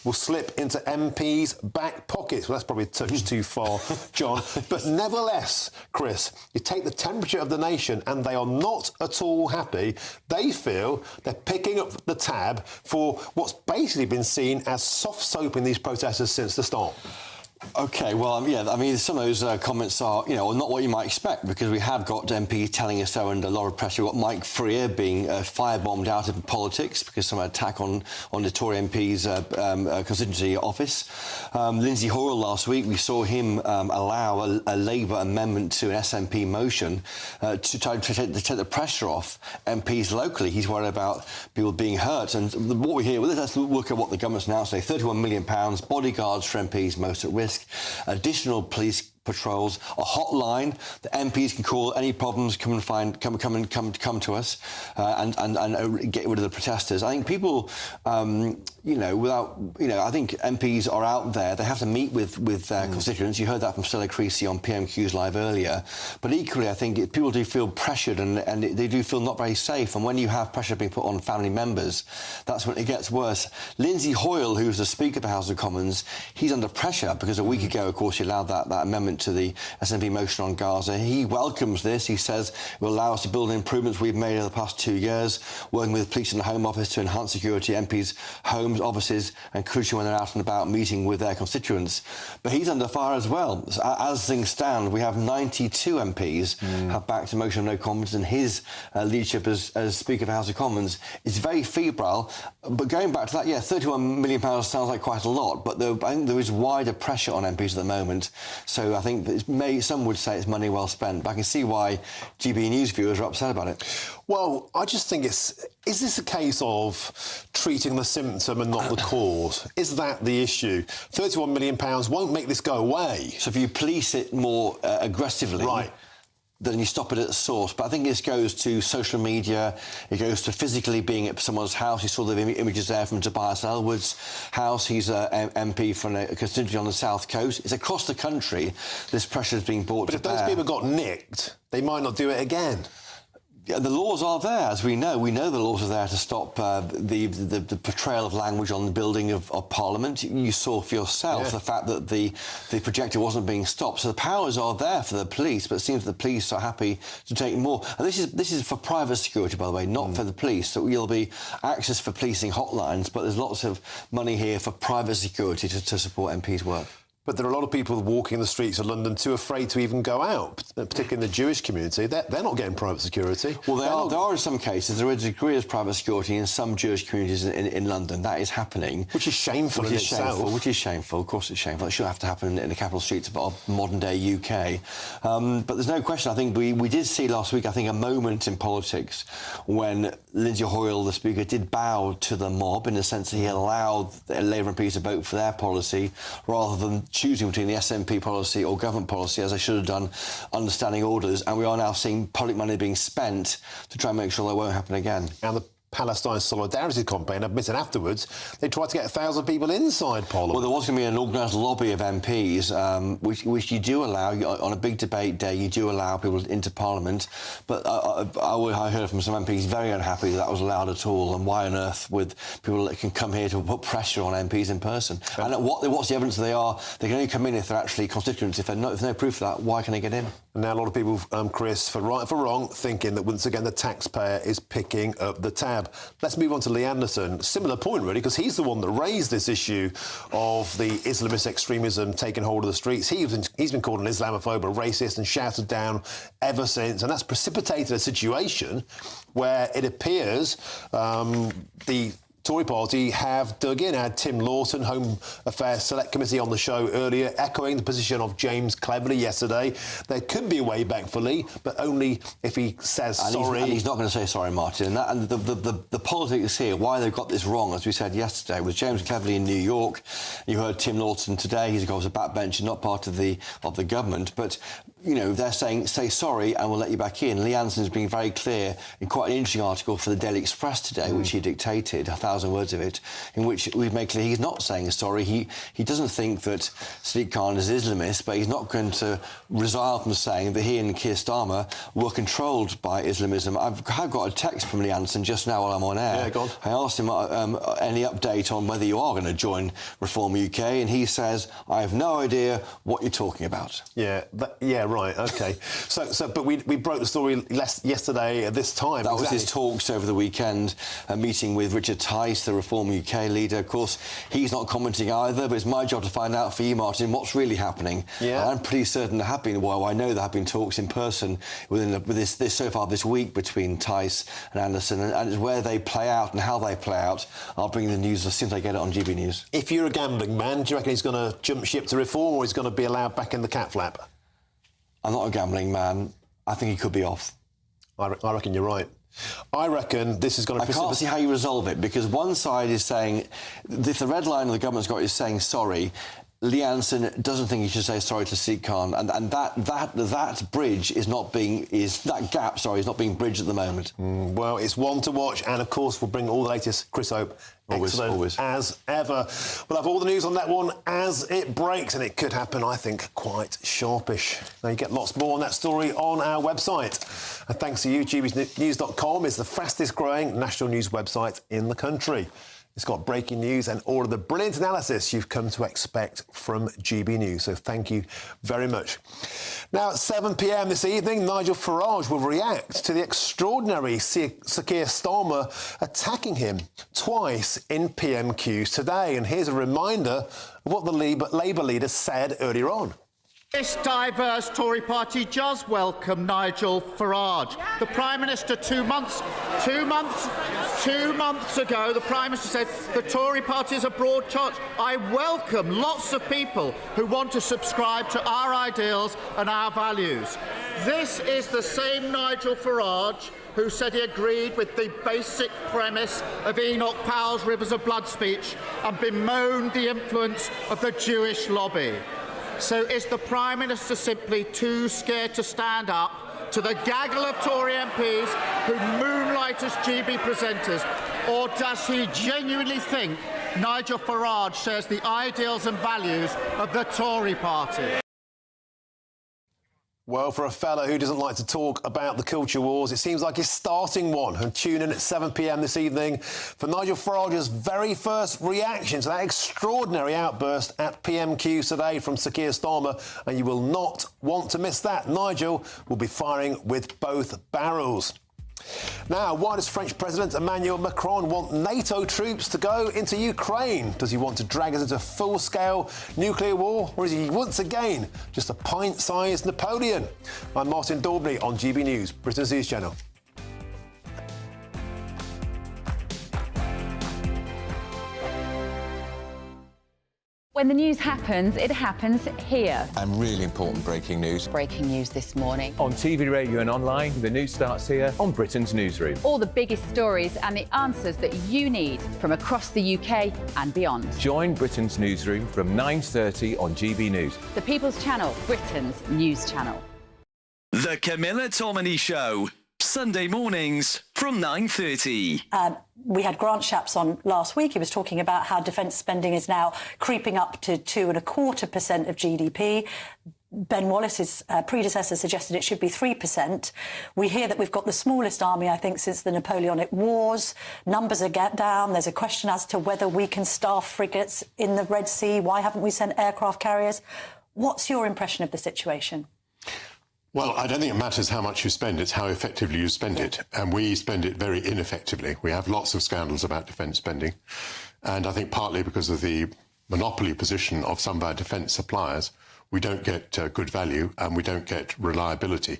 will slip into MPs' back pockets. Well, that's probably a touch too far, John. But nevertheless, Chris, you take the temperature of the nation and they are not at all happy. They feel they're picking up the tab for what's basically been seen as soft soap in these protesters since the start. OK, well, yeah, I mean, some of those comments are, not what you might expect, because we have got MPs telling us so under a lot of pressure. We've got Mike Freer being firebombed out of politics because of an attack on the Tory MP's constituency office. Lindsay Hoyle last week, we saw him allow a Labour amendment to an SNP motion to try to take the pressure off MPs locally. He's worried about people being hurt. And what we hear, well, let's look at what the government's now say. £31 million, bodyguards for MPs most at risk, additional police patrols, a hotline that MPs can call any problems, come to us, and get rid of the protesters. I think people, I think MPs are out there. They have to meet with their constituents. You heard that from Stella Creasy on PMQ's Live earlier. But equally, I think people do feel pressured and they do feel not very safe. And when you have pressure being put on family members, that's when it gets worse. Lindsay Hoyle, who's the Speaker of the House of Commons, he's under pressure because a week ago, of course, he allowed that amendment to the SNP motion on Gaza. He welcomes this. He says it will allow us to build on improvements we've made over the past 2 years, working with police and the Home Office to enhance security MPs' homes Home offices and cushion when they're out and about meeting with their constituents. But he's under fire as well. As things stand, we have 92 MPs have backed a motion of no confidence, and his leadership as Speaker of the House of Commons is very febrile. But going back to that, yeah, £31 million sounds like quite a lot, but I think there is wider pressure on MPs at the moment. So I think that some would say it's money well spent, but I can see why GB News viewers are upset about it. Well, I just think is this a case of treating the symptom and not the cause? Is that the issue? £31 million won't make this go away. So if you police it more aggressively... Right. Then you stop it at the source. But I think this goes to social media, it goes to physically being at someone's house. You saw the images there from Tobias Elwood's house. He's an MP from a constituency on the south coast. It's across the country this pressure is being brought to bear. But if those people got nicked, they might not do it again. Yeah, the laws are there, as we know. We know the laws are there to stop the portrayal of language on the building of Parliament. You saw for yourself the fact that the projector wasn't being stopped. So the powers are there for the police, but it seems the police are happy to take more. And this is for private security, by the way, not for the police. So there'll be access for policing hotlines, but there's lots of money here for private security to support MPs' work. But there are a lot of people walking the streets of London too afraid to even go out, particularly in the Jewish community. They're not getting private security. Well, there are in some cases. There is a degree of private security in some Jewish communities in London. That is happening. Which is shameful in itself. Which is shameful. Of course it's shameful. It should have to happen in the capital streets of modern-day UK. But there's no question. I think we did see last week, I think, a moment in politics when Lindsay Hoyle, the Speaker, did bow to the mob in the sense that he allowed Labour MPs to vote for their policy rather than choosing between the SNP policy or government policy, as they should have done, understanding orders, and we are now seeing public money being spent to try and make sure that won't happen again. And the Palestine Solidarity campaign admitted afterwards they tried to get 1,000 people inside Parliament. Well, there was going to be an organised lobby of MPs, which you do allow. On a big debate day, you do allow people into Parliament. But I heard from some MPs very unhappy that was allowed at all. And why on earth would people that can come here to put pressure on MPs in person? And what's the evidence that they can only come in if they're actually constituents? If there's no proof of that, why can they get in? And now a lot of people, Chris, for right or for wrong, thinking that once again the taxpayer is picking up the tab. Let's move on to Lee Anderson. Similar point, really, because he's the one that raised this issue of the Islamist extremism taking hold of the streets. He's been called an Islamophobe, a racist, and shouted down ever since. And that's precipitated a situation where it appears the Tory party have dug in. I had Tim Lawton, Home Affairs Select Committee, on the show earlier, echoing the position of James Cleverly yesterday. There could be a way back for Lee, but only if he says sorry. And he's not going to say sorry, Martin. And the politics here, why they've got this wrong, as we said yesterday, was James Cleverly in New York. You heard Tim Lawton today. He's, of course, a backbencher, not part of the government, but they're saying, say sorry and we'll let you back in. Lee Anderson's being very clear in quite an interesting article for the Daily Express today, which he dictated, 1,000 words of it, in which we make clear he's not saying sorry. He doesn't think that Sadiq Khan is Islamist, but he's not going to resile from saying that he and Keir Starmer were controlled by Islamism. I've got a text from Lee Anderson just now while I'm on air. Yeah, go on. I asked him any update on whether you are going to join Reform UK, and he says, I have no idea what you're talking about. Yeah, right, OK. But we broke the story yesterday at this time. That was his talks over the weekend, a meeting with Richard Tice, the Reform UK leader. Of course, he's not commenting either, but it's my job to find out for you, Martin, what's really happening. Yeah. And I'm pretty certain there have been, I know there have been talks in person with this so far this week between Tice and Anderson, and where they play out and how they play out, I'll bring the news as soon as I get it on GB News. If you're a gambling man, do you reckon he's going to jump ship to Reform, or he's going to be allowed back in the cat flap? I'm not a gambling man. I think he could be off. I reckon you're right. I reckon this is going to... I can't see how you resolve it, because one side is saying, if the red line the government's got is saying sorry, Lee Anderson doesn't think he should say sorry to Sadiq Khan, and that bridge is not being bridged at the moment. Well, it's one to watch, and of course we'll bring all the latest. Chris Hope, excellent as ever. We'll have all the news on that one as it breaks, and it could happen, I think, quite sharpish. Now you get lots more on that story on our website. And thanks to you, GBNews.com is the fastest growing national news website in the country. It's got breaking news and all of the brilliant analysis you've come to expect from GB News. So thank you very much. Now, at 7 p.m. this evening, Nigel Farage will react to the extraordinary Sir Keir Starmer attacking him twice in PMQs today. And here's a reminder of what the Labour leader said earlier on. This diverse Tory party does welcome Nigel Farage. The Prime Minister 2 months ago, the Prime Minister said the Tory party is a broad church. I welcome lots of people who want to subscribe to our ideals and our values. This is the same Nigel Farage who said he agreed with the basic premise of Enoch Powell's Rivers of Blood speech and bemoaned the influence of the Jewish lobby. So is the Prime Minister simply too scared to stand up to the gaggle of Tory MPs who moonlight as GB presenters? Or does he genuinely think Nigel Farage shares the ideals and values of the Tory party? Well, for a fella who doesn't like to talk about the culture wars, it seems like he's starting one. And tune in at 7 p.m. this evening for Nigel Farage's very first reaction to that extraordinary outburst at PMQ today from Sir Keir Starmer. And you will not want to miss that. Nigel will be firing with both barrels. Now, why does French President Emmanuel Macron want NATO troops to go into Ukraine? Does he want to drag us into full-scale nuclear war? Or is he once again just a pint-sized Napoleon? I'm Martin Daubney on GB News, Britain's News Channel. When the news happens, it happens here. And really important breaking news. Breaking news this morning. On TV, radio and online, the news starts here on Britain's Newsroom. All the biggest stories and the answers that you need from across the UK and beyond. Join Britain's Newsroom from 9:30 on GB News. The People's Channel, Britain's news channel. The Camilla Tominey Show, Sunday mornings from 9:30. We had Grant Shapps on last week. He was talking about how defence spending is now creeping up to 2.25% of GDP. Ben Wallace's predecessor suggested it should be 3%. We hear that we've got the smallest army, I think, since the Napoleonic Wars. Numbers are down. There's a question as to whether we can staff frigates in the Red Sea. Why haven't we sent aircraft carriers? What's your impression of the situation? Well, I don't think it matters how much you spend, it's how effectively you spend it. And we spend it very ineffectively. We have lots of scandals about defence spending. And I think partly because of the monopoly position of some of our defence suppliers, we don't get good value and we don't get reliability.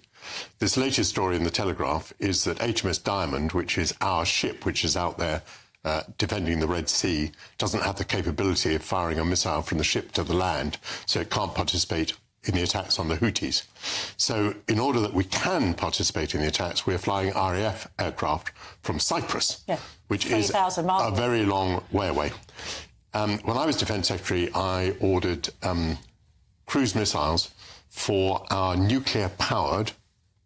This latest story in the Telegraph is that HMS Diamond, which is our ship, which is out there defending the Red Sea, doesn't have the capability of firing a missile from the ship to the land, so it can't participate in the attacks on the Houthis. So in order that we can participate in the attacks, we're flying RAF aircraft from Cyprus, which is a very long way away. When I was Defence Secretary, I ordered cruise missiles for our nuclear-powered,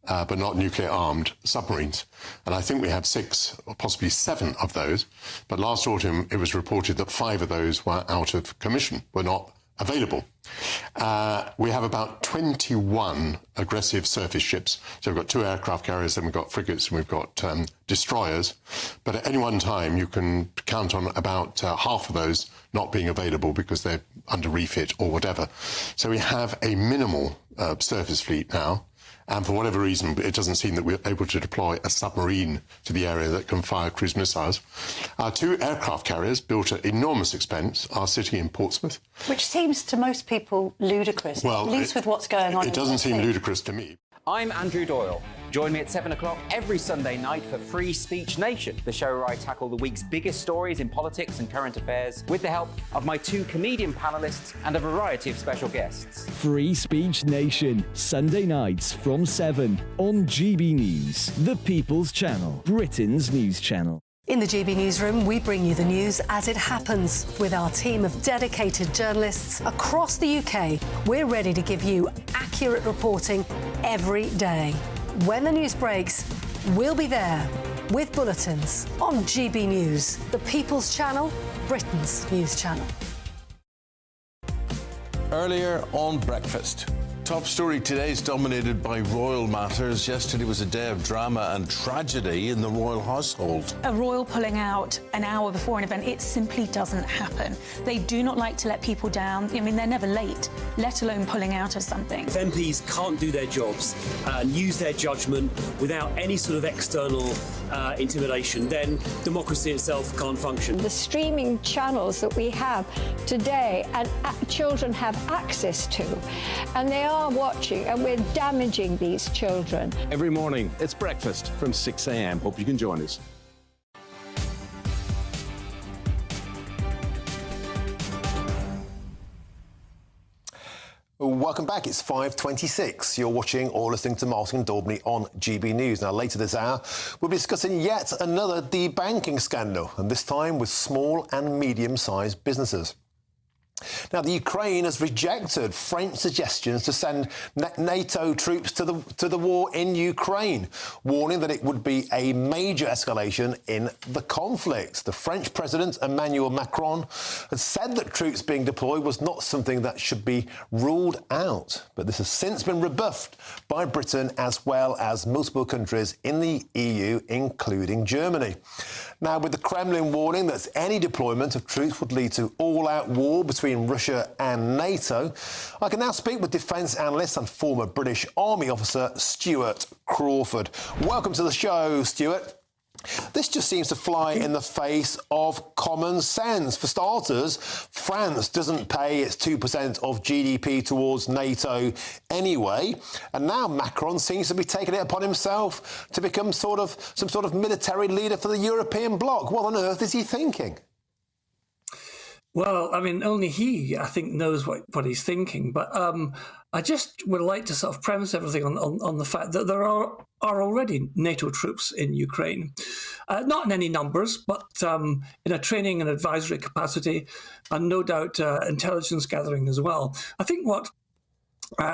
but not nuclear-armed submarines. And I think we have 6 or possibly 7 of those. But last autumn, it was reported that 5 of those were out of commission, were not available. We have about 21 aggressive surface ships. So we've got 2 aircraft carriers, and we've got frigates, and we've got destroyers. But at any one time, you can count on about half of those not being available because they're under refit or whatever. So we have a minimal surface fleet now. And for whatever reason, it doesn't seem that we're able to deploy a submarine to the area that can fire cruise missiles. Our 2 aircraft carriers, built at enormous expense, are sitting in Portsmouth. Which seems to most people ludicrous, well, at least with what's going on. It doesn't seem ludicrous to me. I'm Andrew Doyle. Join me at 7 o'clock every Sunday night for Free Speech Nation, the show where I tackle the week's biggest stories in politics and current affairs with the help of my 2 comedian panellists and a variety of special guests. Free Speech Nation, Sunday nights from 7 on GB News, the People's Channel, Britain's news channel. In the GB Newsroom, we bring you the news as it happens. With our team of dedicated journalists across the UK, we're ready to give you accurate reporting every day. When the news breaks, we'll be there with bulletins on GB News, the People's Channel, Britain's news channel. Earlier on breakfast, top story today is dominated by royal matters. Yesterday was a day of drama and tragedy in the royal household. A royal pulling out an hour before an event, it simply doesn't happen. They do not like to let people down. I mean, they're never late, let alone pulling out of something. If MPs can't do their jobs and use their judgment without any sort of external intimidation, then democracy itself can't function. The streaming channels that we have today and children have access to, and they are watching, and we're damaging these children. Every morning, it's breakfast from 6 a.m. Hope you can join us. Welcome back. It's 5:26. You're watching or listening to Martin and Daubney on GB News. Now, later this hour, we'll be discussing yet another debanking scandal, and this time with small and medium-sized businesses. Now, the Ukraine has rejected French suggestions to send NATO troops to the war in Ukraine, warning that it would be a major escalation in the conflict. The French President, Emmanuel Macron, has said that troops being deployed was not something that should be ruled out. But this has since been rebuffed by Britain as well as multiple countries in the EU, including Germany. Now, with the Kremlin warning that any deployment of troops would lead to all-out war between Russia and NATO, I can now speak with defence analyst and former British Army officer Stuart Crawford. Welcome to the show, Stuart. This just seems to fly in the face of common sense. For starters, France doesn't pay its 2% of GDP towards NATO anyway, and now Macron seems to be taking it upon himself to become some sort of military leader for the European bloc. What on earth is he thinking? Well, I mean, only he, I think, knows what he's thinking. But I just would like to sort of premise everything on the fact that there are already NATO troops in Ukraine. Not in any numbers, but in a training and advisory capacity, and no doubt intelligence gathering as well. I think what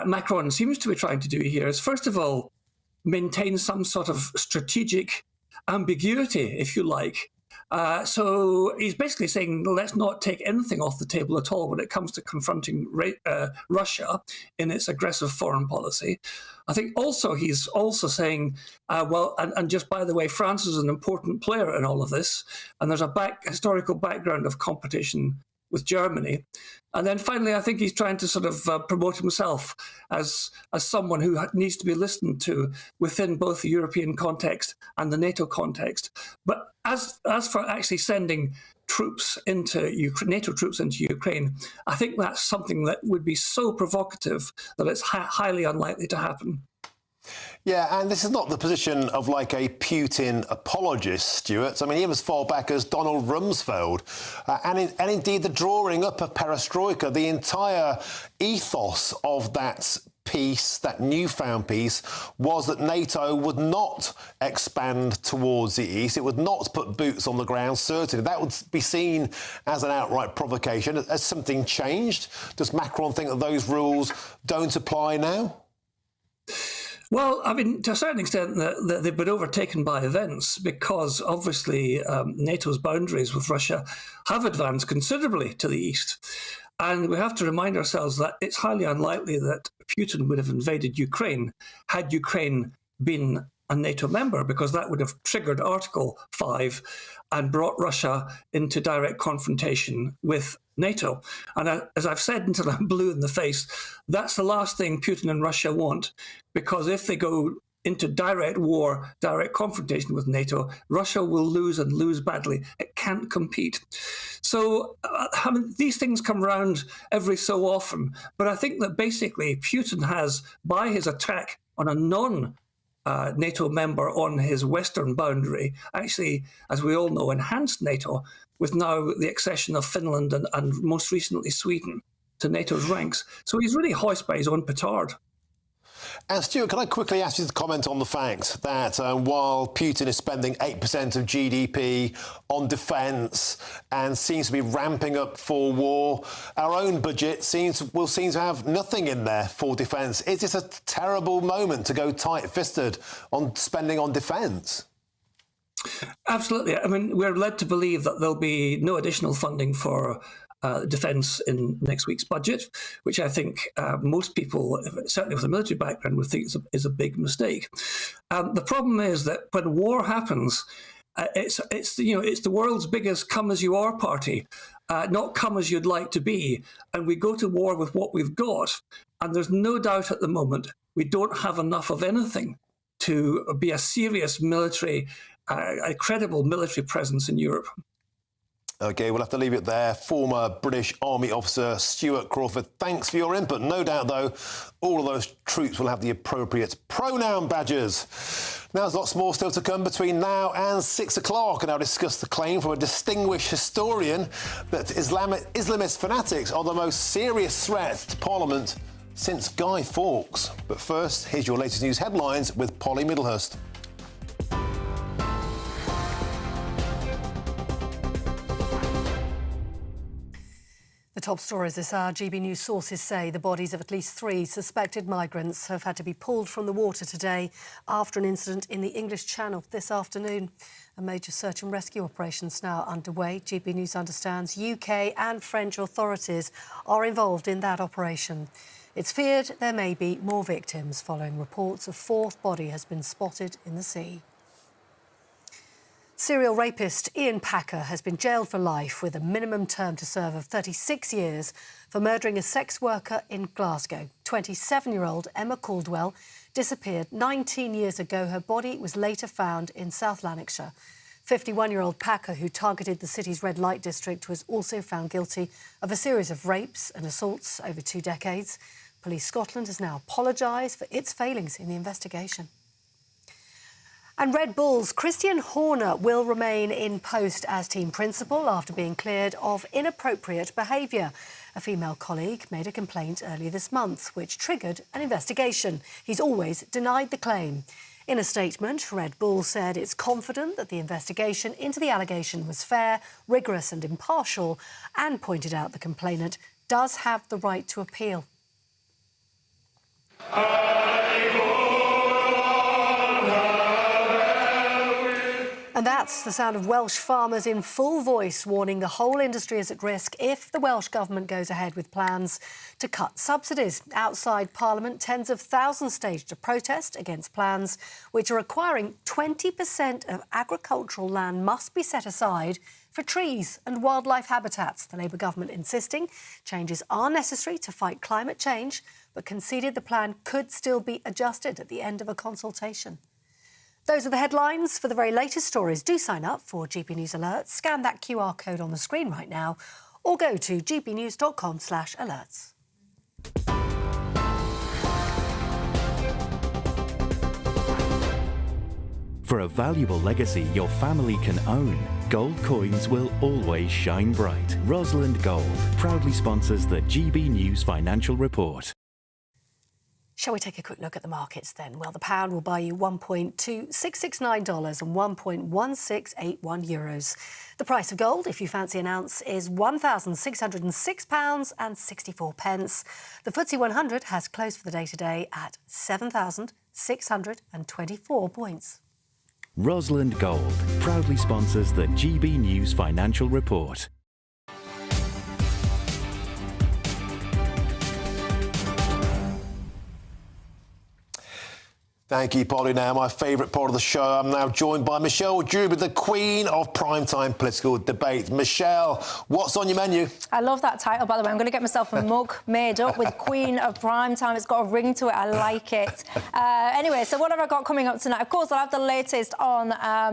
Macron seems to be trying to do here is, first of all, maintain some sort of strategic ambiguity, if you like. So he's basically saying, let's not take anything off the table at all when it comes to confronting Russia in its aggressive foreign policy. I think also he's also saying, and just by the way, France is an important player in all of this, and there's a historical background of competition with Germany. And then finally, I think he's trying to sort of promote himself as someone who needs to be listened to within both the European context and the NATO context. But as for actually sending troops into NATO troops into Ukraine, I think that's something that would be so provocative that it's highly unlikely to happen. Yeah, and this is not the position of like a Putin apologist, Stuart. I mean, even as far back as Donald Rumsfeld, and indeed the drawing up of perestroika, the entire ethos of that peace, that newfound peace, was that NATO would not expand towards the east. It would not put boots on the ground, certainly. That would be seen as an outright provocation. Has something changed? Does Macron think that those rules don't apply now? Well, I mean, to a certain extent, they've been overtaken by events because obviously NATO's boundaries with Russia have advanced considerably to the east. And we have to remind ourselves that it's highly unlikely that Putin would have invaded Ukraine had Ukraine been a NATO member, because that would have triggered Article 5 and brought Russia into direct confrontation with NATO. And as I've said until I'm blue in the face, that's the last thing Putin and Russia want, because if they go into direct war, direct confrontation with NATO, Russia will lose and lose badly. It can't compete. So I mean, these things come around every so often. But I think that basically Putin has, by his attack on a NATO member on his western boundary, actually, as we all know, enhanced NATO with now the accession of Finland and most recently Sweden to NATO's ranks. So he's really hoist by his own petard. And Stuart, can I quickly ask you to comment on the fact that while Putin is spending 8% of GDP on defence and seems to be ramping up for war, our own budget will seem to have nothing in there for defence. Is this a terrible moment to go tight-fisted on spending on defence? Absolutely. I mean, we're led to believe that there'll be no additional funding for defence in next week's budget, which I think most people, certainly with a military background, would think is a big mistake. The problem is that when war happens, it's the world's biggest come as you are party, not come as you'd like to be, and we go to war with what we've got. And there's no doubt at the moment we don't have enough of anything to be a serious military, a credible military presence in Europe. OK, we'll have to leave it there. Former British Army officer Stuart Crawford, thanks for your input. No doubt, though, all of those troops will have the appropriate pronoun badges. Now, there's lots more still to come between now and 6 o'clock, and I'll discuss the claim from a distinguished historian that Islamist fanatics are the most serious threat to Parliament since Guy Fawkes. But first, here's your latest news headlines with Polly Middlehurst. The top stories this hour. GB News sources say the bodies of at least 3 suspected migrants have had to be pulled from the water today after an incident in the English Channel this afternoon. A major search and rescue operation is now underway. GB News understands UK and French authorities are involved in that operation. It's feared there may be more victims following reports a 4th body has been spotted in the sea. Serial rapist Ian Packer has been jailed for life with a minimum term to serve of 36 years for murdering a sex worker in Glasgow. 27-year-old Emma Caldwell disappeared 19 years ago. Her body was later found in South Lanarkshire. 51-year-old Packer, who targeted the city's red light district, was also found guilty of a series of rapes and assaults over 2 decades. Police Scotland has now apologised for its failings in the investigation. And Red Bull's Christian Horner will remain in post as team principal after being cleared of inappropriate behaviour. A female colleague made a complaint earlier this month, which triggered an investigation. He's always denied the claim. In a statement, Red Bull said it's confident that the investigation into the allegation was fair, rigorous and impartial, and pointed out the complainant does have the right to appeal. And that's the sound of Welsh farmers in full voice warning the whole industry is at risk if the Welsh Government goes ahead with plans to cut subsidies. Outside Parliament, tens of thousands staged a protest against plans which are requiring 20% of agricultural land must be set aside for trees and wildlife habitats. The Labour Government insisting changes are necessary to fight climate change, but conceded the plan could still be adjusted at the end of a consultation. Those are the headlines. For the very latest stories, do sign up for GB News Alerts. Scan that QR code on the screen right now or go to gbnews.com/alerts. For a valuable legacy your family can own, gold coins will always shine bright. Rosalind Gold proudly sponsors the GB News Financial Report. Shall we take a quick look at the markets then? Well, the pound will buy you $1.2669 and €1.1681 euros. The price of gold, if you fancy an ounce, is £1,606.64. The FTSE 100 has closed for the day today at 7,624 points. Rosalind Gold proudly sponsors the GB News Financial Report. Thank you, Polly. Now, my favourite part of the show. I'm now joined by Michelle Dewby, the queen of primetime political debate. Michelle, what's on your menu? I love that title, by the way. I'm going to get myself a mug made up with Queen of Primetime. It's got a ring to it. I like it. Anyway, so what have I got coming up tonight? Of course, I'll have the latest on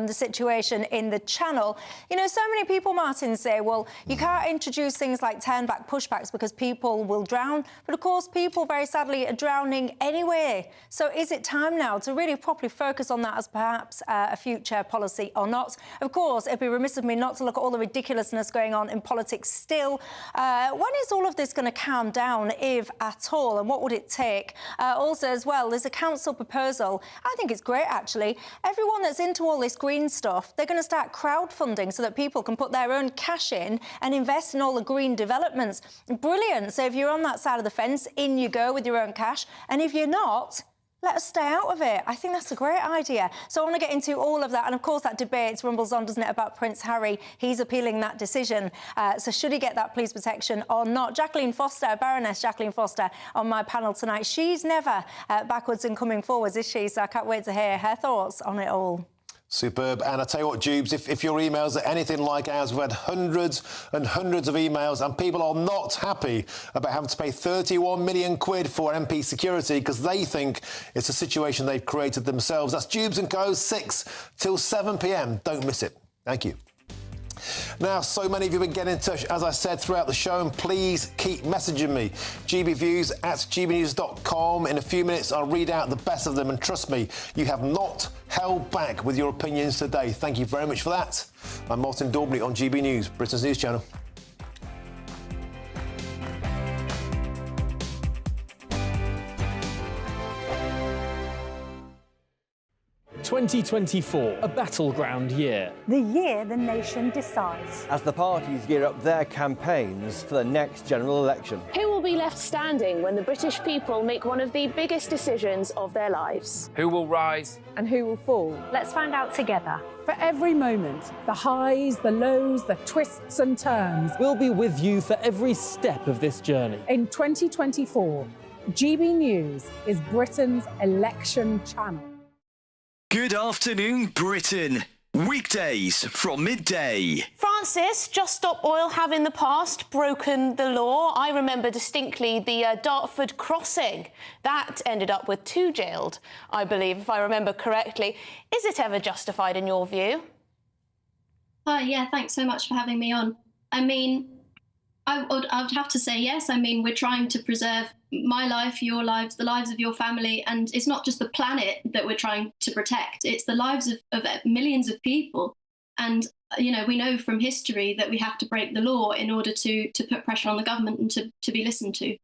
the situation in the Channel. You know, so many people, Martin, say, well, you can't introduce things like turn-back pushbacks because people will drown. But, of course, people, very sadly, are drowning anyway. So is it time now to really properly focus on that as perhaps a future policy or not? Of course, it'd be remiss of me not to look at all the ridiculousness going on in politics still. When is all of this going to calm down, if at all, and what would it take? Also, as well, there's a council proposal. I think it's great, actually. Everyone that's into all this green stuff, they're going to start crowdfunding so that people can put their own cash in and invest in all the green developments. Brilliant. So if you're on that side of the fence, in you go with your own cash. And if you're not, let us stay out of it. I think that's a great idea. So I want to get into all of that. And, of course, that debate rumbles on, doesn't it, about Prince Harry. He's appealing that decision. So should he get that police protection or not? Jacqueline Foster, Baroness Jacqueline Foster, on my panel tonight. She's never backwards and coming forwards, is she? So I can't wait to hear her thoughts on it all. Superb. And I tell you what, Jubes, if your emails are anything like ours, we've had hundreds and hundreds of emails and people are not happy about having to pay 31 million quid for MP security because they think it's a situation they've created themselves. That's Jubes & Co, 6 till 7 p.m. Don't miss it. Thank you. Now, so many of you have been getting in touch, as I said, throughout the show, and please keep messaging me. gbviews@gbnews.com. In a few minutes, I'll read out the best of them, and trust me, you have not held back with your opinions today. Thank you very much for that. I'm Martin Daubney on GB News, Britain's news channel. 2024, a battleground year. The year the nation decides. As the parties gear up their campaigns for the next general election. Who will be left standing when the British people make one of the biggest decisions of their lives? Who will rise? And who will fall? Let's find out together. For every moment, the highs, the lows, the twists and turns. We'll be with you for every step of this journey. In 2024, GB News is Britain's election channel. Good afternoon, Britain. Weekdays from midday. Francis, Just Stop Oil have in the past broken the law. I remember distinctly the Dartford crossing. That ended up with 2 jailed, I believe, if I remember correctly. Is it ever justified in your view? Hi, yeah, thanks so much for having me on. I mean, I would have to say yes. I mean, we're trying to preserve my life, your lives, the lives of your family, and it's not just the planet that we're trying to protect, it's the lives of millions of people. And, you know, we know from history that we have to break the law in order to put pressure on the government and to be listened to.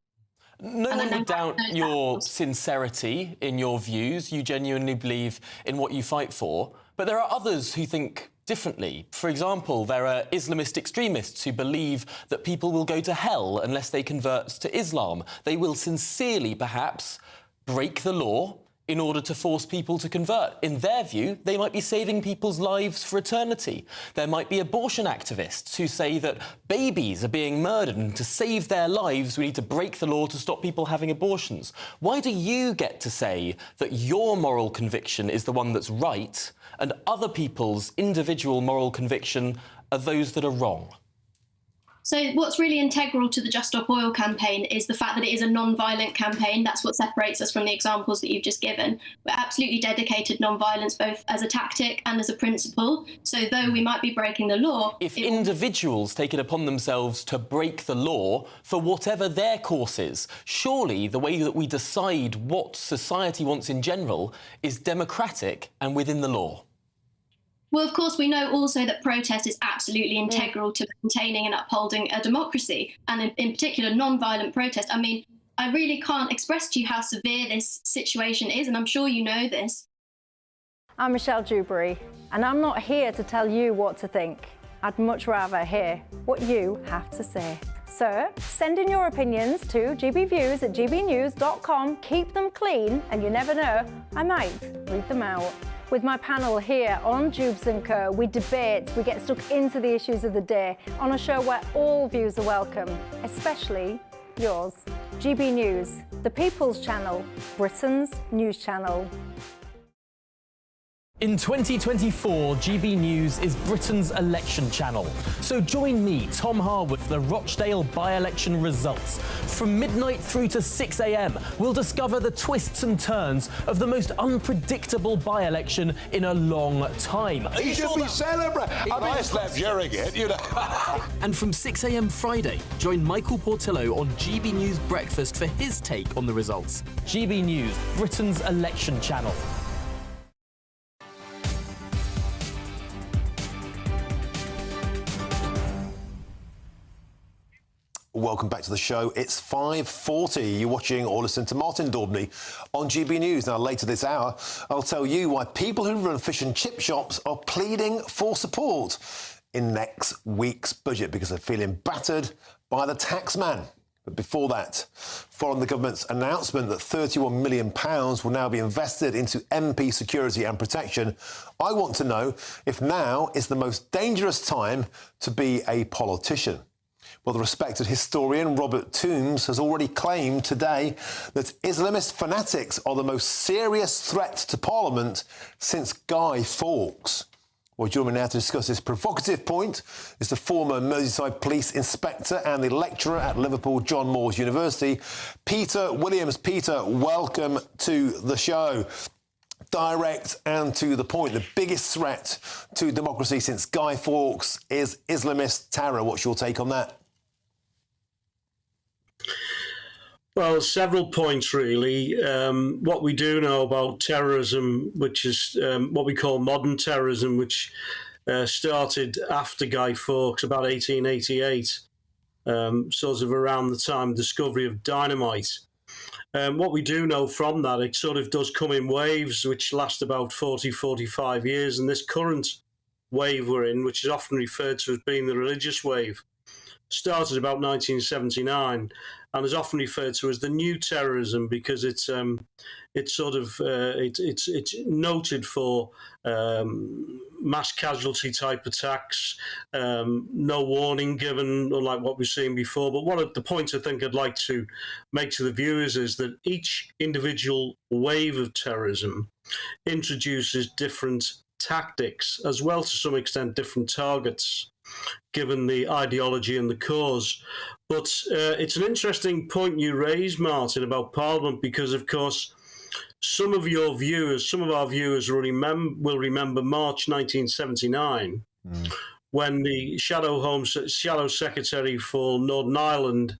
No one would doubt your sincerity in your views. You genuinely believe in what you fight for. But there are others who think differently. For example, there are Islamist extremists who believe that people will go to hell unless they convert to Islam. They will sincerely, perhaps, break the law in order to force people to convert. In their view, they might be saving people's lives for eternity. There might be abortion activists who say that babies are being murdered and to save their lives we need to break the law to stop people having abortions. Why do you get to say that your moral conviction is the one that's right and other people's individual moral conviction are those that are wrong? So what's really integral to the Just Stop Oil campaign is the fact that it is a non-violent campaign. That's what separates us from the examples that you've just given. We're absolutely dedicated non-violence, both as a tactic and as a principle. So though we might be breaking the law... If individuals take it upon themselves to break the law for whatever their course is, surely the way that we decide what society wants in general is democratic and within the law. Well, of course, we know also that protest is absolutely integral to maintaining and upholding a democracy, and in particular, non-violent protest. I mean, I really can't express to you how severe this situation is, and I'm sure you know this. I'm Michelle Dewberry, and I'm not here to tell you what to think. I'd much rather hear what you have to say. So, send in your opinions to gbviews@gbnews.com. Keep them clean, and you never know, I might read them out. With my panel here on Jubes & Co, we debate, we get stuck into the issues of the day on a show where all views are welcome, especially yours. GB News, the People's Channel, Britain's news channel. In 2024, GB News is Britain's election channel. So join me, Tom Harwood, for the Rochdale by-election results. From midnight through to 6 a.m, we'll discover the twists and turns of the most unpredictable by-election in a long time. You should be celebrating. I slept during it, you know. And from 6 a.m. Friday, join Michael Portillo on GB News Breakfast for his take on the results. GB News, Britain's election channel. Welcome back to the show. It's 5:40. You're watching or listening to Martin Daubney on GB News. Now, later this hour, I'll tell you why people who run fish and chip shops are pleading for support in next week's budget because they're feeling battered by the tax man. But before that, following the government's announcement that £31 million will now be invested into MP security and protection, I want to know if now is the most dangerous time to be a politician. Well, the respected historian Robert Toombs has already claimed today that Islamist fanatics are the most serious threat to Parliament since Guy Fawkes. Well, joining me now to discuss this provocative point is the former Merseyside Police Inspector and the lecturer at Liverpool John Moores University, Peter Williams. Peter, welcome to the show. Direct and to the point, the biggest threat to democracy since Guy Fawkes is Islamist terror. What's your take on that? Well, several points, really. What we do know about terrorism, which is what we call modern terrorism, which started after Guy Fawkes, about 1888, sort of around the time of the discovery of dynamite. What we do know from that, it sort of does come in waves, which last about 40, 45 years. And this current wave we're in, which is often referred to as being the religious wave, started about 1979 and is often referred to as the new terrorism because it's noted for mass casualty type attacks, no warning given, unlike what we've seen before. But one of the points I think I'd like to make to the viewers is that each individual wave of terrorism introduces different tactics, as well to some extent different targets, given the ideology and the cause. But it's an interesting point you raise, Martin, about Parliament, because, of course, some of our viewers will remember March 1979, when the Shadow Secretary for Northern Ireland,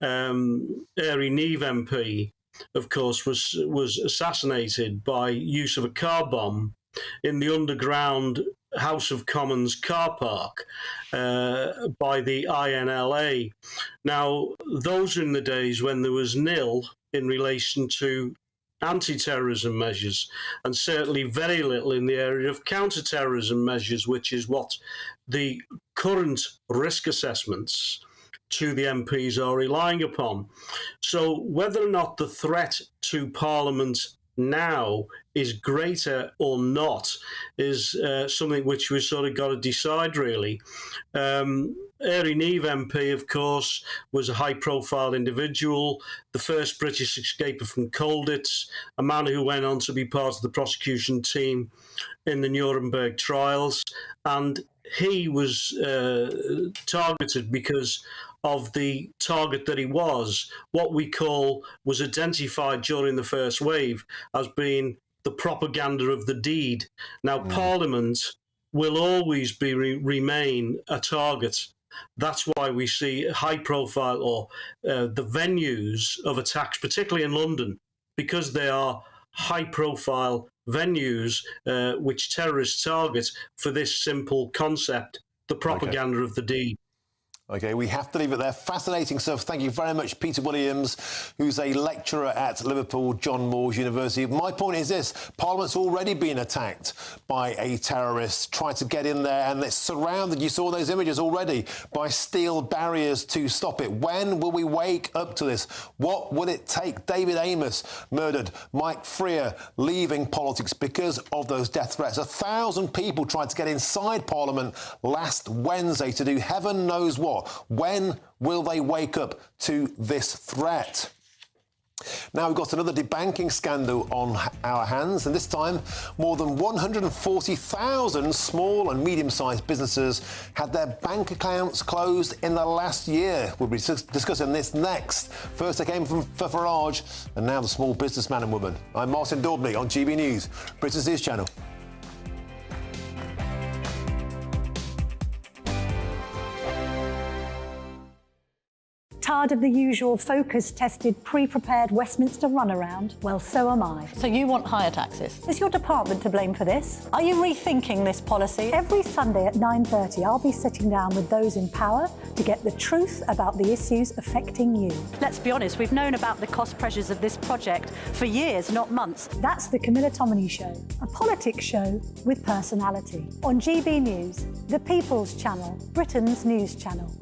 Éire Niamh MP, of course, was assassinated by use of a car bomb in the underground House of Commons car park by the INLA. Now, those are in the days when there was nil in relation to anti-terrorism measures, and certainly very little in the area of counter-terrorism measures, which is what the current risk assessments to the MPs are relying upon. So whether or not the threat to Parliament now is greater or not is something which we've sort of got to decide, really. Éire Niamh MP, of course, was a high-profile individual, the first British escaper from Colditz, a man who went on to be part of the prosecution team in the Nuremberg trials, and he was targeted because of the target that he was, what we was identified during the first wave as being the propaganda of the deed. Now, Parliament will always remain a target. That's why we see high profile or the venues of attacks, particularly in London, because they are high profile venues which terrorists target for this simple concept, the propaganda of the deed. OK, we have to leave it there. Fascinating stuff. Thank you very much, Peter Williams, who's a lecturer at Liverpool John Moores University. My point is this: Parliament's already been attacked by a terrorist, tried to get in there, and it's surrounded, you saw those images already, by steel barriers to stop it. When will we wake up to this? What will it take? David Amos murdered, Mike Freer leaving politics because of those death threats. 1,000 people tried to get inside Parliament last Wednesday to do heaven knows what. When will they wake up to this threat? Now we've got another debanking scandal on our hands, and this time more than 140,000 small and medium-sized businesses had their bank accounts closed in the last year. We'll be discussing this next. First, it came from Farage, and now the small businessman and woman. I'm Martin Daubney on GB News, Britain's news channel. Tired of the usual focus-tested, pre-prepared Westminster runaround? Well, so am I. So you want higher taxes? Is your department to blame for this? Are you rethinking this policy? Every Sunday at 9:30, I'll be sitting down with those in power to get the truth about the issues affecting you. Let's be honest, we've known about the cost pressures of this project for years, not months. That's the Camilla Tominey Show, a politics show with personality. On GB News, the People's Channel, Britain's news channel.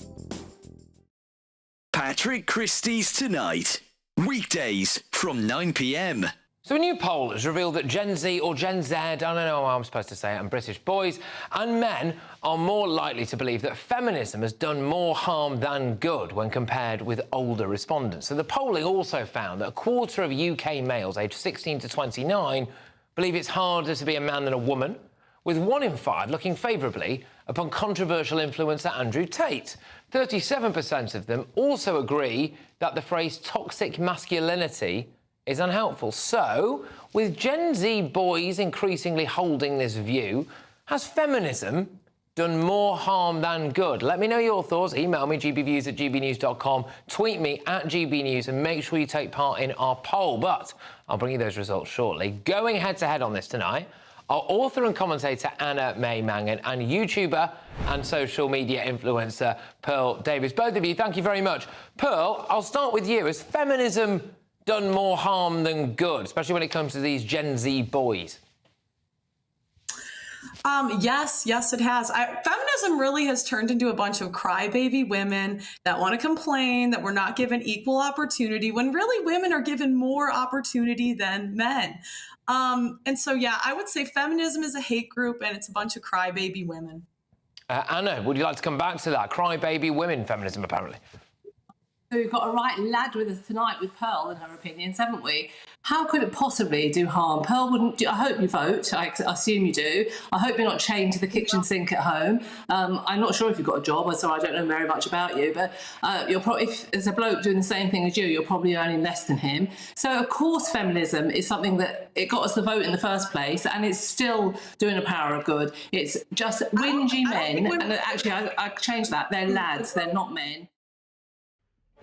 Patrick Christie's Tonight. Weekdays from 9 p.m. So a new poll has revealed that Gen Z or Gen Z, I don't know how I'm supposed to say it, and British boys and men are more likely to believe that feminism has done more harm than good when compared with older respondents. So the polling also found that a quarter of UK males aged 16 to 29 believe it's harder to be a man than a woman, with 1 in 5 looking favourably upon controversial influencer Andrew Tate. 37% of them also agree that the phrase toxic masculinity is unhelpful. So, with Gen Z boys increasingly holding this view, has feminism done more harm than good? Let me know your thoughts. Email me, gbviews@gbnews.com, tweet me @gbnews, and make sure you take part in our poll. But I'll bring you those results shortly. Going head-to-head on this tonight are author and commentator Anna May Mangan and YouTuber and social media influencer Pearl Davies. Both of you, thank you very much. Pearl, I'll start with you. Has feminism done more harm than good, especially when it comes to these Gen Z boys? Yes, it has. Feminism really has turned into a bunch of crybaby women that want to complain that we're not given equal opportunity when really women are given more opportunity than men. And so, yeah, I would say feminism is a hate group and it's a bunch of crybaby women. Anna, would you like to come back to that? Crybaby women feminism, apparently. So we've got a right lad with us tonight with Pearl and her opinions, haven't we? How could it possibly do harm? Pearl wouldn't do, I hope you vote. I assume you do. I hope you're not chained to the kitchen sink at home. I'm not sure if you've got a job, so I don't know very much about you, but you're probably, if there's a bloke doing the same thing as you, you're probably earning less than him. So of course feminism is something that it got us the vote in the first place, and it's still doing a power of good. It's just whingy men, and actually I changed that. They're lads, they're not men.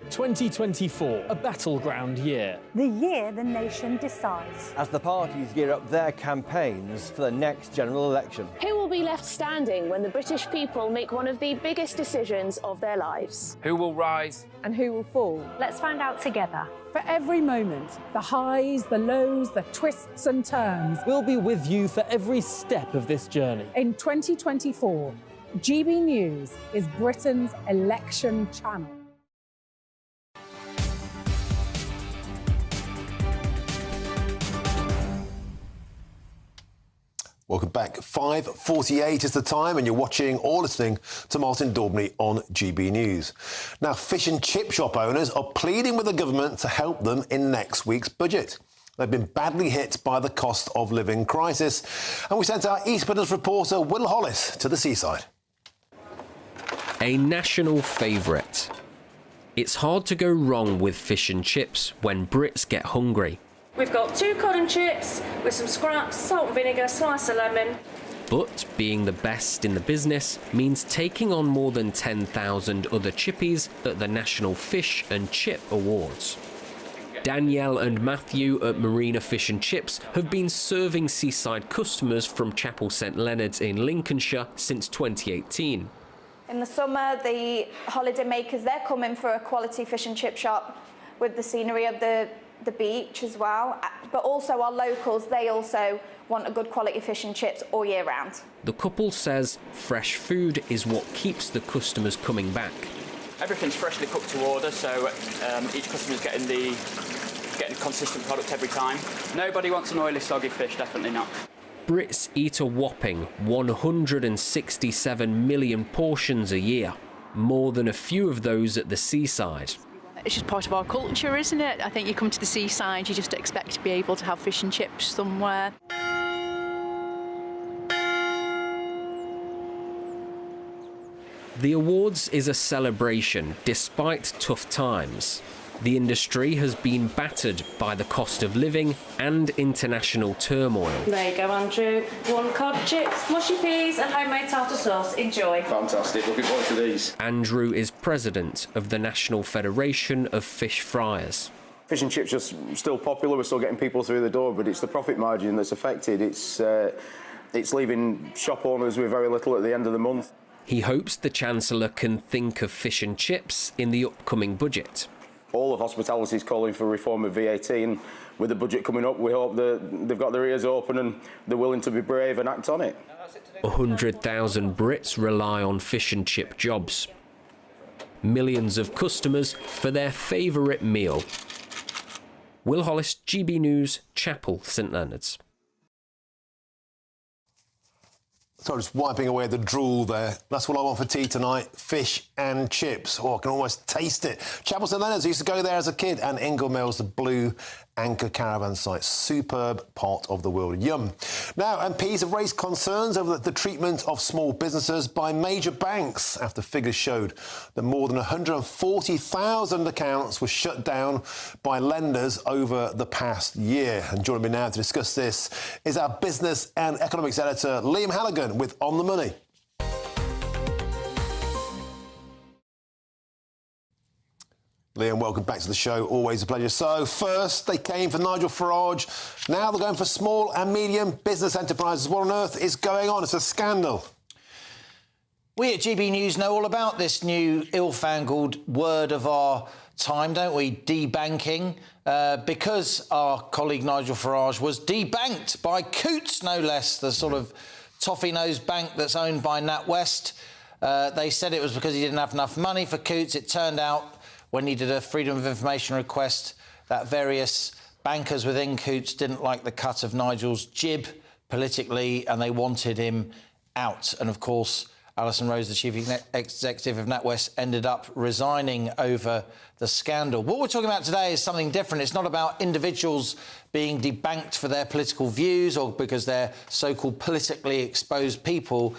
2024, a battleground year. The year the nation decides. As the parties gear up their campaigns for the next general election. Who will be left standing when the British people make one of the biggest decisions of their lives? Who will rise? And who will fall? Let's find out together. For every moment, the highs, the lows, the twists and turns. We'll be with you for every step of this journey. In 2024, GB News is Britain's election channel. Welcome back. 5:48 is the time, and you're watching or listening to Martin Daubney on GB News. Now, fish and chip shop owners are pleading with the government to help them in next week's budget. They've been badly hit by the cost of living crisis, and we sent our East Midlands reporter Will Hollis to the seaside. A national favourite. It's hard to go wrong with fish and chips when Brits get hungry. We've got 2 cod and chips with some scraps, salt and vinegar, slice of lemon. But being the best in the business means taking on more than 10,000 other chippies at the National Fish and Chip Awards. Danielle and Matthew at Marina Fish and Chips have been serving seaside customers from Chapel St Leonard's in Lincolnshire since 2018. In the summer, the holiday makers, they're coming for a quality fish and chip shop with the scenery of the beach as well, but also our locals, they also want a good quality fish and chips all year round. The couple says fresh food is what keeps the customers coming back. Everything's freshly cooked to order, so each customer's getting a consistent product every time. Nobody wants an oily, soggy fish, definitely not. Brits eat a whopping 167 million portions a year, more than a few of those at the seaside. It's just part of our culture, isn't it? I think you come to the seaside, you just expect to be able to have fish and chips somewhere. The awards is a celebration despite tough times. The industry has been battered by the cost of living and international turmoil. There you go, Andrew. 1 cod, chips, mushy peas and homemade tartar sauce. Enjoy. Fantastic, looking forward to these. Andrew is president of the National Federation of Fish Fryers. Fish and chips are still popular, we're still getting people through the door, but it's the profit margin that's affected. It's leaving shop owners with very little at the end of the month. He hopes the Chancellor can think of fish and chips in the upcoming budget. All of hospitality is calling for reform of VAT, and with the budget coming up, we hope that they've got their ears open and they're willing to be brave and act on it. 100,000 Brits rely on fish and chip jobs. millions of customers for their favourite meal. Will Hollis, GB News, Chapel, St Leonard's. So just wiping away the drool there. That's what I want for tea tonight, fish and chips. Oh, I can almost taste it. Chapel St Leonard's, I used to go there as a kid, and Ingle Mill's the Blue Anchor caravan site. Superb part of the world. Yum. Now, MPs have raised concerns over the treatment of small businesses by major banks after figures showed that more than 140,000 accounts were shut down by lenders over the past year. And joining me now to discuss this is our business and economics editor, Liam Halligan, with On the Money. Liam, welcome back to the show. Always a pleasure. So, first, they came for Nigel Farage. Now they're going for small and medium business enterprises. What on earth is going on? It's a scandal. We at GB News know all about this new ill-fangled word of our time, don't we? Debanking. Because our colleague Nigel Farage was debanked by Coutts, no less, the sort of toffee-nosed bank that's owned by NatWest. They said it was because he didn't have enough money for Coutts. It turned out, when he did a Freedom of Information request, that various bankers within Coutts didn't like the cut of Nigel's jib politically, and they wanted him out. And, of course, Alison Rose, the chief executive of NatWest, ended up resigning over the scandal. What we're talking about today is something different. It's not about individuals being debanked for their political views or because they're so-called politically exposed people.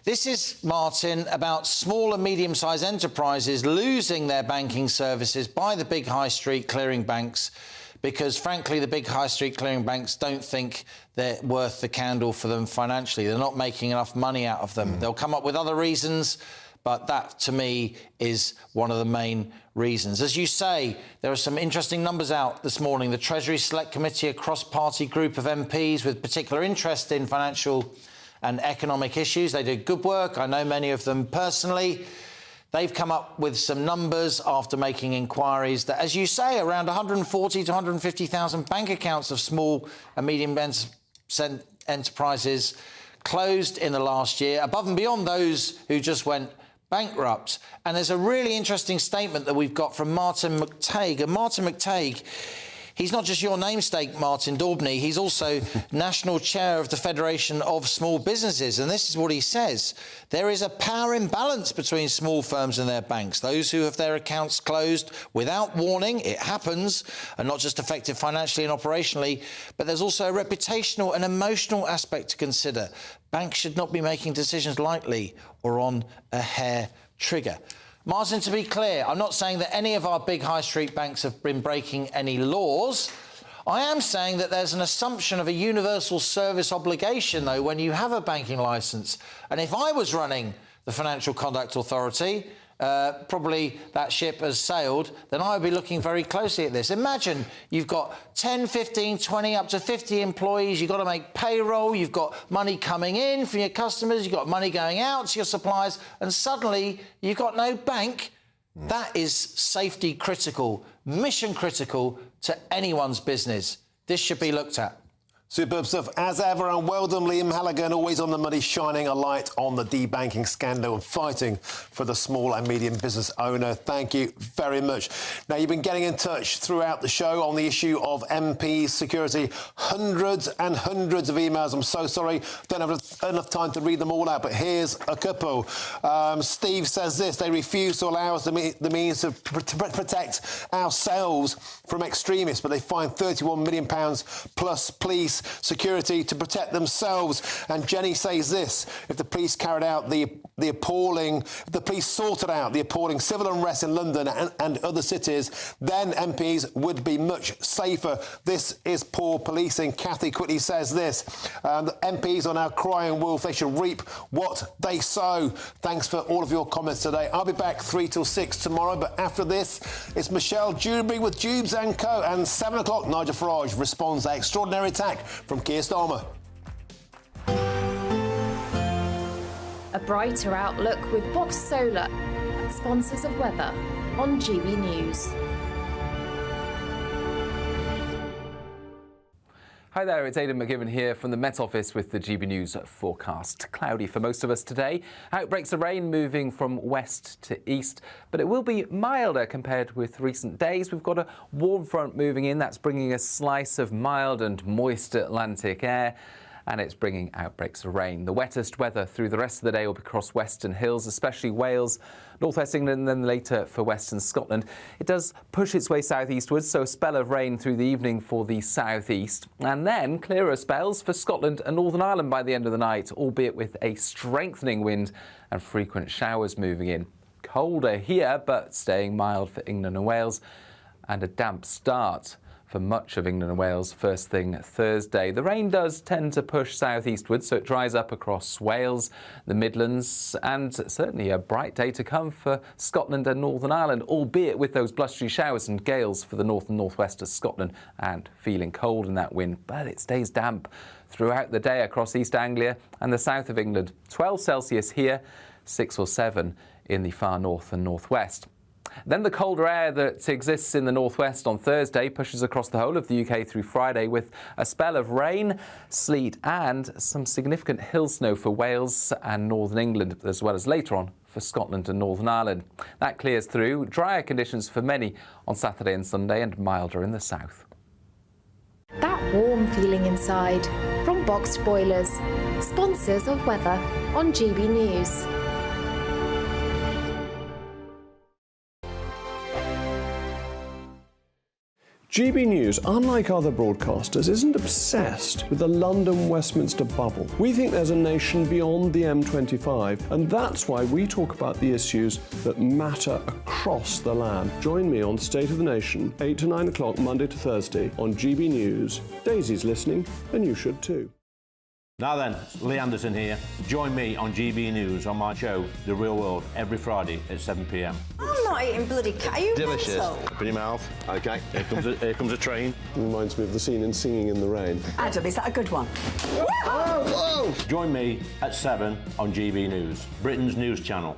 This is, Martin, about small and medium-sized enterprises losing their banking services by the big high street clearing banks because, frankly, the big high street clearing banks don't think they're worth the candle for them financially. They're not making enough money out of them. They'll come up with other reasons, but that, to me, is one of the main reasons. As you say, there are some interesting numbers out this morning. The Treasury Select Committee, a cross-party group of MPs with particular interest in financial and economic issues. They do good work. I know many of them personally. They've come up with some numbers after making inquiries that, as you say, around 140 to 150,000 bank accounts of small and medium enterprises closed in the last year, above and beyond those who just went bankrupt. And there's a really interesting statement that we've got from Martin McTague. And Martin McTague, he's not just your namesake, Martin Daubney, he's also National Chair of the Federation of Small Businesses. And this is what he says. There is a power imbalance between small firms and their banks. Those who have their accounts closed without warning, it happens, are not just affected financially and operationally, but there's also a reputational and emotional aspect to consider. Banks should not be making decisions lightly or on a hair trigger. Martin, to be clear, I'm not saying that any of our big high street banks have been breaking any laws. I am saying that there's an assumption of a universal service obligation, though, when you have a banking licence. And if I was running the Financial Conduct Authority, probably that ship has sailed, then I would be looking very closely at this. Imagine you've got 10, 15, 20, up to 50 employees. You've got to make payroll. You've got money coming in from your customers. You've got money going out to your suppliers. And suddenly you've got no bank. That is safety critical, mission critical to anyone's business. This should be looked at. Superb stuff as ever, and well done, Liam Halligan, always on the money, shining a light on the debanking scandal and fighting for the small and medium business owner. Thank you very much. Now, you've been getting in touch throughout the show on the issue of MP security. Hundreds and hundreds of emails. I'm so sorry, don't have enough time to read them all out, but here's a couple. Steve says this: they refuse to allow us the means to protect ourselves from extremists, but they find £31 million plus police security to protect themselves. And Jenny says this: if the police sorted out the appalling civil unrest in London and other cities, then MPs would be much safer. This is poor policing. Kathy quickly says this: the MPs are now crying wolf. They should reap what they sow. Thanks for all of your comments today. I'll be back 3 till 6 tomorrow, but after this, it's Michelle Dewberry with Jubes & Co. And 7 o'clock, Nigel Farage responds to extraordinary attack from Keir Starmer. A brighter outlook with Box Solar, sponsors of weather on GB News. Hi there, it's Aidan McGibbon here from the Met Office with the GB News forecast. Cloudy for most of us today. Outbreaks of rain moving from west to east, but it will be milder compared with recent days. We've got a warm front moving in. That's bringing a slice of mild and moist Atlantic air, and it's bringing outbreaks of rain. The wettest weather through the rest of the day will be across Western Hills, especially Wales, northwest England, and then later for Western Scotland. It does push its way southeastwards, so a spell of rain through the evening for the southeast, and then clearer spells for Scotland and Northern Ireland by the end of the night, albeit with a strengthening wind and frequent showers moving in. Colder here, but staying mild for England and Wales, and a damp start for much of England and Wales first thing Thursday. The rain does tend to push southeastward, so it dries up across Wales, the Midlands, and certainly a bright day to come for Scotland and Northern Ireland, albeit with those blustery showers and gales for the north and northwest of Scotland, and feeling cold in that wind, but it stays damp throughout the day across East Anglia and the south of England. 12 Celsius here, 6 or 7 in the far north and northwest. Then the colder air that exists in the northwest on Thursday pushes across the whole of the UK through Friday with a spell of rain, sleet and some significant hill snow for Wales and northern England, as well as later on for Scotland and Northern Ireland. That clears through. Drier conditions for many on Saturday and Sunday and milder in the south. That warm feeling inside from Boxed Boilers, sponsors of weather on GB News. GB News, unlike other broadcasters, isn't obsessed with the London-Westminster bubble. We think there's a nation beyond the M25, and that's why we talk about the issues that matter across the land. Join me on State of the Nation, 8 to 9 o'clock, Monday to Thursday, on GB News. Daisy's listening, and you should too. Now then, Lee Anderson here. Join me on GB News on my show, The Real World, every Friday at 7 p.m. I'm not eating bloody cat. Are you Delicious. mental? Open your mouth. OK, here comes a train. Reminds me of the scene in Singing in the Rain. Adam, is that a good one? Whoa! Join me at 7 on GB News, Britain's news channel.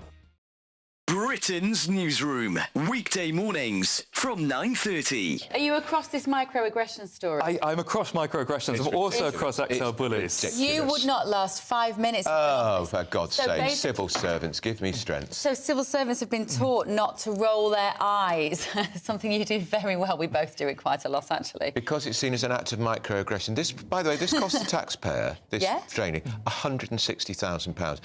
Britain's Newsroom, weekday mornings from 9:30. Are you across this microaggression story? I'm across microaggressions. I'm also across XL bullies. You would not last 5 minutes. Oh, for God's So sake, civil servants, give me strength. So civil servants have been taught not to roll their eyes. Something you do very well. We both do it quite a lot, actually. Because it's seen as an act of microaggression. This, by the way, this costs the taxpayer, this training, £160,000.